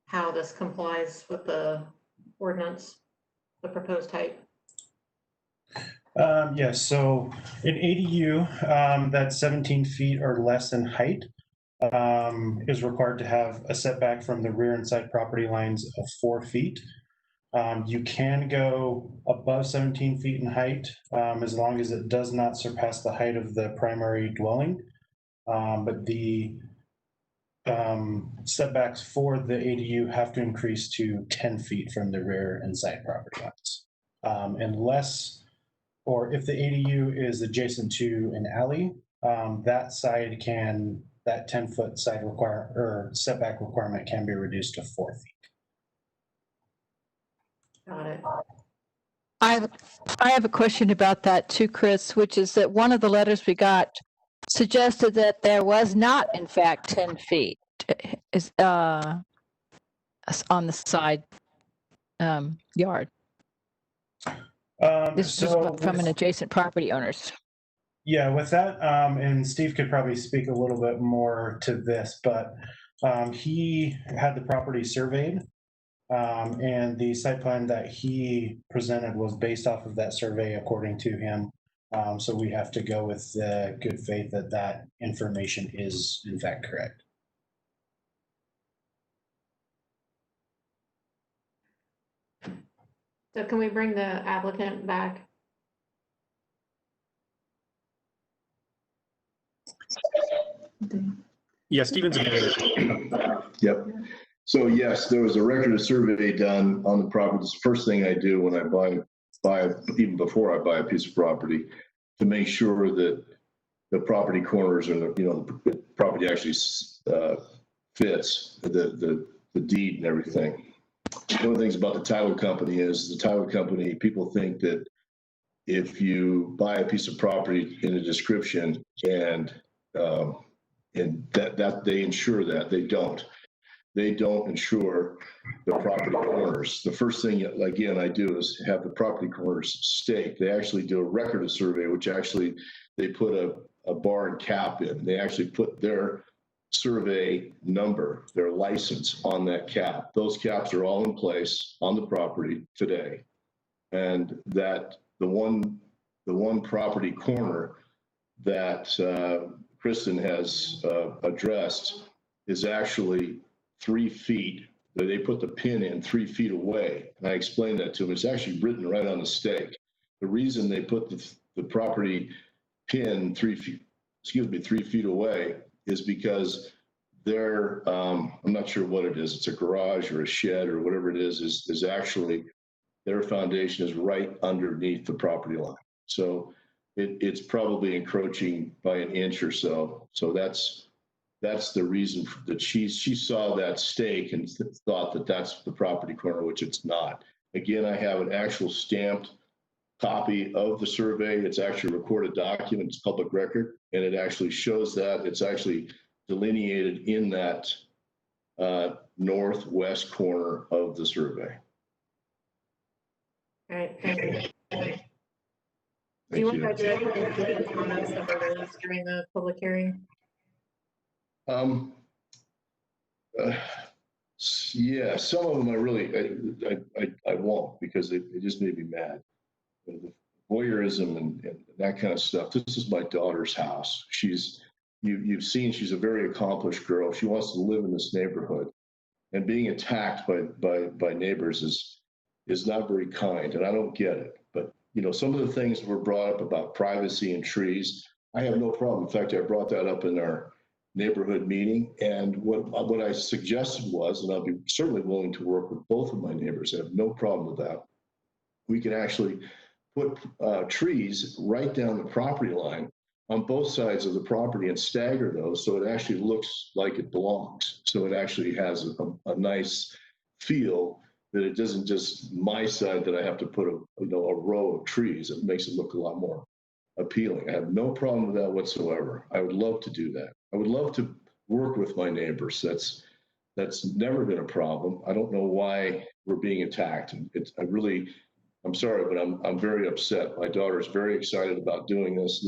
how this complies with the ordinance, the proposed height? Yes, so an ADU that's 17 feet or less in height is required to have a setback from the rear and side property lines of 4 feet. You can go above 17 feet in height as long as it does not surpass the height of the primary dwelling. But the setbacks for the ADU have to increase to 10 feet from the rear and side property lines. Unless, or if the ADU is adjacent to an alley, that 10-foot side setback requirement can be reduced to 4 feet. Got it. I have a question about that too, Chris, which is that one of the letters we got suggested that there was not, in fact, 10 feet is on the side yard. This is from an adjacent property owners. Yeah, with that, and Steve could probably speak a little bit more to this, but he had the property surveyed, and the site plan that he presented was based off of that survey, according to him. So we have to go with the good faith that that information is in fact correct. So can we bring the applicant back? Yeah, Stephen's. Yep. So yes, there was a record of survey done on the property. It's the first thing I do when I buy even before I buy a piece of property, to make sure that the property corners and the property actually fits the deed and everything. One of the things about the title company is people think that if you buy a piece of property in a description and that they insure that. They don't insure the property corners. The first thing, again, I do is have the property corners staked. They actually do a record of survey, which actually they put a bar and cap in. They actually put their survey number, their license on that cap. Those caps are all in place on the property today. And that the one property corner that Kristen has addressed is actually 3 feet. They put the pin in 3 feet away. And I explained that to them. It's actually written right on the stake. The reason they put the property pin 3 feet away is because they're, I'm not sure what it is. It's a garage or a shed or whatever it is actually, their foundation is right underneath the property line. So it's probably encroaching by an inch or so. So that's the reason that she saw that stake and thought that that's the property corner, which it's not. Again, I have an actual stamped copy of the survey. It's actually a recorded document. It's public record, and it actually shows that. It's actually delineated in that northwest corner of the survey. All right, thank you. Do you want to address the comments that were raised during the public hearing? Yeah, some of them I really, I won't, because they just made me mad. The voyeurism and that kind of stuff. This is my daughter's house. You've seen, she's a very accomplished girl. She wants to live in this neighborhood, and being attacked by neighbors is not very kind, and I don't get it. But some of the things were brought up about privacy and trees. I have no problem. In fact, I brought that up in our neighborhood meeting, and what I suggested was, and I'll be certainly willing to work with both of my neighbors. I have no problem with that. We can actually put trees right down the property line on both sides of the property and stagger those so it actually looks like it belongs. So it actually has a nice feel, that it doesn't just my side that I have to put a row of trees. It makes it look a lot more appealing. I have no problem with that whatsoever. I would love to do that. I would love to work with my neighbors. That's never been a problem. I don't know why we're being attacked. I'm sorry, but I'm very upset. My daughter's very excited about doing this.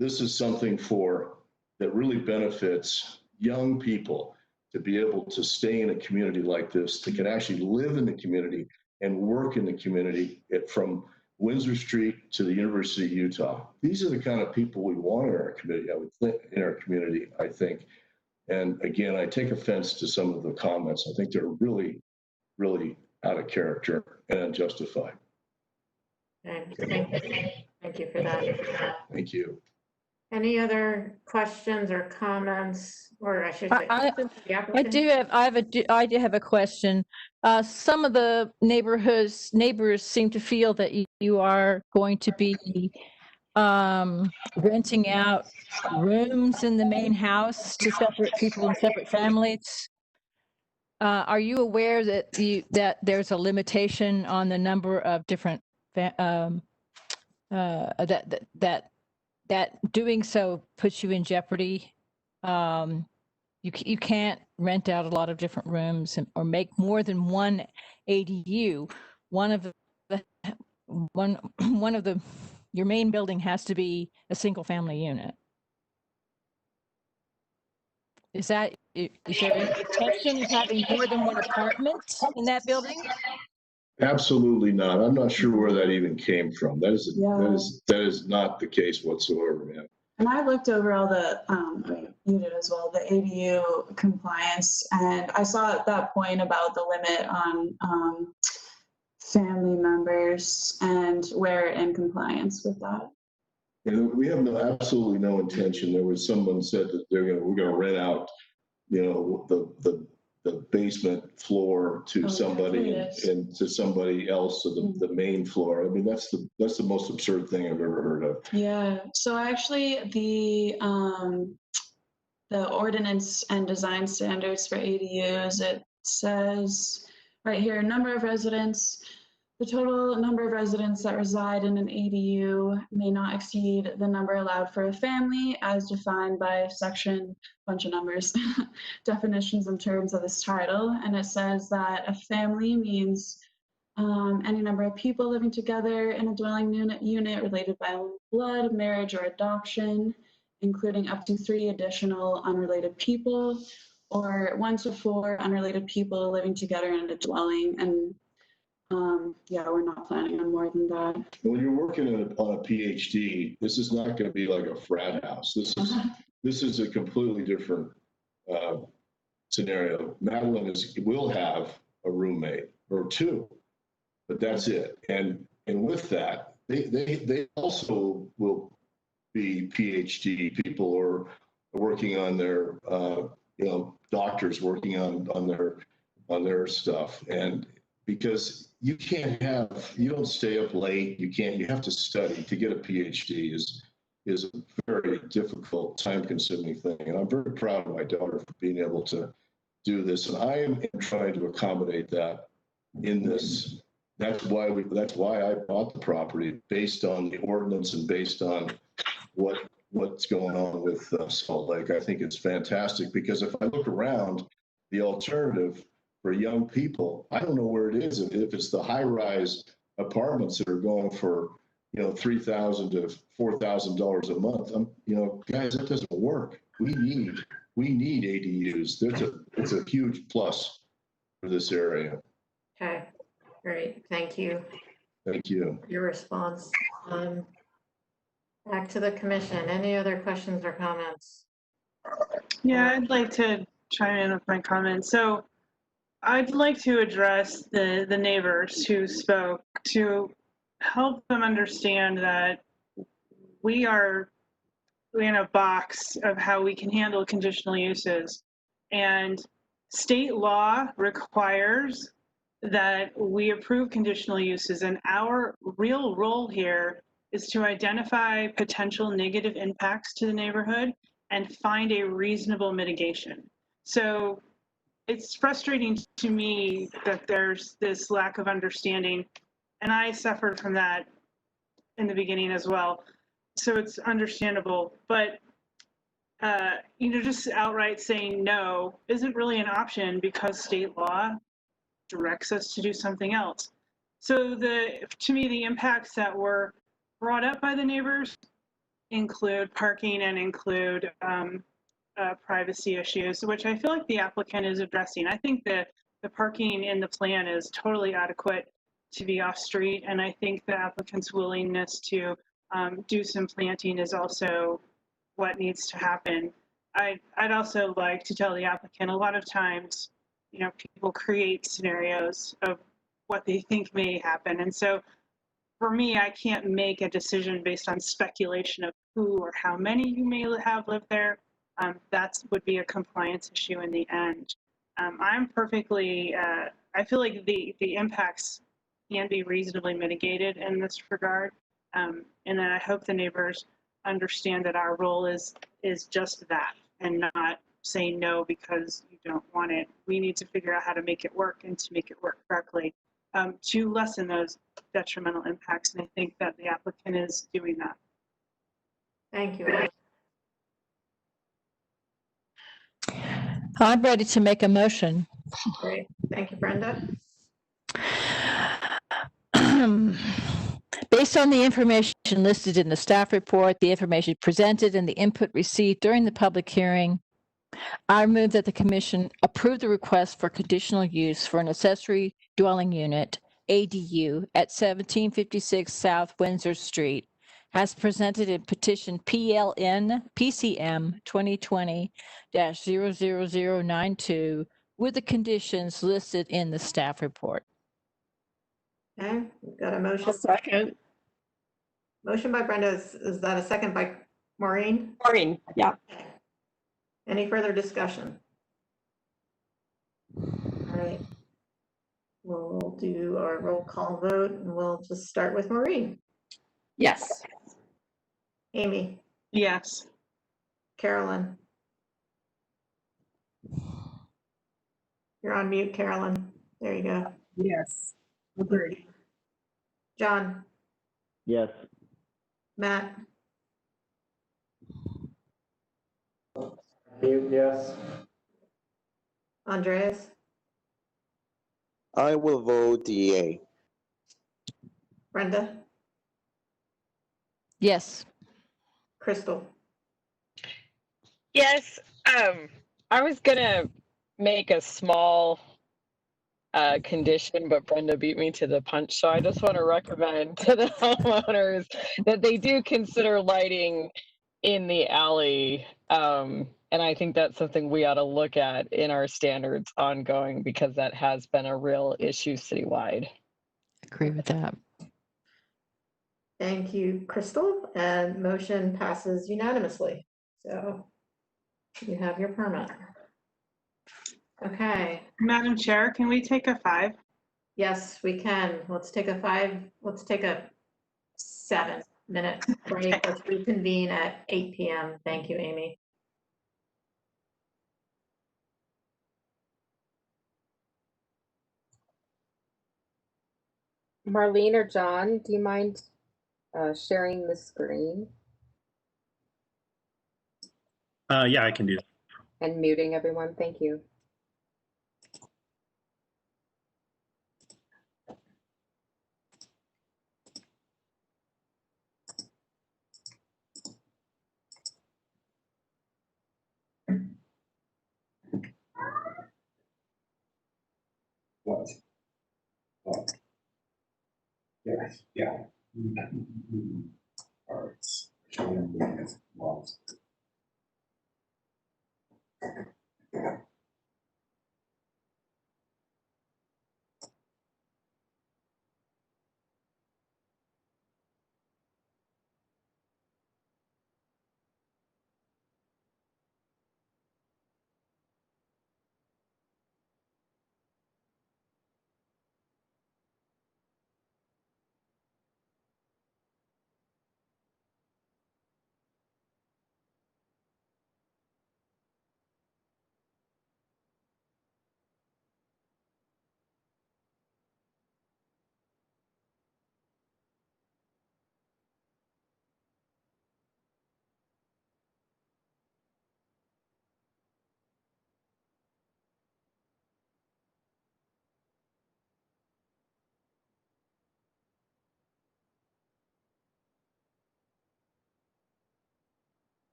This is something that really benefits young people, to be able to stay in a community like this, that can actually live in the community and work in the community from Windsor Street to the University of Utah. These are the kind of people we want in our community, I think. And again, I take offense to some of the comments. I think they're really, really out of character and unjustified. Thank you for that. Thank you. Any other questions or comments, or I should say, I do have a question. Some of the neighbors seem to feel that you are going to be renting out rooms in the main house to separate people and separate families. Are you aware that there's a limitation on the number of different that doing so puts you in jeopardy? You can't rent out a lot of different rooms or make more than one ADU. Your main building has to be a single family unit. Is there any intention of having more than one apartment in that building? Absolutely not. I'm not sure where that even came from. That is not the case whatsoever, man. And I looked over all the, you did as well, the ADU compliance, and I saw that point about the limit on family members, and we're in compliance with that. And we have absolutely no intention. There was someone said that we're going to rent out, the basement floor to somebody and to somebody else, to the main floor. I mean, that's the most absurd thing I've ever heard of. Yeah. So actually, the ordinance and design standards for ADUs, it says right here, number of residents. The total number of residents that reside in an ADU may not exceed the number allowed for a family as defined by section, bunch of numbers, definitions and terms of this title. And it says that a family means any number of people living together in a dwelling unit related by blood, marriage, or adoption, including up to 3 additional unrelated people, or 1 to 4 unrelated people living together in a dwelling. And yeah, we're not planning on more than that. When you're working on a PhD, this is not going to be like a frat house. This is a completely different scenario. Madeline will have a roommate or 2, but that's it. And with that, they also will be PhD people, or working on their doctors working on their stuff. And because you don't stay up late, you have to study. To get a PhD is a very difficult, time-consuming thing. And I'm very proud of my daughter for being able to do this. And I am trying to accommodate that in this. That's why I bought the property, based on the ordinance and based on what what's going on with Salt Lake. I think it's fantastic because if I look around, the alternative for young people, I don't know where it is. If it's the high-rise apartments that are going for, $3,000 to $4,000 a month, guys, that doesn't work. We need ADUs. It's a huge plus for this area. Okay, great, thank you. Thank you. Your response. Back to the commission. Any other questions or comments? Yeah, I'd like to chime in with my comments. So I'd like to address the neighbors who spoke to help them understand that we are in a box of how we can handle conditional uses. And state law requires that we approve conditional uses, and our real role here is to identify potential negative impacts to the neighborhood and find a reasonable mitigation. So it's frustrating to me that there's this lack of understanding, and I suffered from that in the beginning as well. So it's understandable, but just outright saying no isn't really an option because state law directs us to do something else. So to me, the impacts that were brought up by the neighbors include parking and include privacy issues, which I feel like the applicant is addressing. I think that the parking in the plan is totally adequate to be off street, and I think the applicant's willingness to do some planting is also what needs to happen. I'd also like to tell the applicant a lot of times, people create scenarios of what they think may happen. And so for me, I can't make a decision based on speculation of who or how many you may have lived there. That would be a compliance issue in the end. I'm perfectly, I feel like the impacts can be reasonably mitigated in this regard. And then I hope the neighbors understand that our role is just that, and not saying no because you don't want it. We need to figure out how to make it work and to make it work correctly to lessen those detrimental impacts. And I think that the applicant is doing that. Thank you. I'm ready to make a motion. Great, thank you, Brenda. Based on the information listed in the staff report, the information presented, and the input received during the public hearing, I move that the commission approve the request for conditional use for an accessory dwelling unit, ADU, at 1756 South Windsor Street, as presented in petition PLN PCM 2020-00092, with the conditions listed in the staff report. Okay, we've got a motion. Second. Motion by Brenda. Is that a second by Maureen? Maureen, yeah. Any further discussion? All right. We'll do our roll call vote, and we'll just start with Maureen. Yes. Amy? Yes. Carolyn? You're on mute, Carolyn. There you go. Yes. Agreed. John? Yes. Matt? Yes. Andreas? I will vote yay. Brenda? Yes. Crystal? Yes, I was gonna make a small condition, but Brenda beat me to the punch. So I just want to recommend to the homeowners that they do consider lighting in the alley. And I think that's something we ought to look at in our standards ongoing, because that has been a real issue citywide. Agree with that. Thank you, Crystal. And motion passes unanimously. So you have your permit. Okay. Madam Chair, can we take a 5? Yes, we can. Let's take a 7-minute break. Let's reconvene at 8 p.m. Thank you, Amy. Marlene or John, do you mind sharing the screen? Yeah, I can do that. And muting everyone, thank you. What? What? Yes, yeah. Arts. Walls.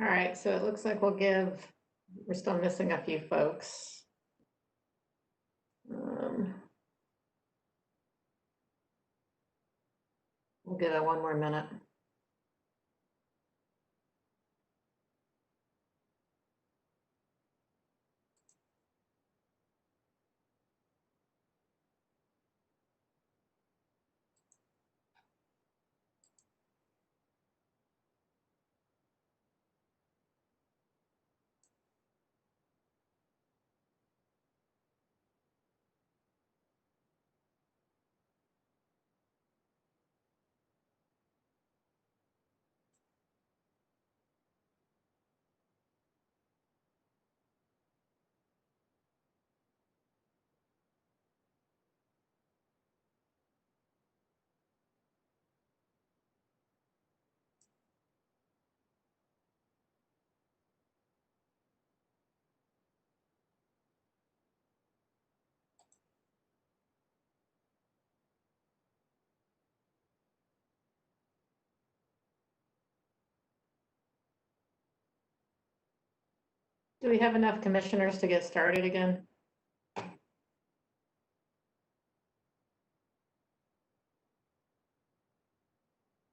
All right, so it looks like we're still missing a few folks. We'll give it one more minute. Do we have enough commissioners to get started again?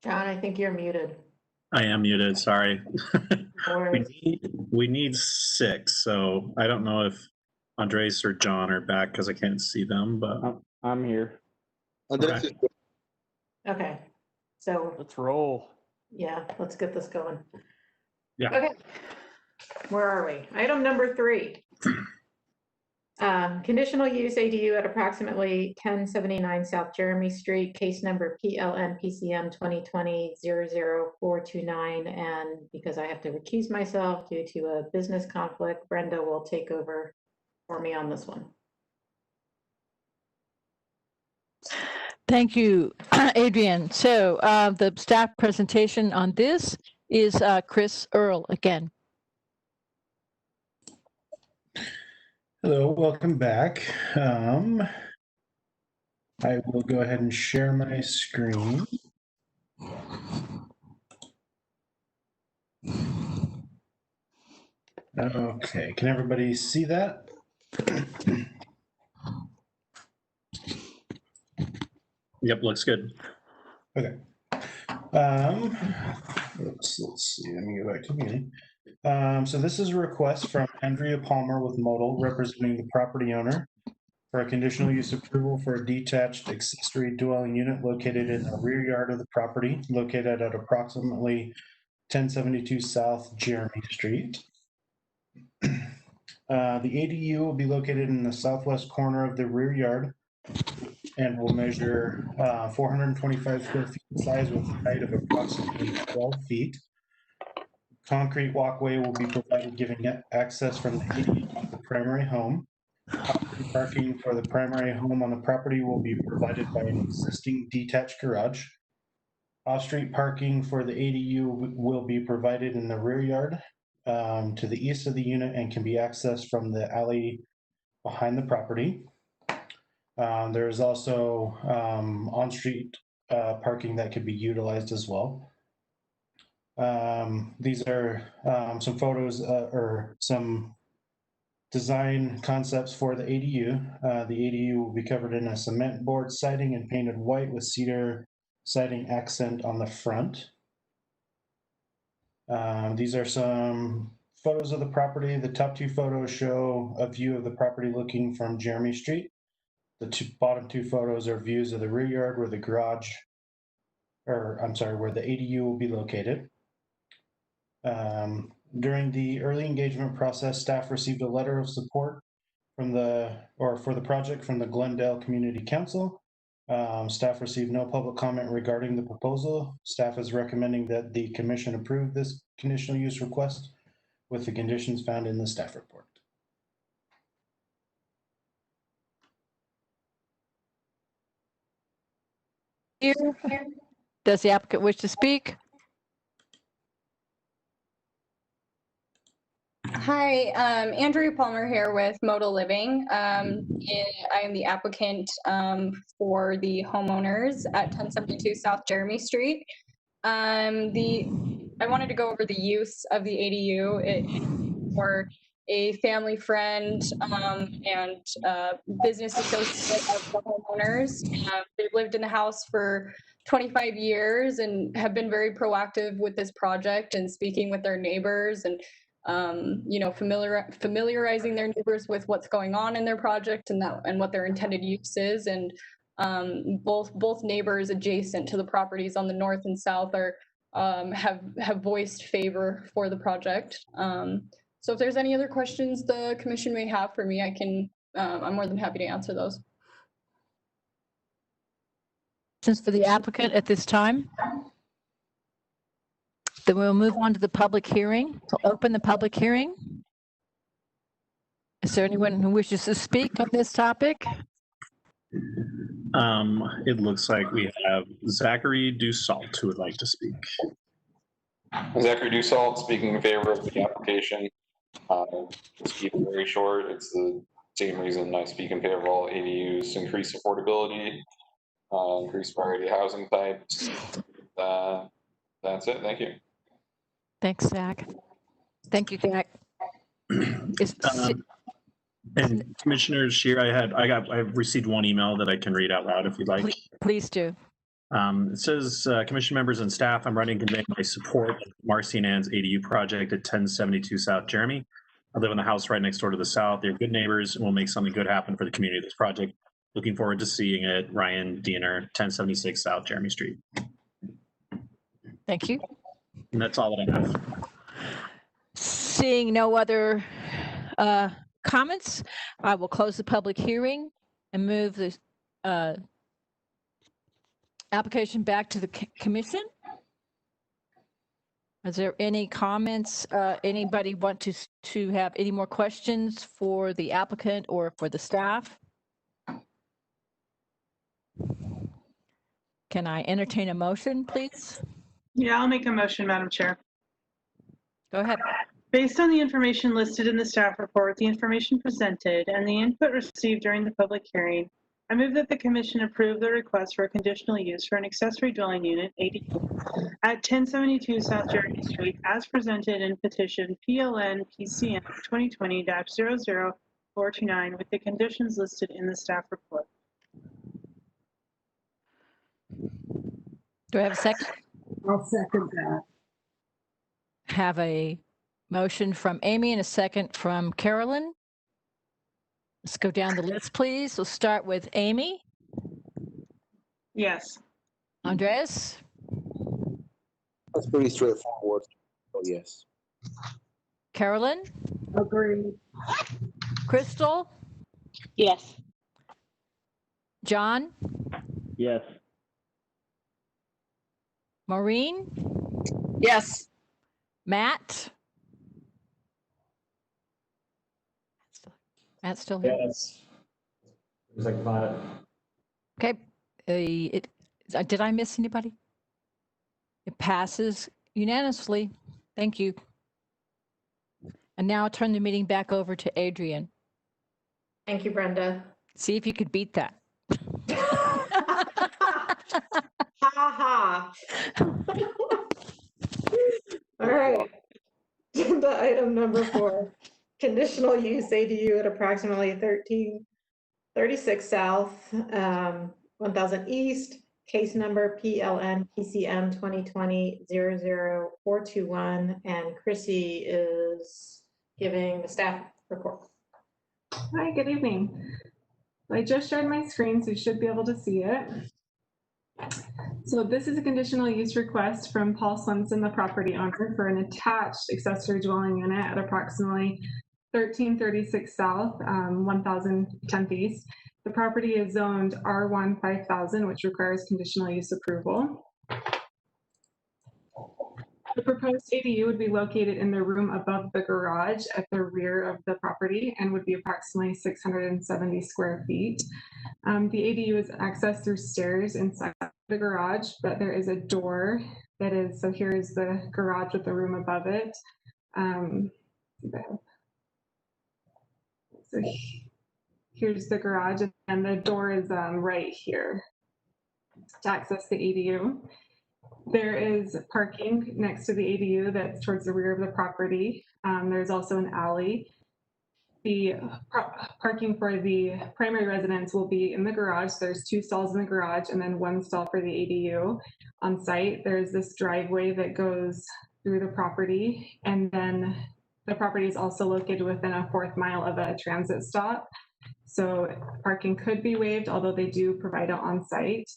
John, I think you're muted. I am muted, sorry. we need 6, so I don't know if Andres or John are back because I can't see them, but I'm here. Okay. Okay, so let's roll. Yeah, let's get this going. Yeah. Okay, where are we? Item number 3. Conditional use ADU at approximately 1079 South Jeremy Street, case number PLN PCM 2020-00429. And because I have to recuse myself due to a business conflict, Brenda will take over for me on this one. Thank you, Adrian. So the staff presentation on this is Chris Earl again. Hello, welcome back. I will go ahead and share my screen. Okay, can everybody see that? Yep, looks good. Okay. Let's see, let me go back to the beginning. So this is a request from Andrea Palmer with Modal, representing the property owner, for a conditional use approval for a detached accessory dwelling unit located in the rear yard of the property, located at approximately 1072 South Jeremy Street. The ADU will be located in the southwest corner of the rear yard and will measure 425 square feet in size with a height of approximately 12 feet. Concrete walkway will be provided, giving access from the ADU to the primary home. Parking for the primary home on the property will be provided by an existing detached garage. Off-street parking for the ADU will be provided in the rear yard to the east of the unit and can be accessed from the alley behind the property. There's also on-street parking that could be utilized as well. These are some photos or some design concepts for the ADU. The ADU will be covered in a cement board siding and painted white with cedar siding accent on the front. These are some photos of the property. The top 2 photos show a view of the property looking from Jeremy Street. The bottom 2 photos are views of the rear yard where the garage, or I'm sorry, where the ADU will be located. During the early engagement process, staff received a letter of support from for the project from the Glendale Community Council. Staff received no public comment regarding the proposal. Staff is recommending that the commission approve this conditional use request with the conditions found in the staff report. Does the applicant wish to speak? Hi, Andrea Palmer here with Modal Living. I am the applicant for the homeowners at 1072 South Jeremy Street. I wanted to go over the use of the ADU. It's for a family friend and business associate of the homeowners. They've lived in the house for 25 years and have been very proactive with this project and speaking with their neighbors and familiarizing their neighbors with what's going on in their project and what their intended use is. And both neighbors adjacent to the properties on the north and south are have voiced favor for the project. So if there's any other questions the commission may have for me, I'm more than happy to answer those. Questions for the applicant at this time? Then we'll move on to the public hearing. So open the public hearing. Is there anyone who wishes to speak on this topic? It looks like we have Zachary Dussault who would like to speak. Zachary Dussault, speaking in favor of the application. Just keep it very short. It's the same reason I speak in favor of all ADUs: increase affordability, increase variety of housing types. That's it. Thank you. Thanks, Zach. Thank you, Zach. And Commissioner Scheer, I've received one email that I can read out loud if you'd like. Please do. It says, commission members and staff, I'm writing conveying my support of Marcy and Ann's ADU project at 1072 South Jeremy. I live in the house right next door to the south. They're good neighbors and will make something good happen for the community of this project. Looking forward to seeing it. Ryan Diener, 1076 South Jeremy Street. Thank you. And that's all that I have. Seeing no other comments, I will close the public hearing and move the application back to the commission. Is there any comments? Anybody want to have any more questions for the applicant or for the staff? Can I entertain a motion, please? Yeah, I'll make a motion, Madam Chair. Go ahead. Based on the information listed in the staff report, the information presented, and the input received during the public hearing, I move that the commission approve the request for a conditional use for an accessory dwelling unit, ADU, at 1072 South Jeremy Street, as presented in petition PLN PCM 2020-00429, with the conditions listed in the staff report. Do I have a second? I'll second that. Have a motion from Amy and a second from Carolyn. Let's go down the list, please. We'll start with Amy. Yes. Andres? That's pretty straightforward. Oh, yes. Carolyn? Agree. Crystal? Yes. John? Yes. Maureen? Yes. Matt? Matt's still here? Yes. It was like that. Okay. Did I miss anybody? It passes unanimously. Thank you. And now I'll turn the meeting back over to Adrian. Thank you, Brenda. See if you could beat that. Ha ha. All right. Agenda item number 4, conditional use ADU at approximately 1336 South, 1000 East, case number PLN PCM 2020-00421, and Chrissy is giving the staff report. Hi, good evening. I just shared my screen, so you should be able to see it. So this is a conditional use request from Paul Swenson, the property owner, for an attached accessory dwelling unit at approximately 1336 South, 1000 10th East. The property is zoned R1 5000, which requires conditional use approval. The proposed ADU would be located in the room above the garage at the rear of the property and would be approximately 670 square feet. The ADU is accessed through stairs inside the garage, but there is a door that is, so here is the garage with the room above it. So here's the garage, and the door is right here to access the ADU. There is parking next to the ADU that's towards the rear of the property. There's also an alley. The parking for the primary residence will be in the garage. There's 2 stalls in the garage and then 1 stall for the ADU. On site, there's this driveway that goes through the property, and then the property is also located within a 4th mile of a transit stop. So parking could be waived, although they do provide it on site.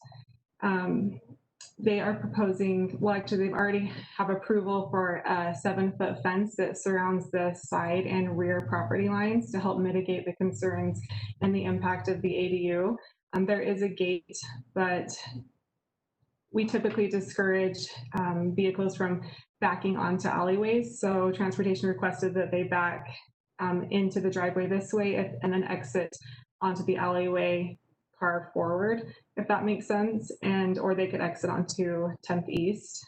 They are proposing, well, actually, they've already have approval for a 7-foot fence that surrounds the side and rear property lines to help mitigate the concerns and the impact of the ADU. There is a gate, but we typically discourage vehicles from backing onto alleyways. So transportation requested that they back into the driveway this way and then exit onto the alleyway car forward, if that makes sense, or they could exit onto 10th East.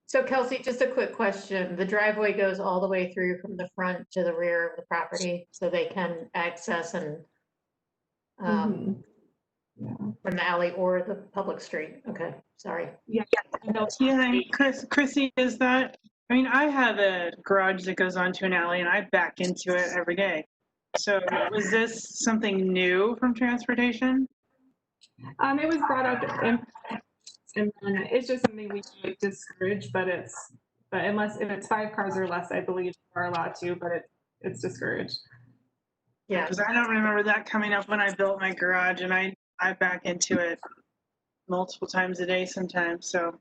So Kelsey, just a quick question. The driveway goes all the way through from the front to the rear of the property, so they can access and from the alley or the public street. Okay, sorry. Yeah. Yeah, Chrissy, is that, I mean, I have a garage that goes onto an alley and I back into it every day. So was this something new from transportation? It was brought up and it's just something we would discourage, but unless if it's 5 cars or less, I believe you are allowed to, but it's discouraged. Yeah, because I don't remember that coming up when I built my garage, and I back into it multiple times a day sometimes, so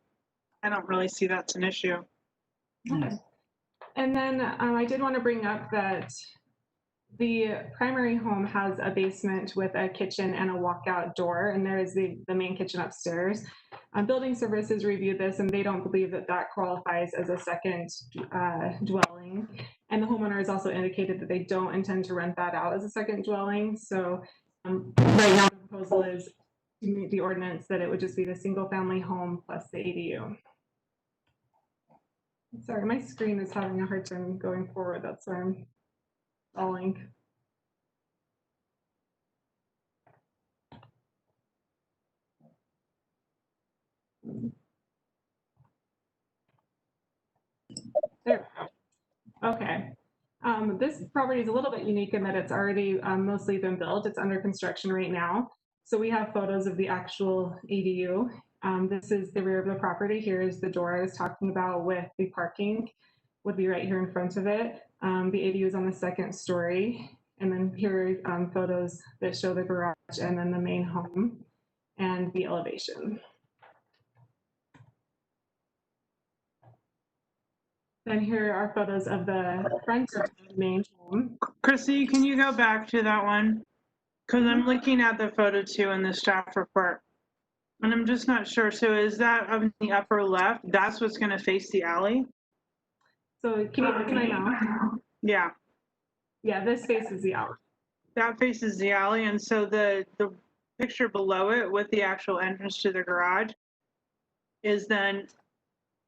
I don't really see that's an issue. Okay. And then I did want to bring up that the primary home has a basement with a kitchen and a walkout door, and there is the main kitchen upstairs. Building services reviewed this, and they don't believe that that qualifies as a second dwelling. And the homeowner has also indicated that they don't intend to rent that out as a second dwelling. So right now the proposal is to meet the ordinance that it would just be the single family home plus the ADU. Sorry, my screen is having a hard time going forward. That's why I'm stalling. There we go. Okay. This property is a little bit unique in that it's already mostly been built. It's under construction right now. So we have photos of the actual ADU. This is the rear of the property. Here is the door I was talking about with the parking would be right here in front of it. The ADU is on the 2nd story. And then here are photos that show the garage and then the main home and the elevation. Then here are photos of the front of the main home. Chrissy, can you go back to that one? Because I'm looking at the photo too in the staff report, and I'm just not sure. So is that on the upper left? That's what's going to face the alley? So can I now? Yeah. Yeah, this faces the alley. That faces the alley, and so the picture below it with the actual entrance to the garage is then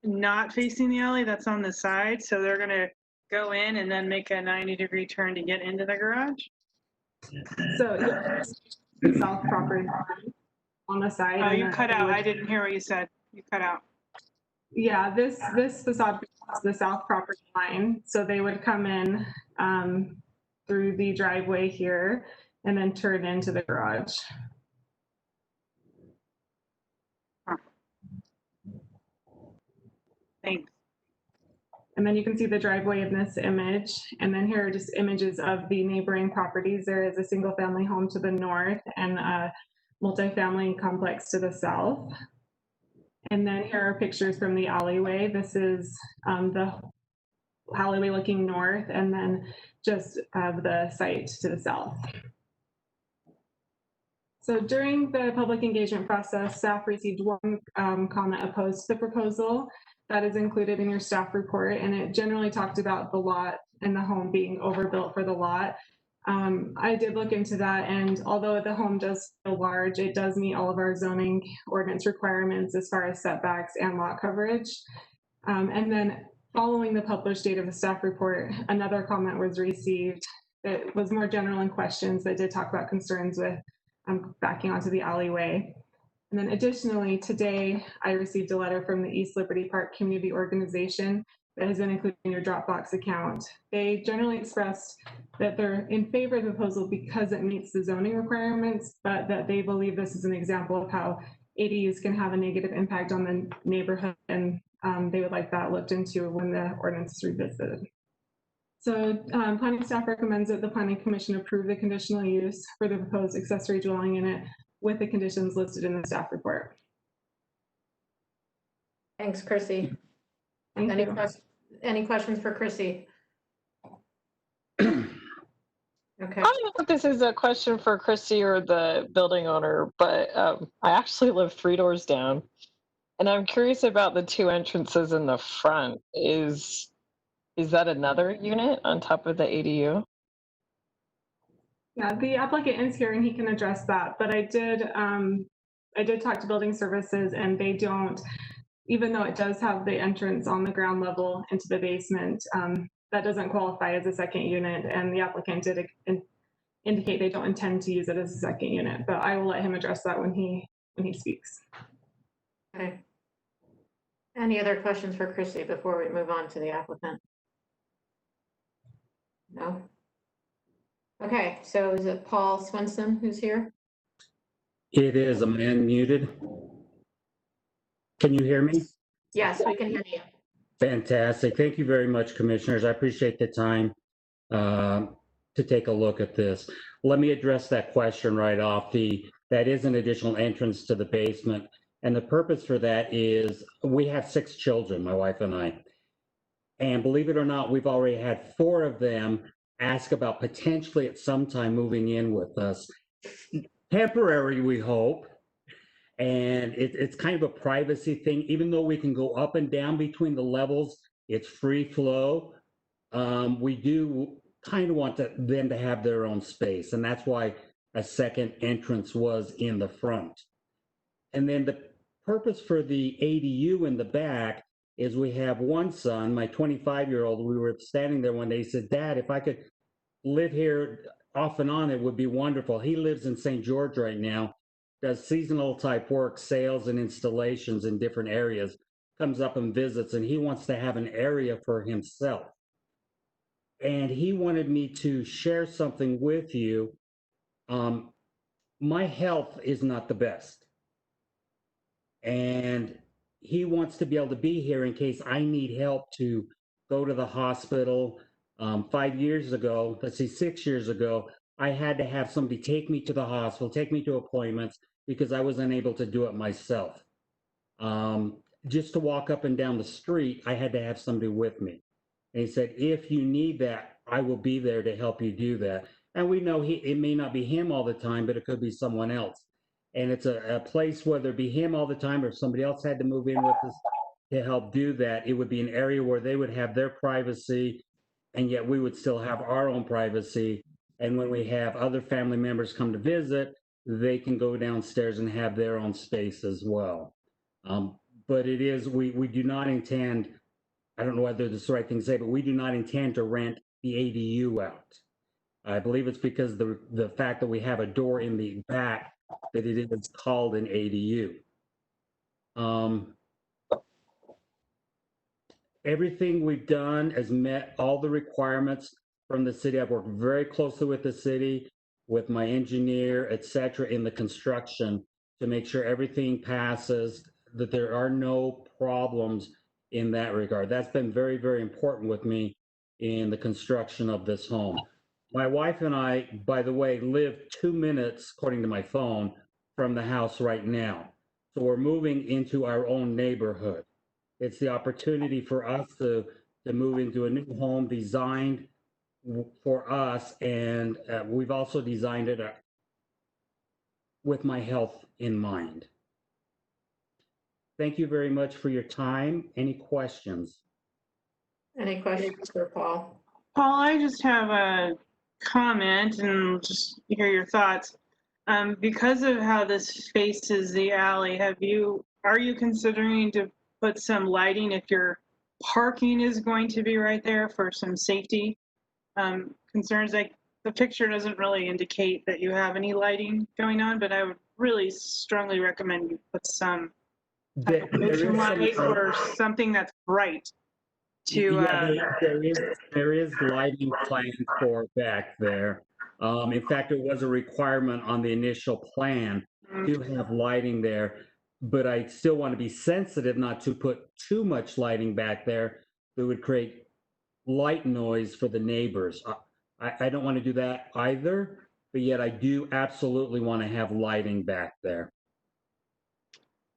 not facing the alley. That's on the side, so they're going to go in and then make a 90-degree turn to get into the garage. So the south property on the side. Oh, you cut out. I didn't hear what you said. You cut out. Yeah, this facade is the south property line. So they would come in through the driveway here and then turn into the garage. Thanks. And then you can see the driveway in this image. And then here are just images of the neighboring properties. There is a single family home to the north and a multifamily complex to the south. And then here are pictures from the alleyway. This is the alleyway looking north, and then just the site to the south. So during the public engagement process, staff received one comment opposed to the proposal. That is included in your staff report, and it generally talked about the lot and the home being overbuilt for the lot. I did look into that, and although the home does feel large, it does meet all of our zoning ordinance requirements as far as setbacks and lot coverage. And then following the published date of the staff report, another comment was received that was more general in questions that did talk about concerns with backing onto the alleyway. And then additionally, today I received a letter from the East Liberty Park Community Organization that has been included in your Dropbox account. They generally expressed that they're in favor of the proposal because it meets the zoning requirements, but that they believe this is an example of how ADUs can have a negative impact on the neighborhood, and they would like that looked into when the ordinance is revisited. So planning staff recommends that the Planning Commission approve the conditional use for the proposed accessory dwelling unit with the conditions listed in the staff report. Thanks, Chrissy. Thank Any you. Any questions for Chrissy? Okay. I don't know if this is a question for Christy or the building owner, but I actually live 3 doors down, and I'm curious about the 2 entrances in the front. Is that another unit on top of the ADU? Yeah, the applicant is here and he can address that, but I did talk to building services, and they don't, even though it does have the entrance on the ground level into the basement, that doesn't qualify as a second unit, and the applicant did indicate they don't intend to use it as a second unit, but I will let him address that when he speaks. Okay. Any other questions for Chrissy before we move on to the applicant? No? Okay, so is it Paul Swenson who's here? It is. Am I unmuted? Can you hear me? Yes, we can hear you. Fantastic. Thank you very much, commissioners. I appreciate the time to take a look at this. Let me address that question right off. That is an additional entrance to the basement. And the purpose for that is we have 6 children, my wife and I. And believe it or not, we've already had 4 of them ask about potentially at some time moving in with us. Temporary, we hope. And it's kind of a privacy thing. Even though we can go up and down between the levels, it's free flow. We do kind of want them to have their own space. And that's why a second entrance was in the front. And then the purpose for the ADU in the back is we have one son, my 25-year-old, we were standing there one day, he said, Dad, if I could live here off and on, it would be wonderful. He lives in St. George right now, does seasonal type work, sales and installations in different areas, comes up and visits, and he wants to have an area for himself. And he wanted me to share something with you. My health is not the best. And he wants to be able to be here in case I need help to go to the hospital. 5 years ago, 6 years ago, I had to have somebody take me to the hospital, take me to appointments because I was unable to do it myself. Just to walk up and down the street, I had to have somebody with me. And he said, if you need that, I will be there to help you do that. And we know it may not be him all the time, but it could be someone else. And it's a place, whether it be him all the time or if somebody else had to move in with us to help do that, it would be an area where they would have their privacy, and yet we would still have our own privacy. And when we have other family members come to visit, they can go downstairs and have their own space as well. But it is, we do not intend, I don't know whether this is the right thing to say, but we do not intend to rent the ADU out. I believe it's because the fact that we have a door in the back that it is called an ADU. Everything we've done has met all the requirements from the city. I've worked very closely with the city, with my engineer, et cetera, in the construction to make sure everything passes, that there are no problems in that regard. That's been very, very important with me in the construction of this home. My wife and I, by the way, live 2 minutes, according to my phone, from the house right now. So we're moving into our own neighborhood. It's the opportunity for us to move into a new home designed for us, and we've also designed it with my health in mind. Thank you very much for your time. Any questions? Any questions for Paul? Paul, I just have a comment and just hear your thoughts. Because of how this faces the alley, are you considering to put some lighting if your parking is going to be right there for some safety concerns? Like the picture doesn't really indicate that you have any lighting going on, but I would really strongly recommend you put some There motion is some, light or something that's bright to, there is lighting planned for back there. In fact, it was a requirement on the initial plan to have lighting there, but I still want to be sensitive not to put too much lighting back there that would create light noise for the neighbors. I don't want to do that either, but yet I do absolutely want to have lighting back there.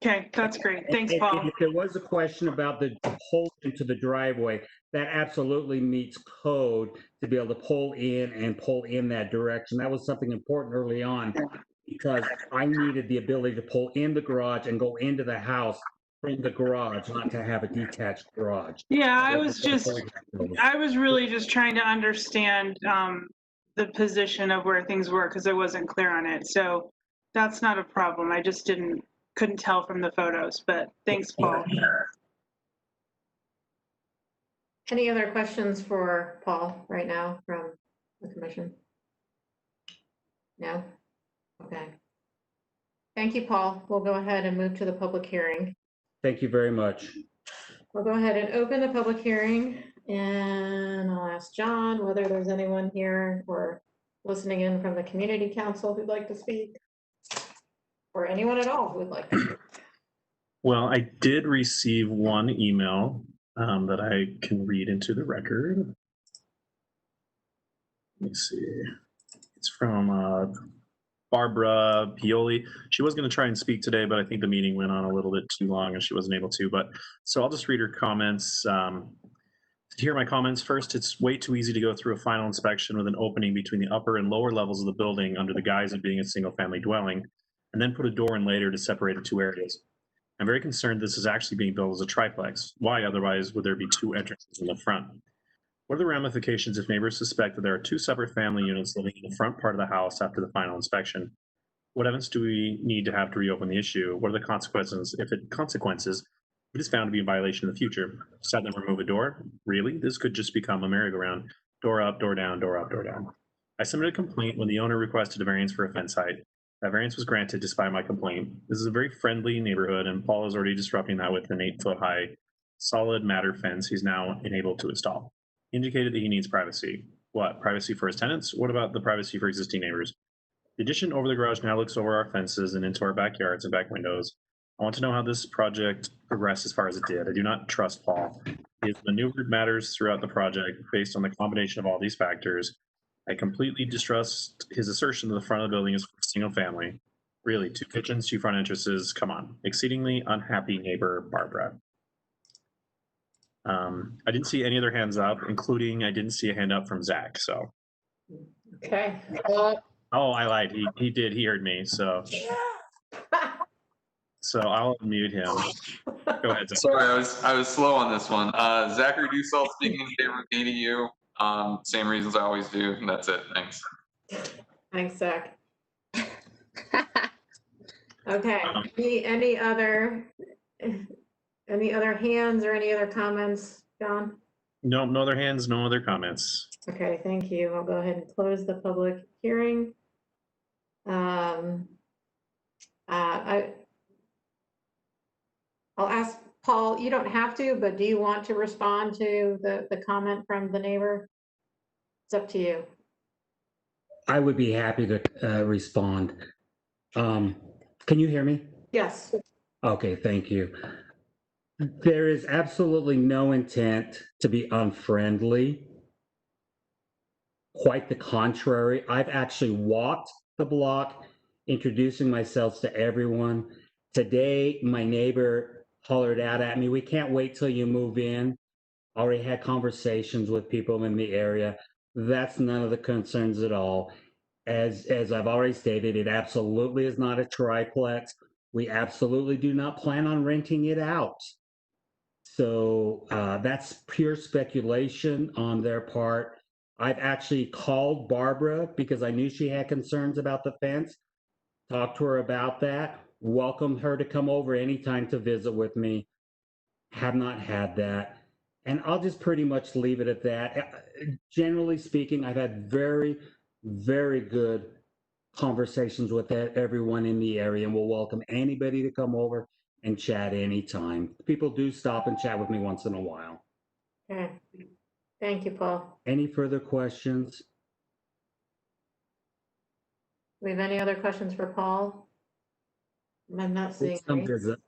okay, that's great. Thanks, And Paul. if there was a question about the pull into the driveway, that absolutely meets code to be able to pull in that direction. That was something important early on because I needed the ability to pull in the garage and go into the house from the garage, not to have a detached garage. Yeah, I was really just trying to understand the position of where things were because I wasn't clear on it. So that's not a problem. I just couldn't tell from the photos, but thanks, Paul. Any other questions for Paul right now from the commission? No? Okay. Thank you, Paul. We'll go ahead and move to the public hearing. Thank you very much. We'll go ahead and open the public hearing, and I'll ask John whether there's anyone here or listening in from the community council who'd like to speak, or anyone at all who would like to speak. Well, I did receive one email that I can read into the record. Let me see. It's from Barbara Pioli. She was going to try and speak today, but I think the meeting went on a little bit too long and she wasn't able to. But so I'll just read her comments. To hear my comments first, it's way too easy to go through a final inspection with an opening between the upper and lower levels of the building under the guise of being a single-family dwelling, and then put a door in later to separate the two areas. I'm very concerned this is actually being built as a triplex. Why otherwise would there be two entrances in the front? What are the ramifications if neighbors suspect that there are two separate family units living in the front part of the house after the final inspection? What evidence do we need to have to reopen the issue? What are the consequences if it is found to be in violation in the future? Just have them remove a door? Really? This could just become a merry-go-round. Door up, door down, door up, door down. I submitted a complaint when the owner requested a variance for a fence height. That variance was granted despite my complaint. This is a very friendly neighborhood, and Paul is already disrupting that with an 8-foot-high solid matter fence he's now enabled to install. He indicated that he needs privacy. What, privacy for his tenants? What about the privacy for existing neighbors? The addition over the garage now looks over our fences and into our backyards and back windows. I want to know how this project progressed as far as it did. I do not trust Paul. He has maneuvered matters throughout the project based on the combination of all these factors. I completely distrust his assertion that the front of the building is for a single family. Really, 2 kitchens, 2 front entrances, come on. Exceedingly unhappy neighbor, Barbara. I didn't see any other hands up, including I didn't see a hand up from Zach, so. Okay. Oh, I lied. He did. He heard me, so. So I'll mute him. Go ahead, Zach. Sorry, I was slow on this one. Zachary Dussault speaking in favor of ADU. Same reasons I always do, and that's it. Thanks. Thanks, Zach. Okay. Any other hands or any other comments, John? No other hands, no other comments. Okay, thank you. I'll go ahead and close the public hearing. I'll ask Paul, you don't have to, but do you want to respond to the comment from the neighbor? It's up to you. I would be happy to respond. Can you hear me? Yes. Okay, thank you. There is absolutely no intent to be unfriendly. Quite the contrary. I've actually walked the block, introducing myself to everyone. Today, my neighbor hollered out at me, "We can't wait till you move in." Already had conversations with people in the area. That's none of the concerns at all. As I've already stated, it absolutely is not a triplex. We absolutely do not plan on renting it out. So that's pure speculation on their part. I've actually called Barbara because I knew she had concerns about the fence, talked to her about that, welcomed her to come over anytime to visit with me. Have not had that. And I'll just pretty much leave it at that. Generally speaking, I've had very, very good conversations with everyone in the area, and we'll welcome anybody to come over and chat anytime. People do stop and chat with me once in a while. Okay. Thank you, Paul. Any further questions? We have any other questions for Paul? I'm not seeing Some any. visit.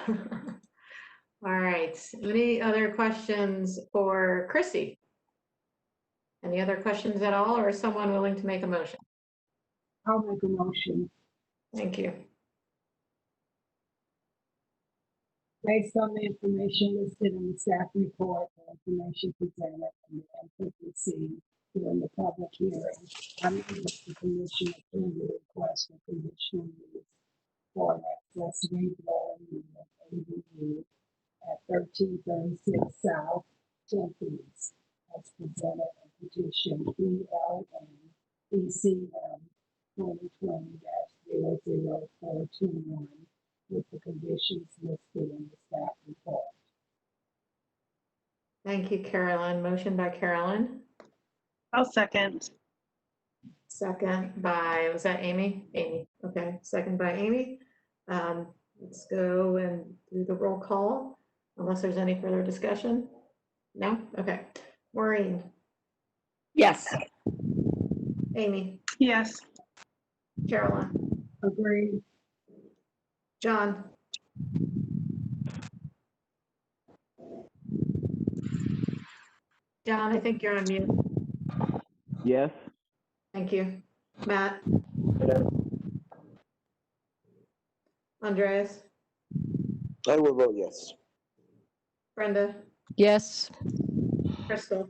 All right. Any other questions for Chrissy? Any other questions at all, or is someone willing to make a motion? I'll make a motion. Thank you. Based on the information listed in the staff report, the information presented, and the input received during the public hearing, I move that the commission approve the request for conditional use for an accessory dwelling unit, ADU, at 1336 South 10th East, as presented in petition PLN ECM 2020-00421, with the conditions listed in the staff report. Thank you, Carolyn. Motion by Carolyn. I'll second. Second by, was that Amy? Amy, okay. Second by Amy. Let's go and do the roll call, unless there's any further discussion. No? Okay. Maureen? Yes. Amy? Yes. Carolyn? Agreed. John? John, I think you're on mute. Yes. Thank you. Matt? Andreas? I will vote yes. Brenda? Yes. Crystal?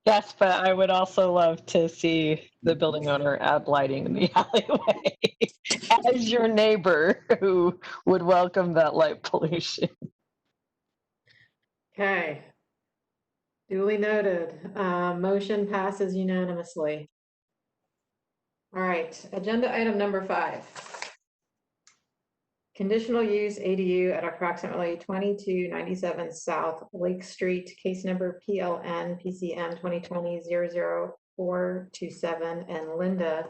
Yes, but I would also love to see the building owner add lighting in the alleyway as your neighbor who would welcome that light pollution. Okay. Duly noted. Motion passes unanimously. All right, agenda item number 5. Conditional use ADU at approximately 2297 South Lake Street, case number PLN PCM 2020-00427, and Linda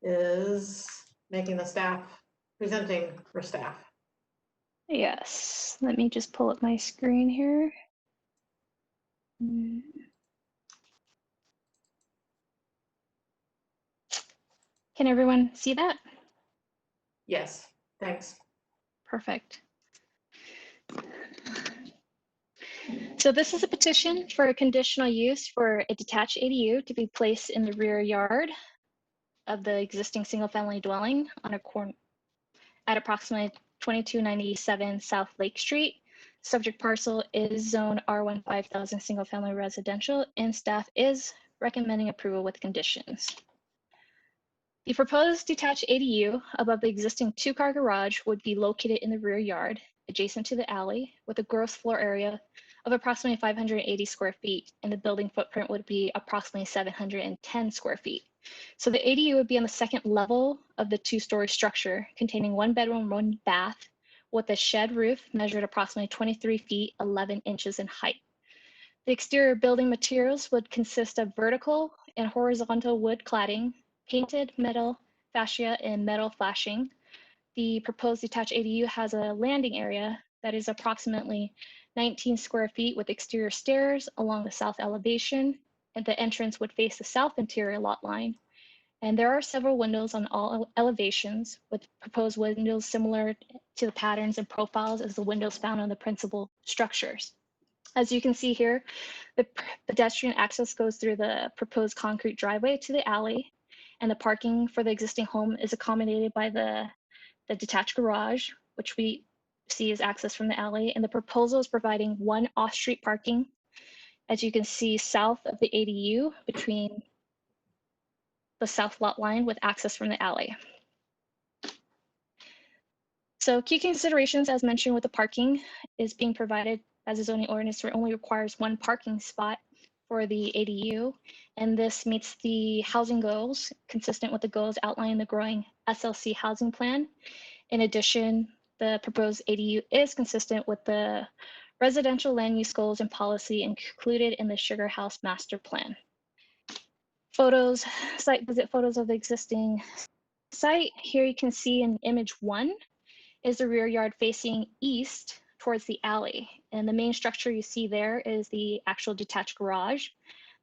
is making the staff, presenting for staff. Yes, let me just pull up my screen here. Can everyone see that? Yes, thanks. Perfect. So this is a petition for a conditional use for a detached ADU to be placed in the rear yard of the existing single-family dwelling on a corner at approximately 2297 South Lake Street. Subject parcel is zone R1 5000 single-family residential, and staff is recommending approval with conditions. The proposed detached ADU above the existing 2-car garage would be located in the rear yard, adjacent to the alley, with a gross floor area of approximately 580 square feet, and the building footprint would be approximately 710 square feet. So the ADU would be on the second level of the 2-story structure, containing 1 bedroom, 1 bath, with a shed roof measured approximately 23 feet, 11 inches in height. The exterior building materials would consist of vertical and horizontal wood cladding, painted metal fascia, and metal flashing. The proposed detached ADU has a landing area that is approximately 19 square feet with exterior stairs along the south elevation, and the entrance would face the south interior lot line. And there are several windows on all elevations, with proposed windows similar to the patterns and profiles as the windows found on the principal structures. As you can see here, the pedestrian access goes through the proposed concrete driveway to the alley, and the parking for the existing home is accommodated by the detached garage, which we see is access from the alley, and the proposal is providing 1 off-street parking, as you can see, south of the ADU between the south lot line with access from the alley. So key considerations, as mentioned with the parking, is being provided as a zoning ordinance where only requires 1 parking spot for the ADU, and this meets the housing goals consistent with the goals outlined in the growing SLC housing plan. In addition, the proposed ADU is consistent with the residential land use goals and policy included in the Sugar House Master Plan. site visit photos of the existing site. Here you can see in image 1 is the rear yard facing east towards the alley. And the main structure you see there is the actual detached garage.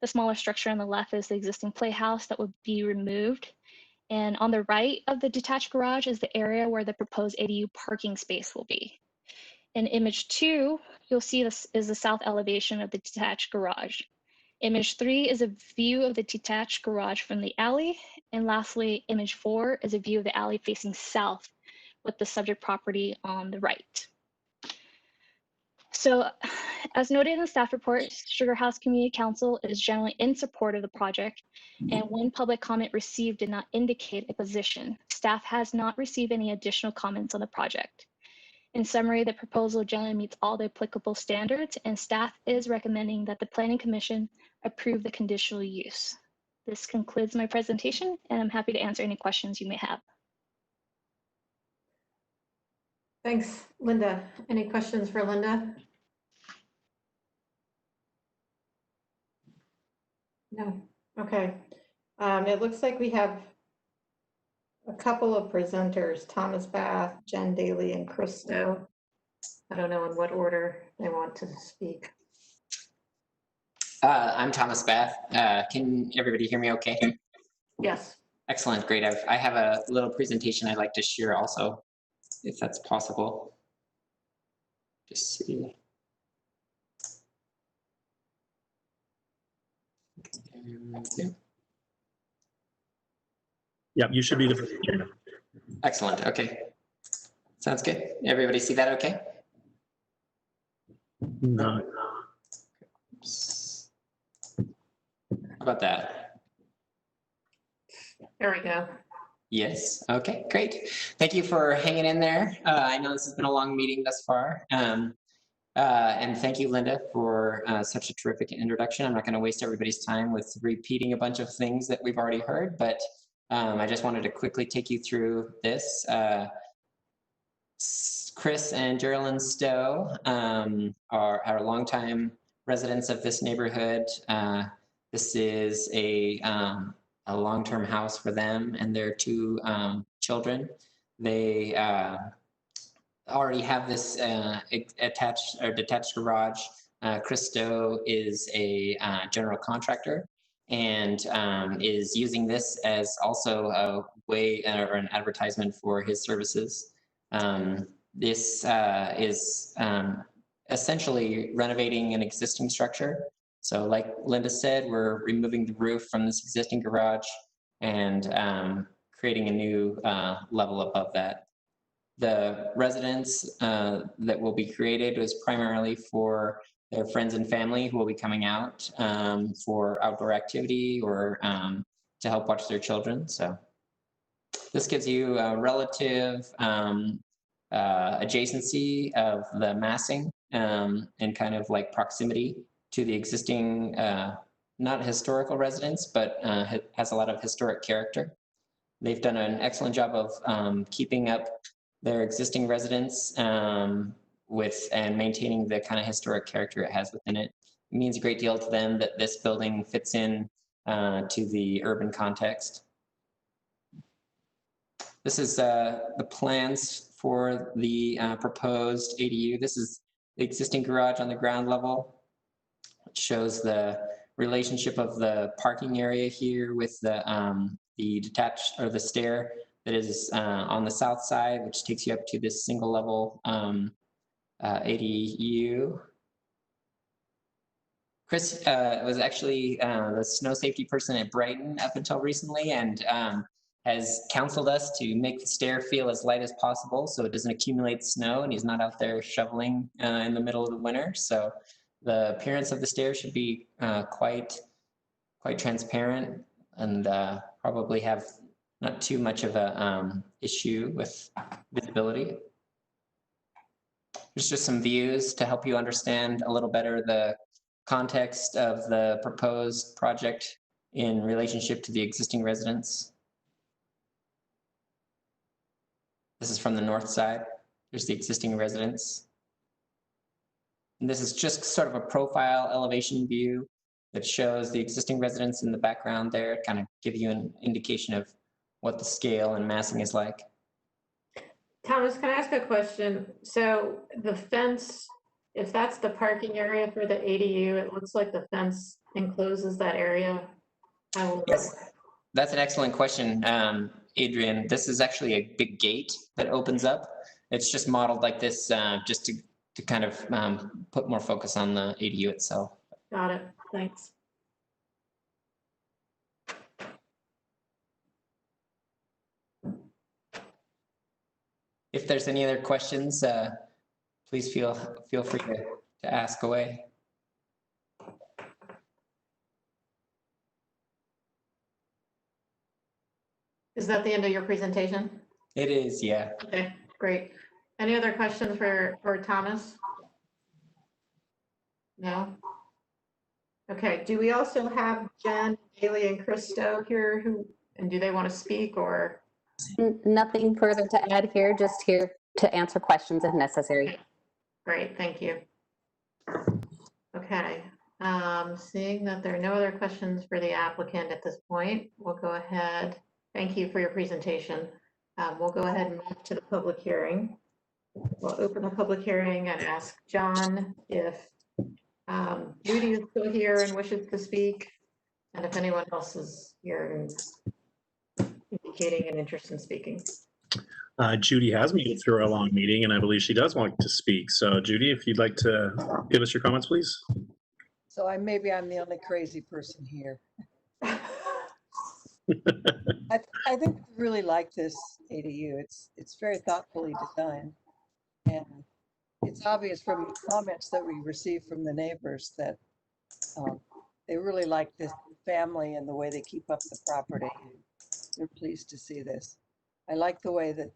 The smaller structure on the left is the existing playhouse that would be removed. And on the right of the detached garage is the area where the proposed ADU parking space will be. In image 2, you'll see this is the south elevation of the detached garage. Image 3 is a view of the detached garage from the alley. And lastly, image 4 is a view of the alley facing south with the subject property on the right. So as noted in the staff report, Sugar House Community Council is generally in support of the project, and when public comment received did not indicate a position. Staff has not received any additional comments on the project. In summary, the proposal generally meets all the applicable standards, and staff is recommending that the Planning Commission approve the conditional use. This concludes my presentation, and I'm happy to answer any questions you may have. Thanks, Linda. Any questions for Linda? No. Okay. It looks like we have a couple of presenters, Thomas Bath, Jen Daly, and Christo. I don't know in what order they want to speak. I'm Thomas Bath. Can everybody hear me okay? Yes. Excellent, great. I have a little presentation I'd like to share also, if that's possible. Just see. Yep, you should be the first. Excellent, okay. Sounds good. Everybody see that okay? No. How about that? There we go. Yes, okay, great. Thank you for hanging in there. I know this has been a long meeting thus far. And thank you, Linda, for such a terrific introduction. I'm not going to waste everybody's time with repeating a bunch of things that we've already heard, but I just wanted to quickly take you through this. Chris and Geraldine Stowe are longtime residents of this neighborhood. This is a long-term house for them and their two children. They already have this attached or detached garage. Christo is a general contractor and is using this as also a way or an advertisement for his services. This is essentially renovating an existing structure. So like Linda said, we're removing the roof from this existing garage and creating a new level above that. The residence that will be created was primarily for their friends and family who will be coming out for outdoor activity or to help watch their children. So this gives you a relative adjacency of the massing and kind of like proximity to the existing, not historical residence, but has a lot of historic character. They've done an excellent job of keeping up their existing residence with and maintaining the kind of historic character it has within it. It means a great deal to them that this building fits in to the urban context. This is the plans for the proposed ADU. This is the existing garage on the ground level. It shows the relationship of the parking area here with the detached or the stair that is on the south side, which takes you up to this single level ADU. Chris was actually the snow safety person at Brighton up until recently and has counseled us to make the stair feel as light as possible so it doesn't accumulate snow and he's not out there shoveling in the middle of the winter. So the appearance of the stair should be quite transparent and probably have not too much of a issue with visibility. There's just some views to help you understand a little better the context of the proposed project in relationship to the existing residence. This is from the north side. There's the existing residence. And this is just sort of a profile elevation view that shows the existing residence in the background there, kind of give you an indication of what the scale and massing is like. Thomas, can I ask a question? So the fence, if that's the parking area for the ADU, it looks like the fence encloses that area. Yes, that's an excellent question, Adrian. This is actually a big gate that opens up. It's just modeled like this just to kind of put more focus on the ADU itself. Got it. Thanks. If there's any other questions, please feel free to ask away. Is that the end of your presentation? It is, yeah. Okay, great. Any other questions for Thomas? No? Okay, do we also have Jen, Haley, and Christo here and do they want to speak or? Nothing further to add here, just here to answer questions if necessary. Great, thank you. Okay, seeing that there are no other questions for the applicant at this point, we'll go ahead. Thank you for your presentation. We'll go ahead and move to the public hearing. We'll open the public hearing and ask John if Judy is still here and wishes to speak, and if anyone else is here and indicating an interest in speaking. Judy has made it through a long meeting, and I believe she does want to speak. So Judy, if you'd like to give us your comments, please. So maybe I'm the only crazy person here. I think we really like this ADU. It's very thoughtfully designed, and it's obvious from comments that we received from the neighbors that they really like this family and the way they keep up the property. They're pleased to see this. I like the way that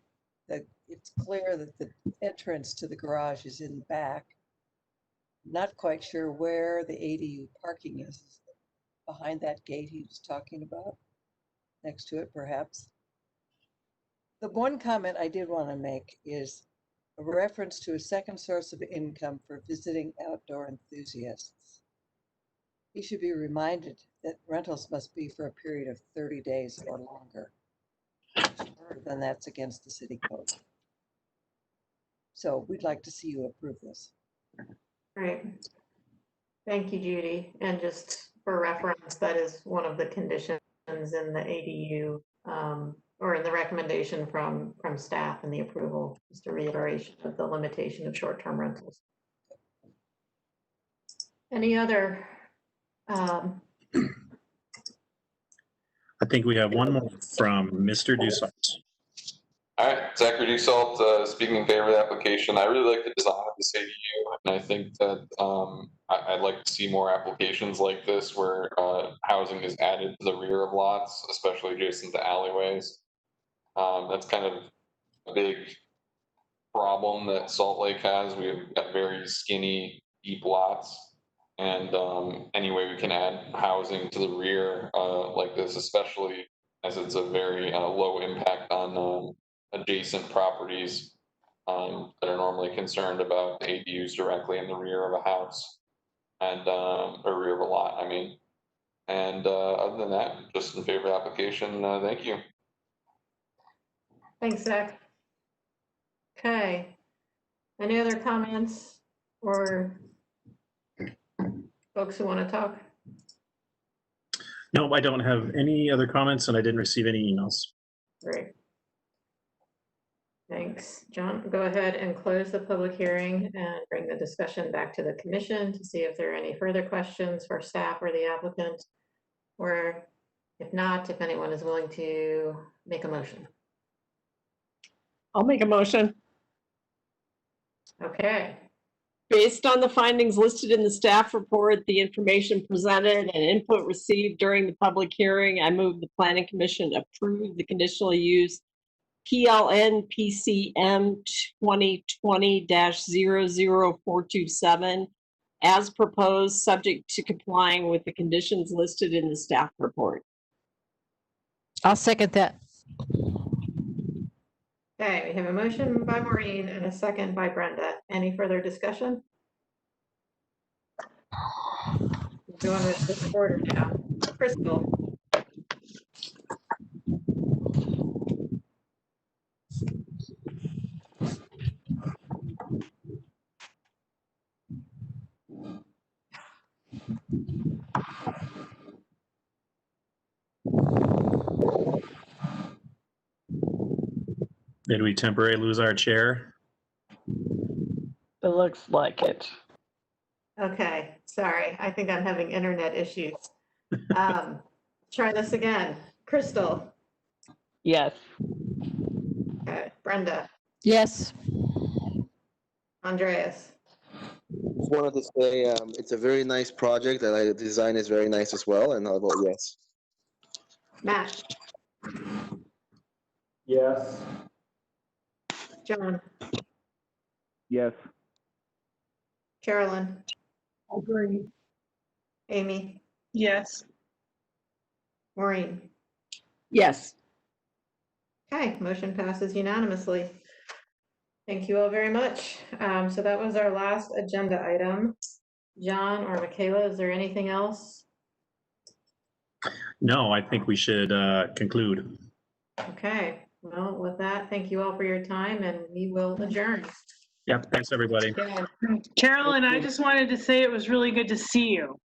it's clear that the entrance to the garage is in the back. Not quite sure where the ADU parking is. Behind that gate he was talking about, next to it perhaps. The one comment I did want to make is a reference to a second source of income for visiting outdoor enthusiasts. He should be reminded that rentals must be for a period of 30 days or longer. Shorter than that's against the city code. So we'd like to see you approve this. Great. Thank you, Judy. And just for reference, that is one of the conditions in the ADU or in the recommendation from staff and the approval, just a reiteration of the limitation of short-term rentals. Any other? I think we have one more from Mr. Dussault. All right, Zachary Dussault, speaking in favor of the application. I really like the design of this ADU, and I think that I'd like to see more applications like this where housing is added to the rear of lots, especially adjacent to alleyways. That's kind of a big problem that Salt Lake has. We've got very skinny, deep lots. And any way we can add housing to the rear like this, especially as it's a very low impact on adjacent properties that are normally concerned about ADUs directly in the rear of a house and or rear of a lot, I mean. And other than that, just in favor of the application, thank you. Thanks, Zach. Okay. Any other comments or folks who want to talk? No, I don't have any other comments, and I didn't receive any emails. Great. Thanks, John. Go ahead and close the public hearing and bring the discussion back to the commission to see if there are any further questions for staff or the applicant, or if not, if anyone is willing to make a motion. I'll make a motion. Okay. Based on the findings listed in the staff report, the information presented and input received during the public hearing, I move the Planning Commission approve the conditional use PLN PCM 2020-00427 as proposed, subject to complying with the conditions listed in the staff report. I'll second that. Okay, we have a motion by Maureen and a second by Brenda. Any further discussion? Do you want to this order now? Crystal? Did we temporarily lose our chair? It looks like it. Okay, sorry. I think I'm having internet issues. Try this again. Crystal? Yes. Okay. Brenda? Yes. Andreas? Just wanted to say it's a very nice project, and the design is very nice as well, and I'll vote yes. Matt? Yes. John? Yes. Carolyn? Agree. Amy? Yes. Maureen? Yes. Okay, motion passes unanimously. Thank you all very much. So that was our last agenda item. John or Michaela, is there anything else? No, I think we should conclude. Okay, well, with that, thank you all for your time and we will adjourn. Yep, thanks everybody. Okay. Carolyn, I just wanted to say it was really good to see you.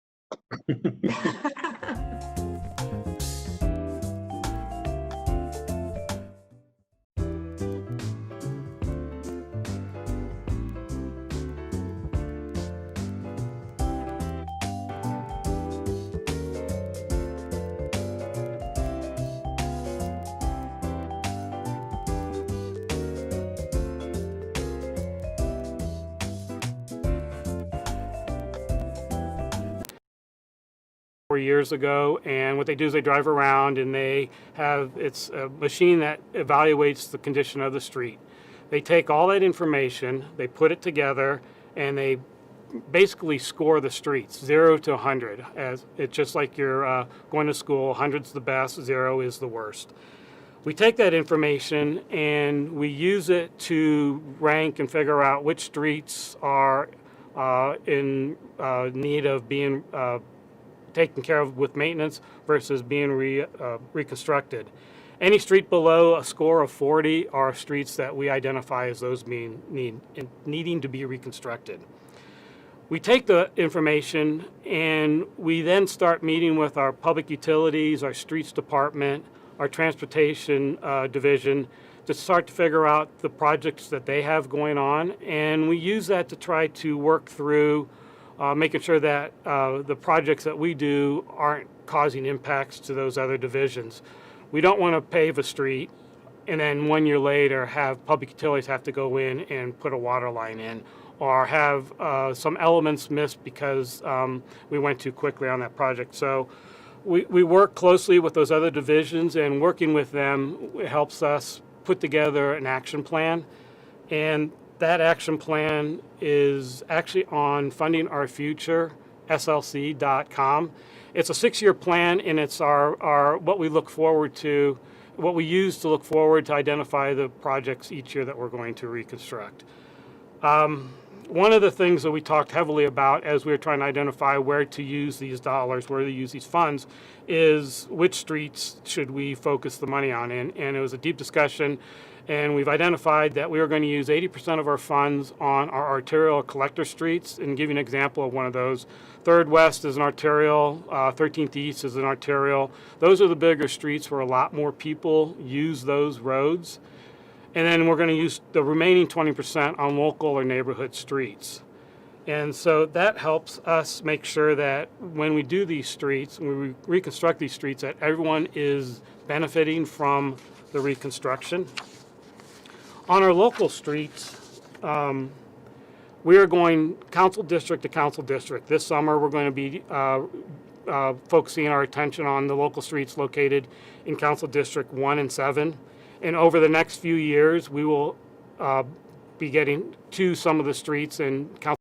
Years ago, and what they do is they drive around and they have, it's a machine that evaluates the condition of the street. They take all that information, they put it together, and they basically score the streets 0 to 100. As it's just like you're going to school, 100's the best, 0 is the worst. We take that information and we use it to rank and figure out which streets are in need of being taken care of with maintenance versus being reconstructed. Any street below a score of 40 are streets that we identify as those needing to be reconstructed. We take the information and we then start meeting with our public utilities, our streets department, our transportation division to start to figure out the projects that they have going on, and we use that to try to work through making sure that the projects that we do aren't causing impacts to those other divisions. We don't want to pave a street and then 1 year later have public utilities have to go in and put a water line in, or have some elements missed because we went too quickly on that project. So we work closely with those other divisions, and working with them helps us put together an action plan. And that action plan is actually on fundingourfuture.slc.com. It's a 6-year plan, and it's our what we look forward to, what we use to look forward to identify the projects each year that we're going to reconstruct. One of the things that we talked heavily about as we were trying to identify where to use these dollars, where to use these funds, is which streets should we focus the money on. And it was a deep discussion. And we've identified that we are going to use 80% of our funds on our arterial collector streets. And give you an example of one of those. 3rd West is an arterial, 13th East is an arterial. Those are the bigger streets where a lot more people use those roads. And then we're going to use the remaining 20% on local or neighborhood streets. And so that helps us make sure that when we do these streets, when we reconstruct these streets, that everyone is benefiting from the reconstruction. On our local streets, we are going council district to council district. This summer, we're going to be focusing our attention on the local streets located in Council District 1 and 7. And over the next few years, we will be getting to some of the streets in Council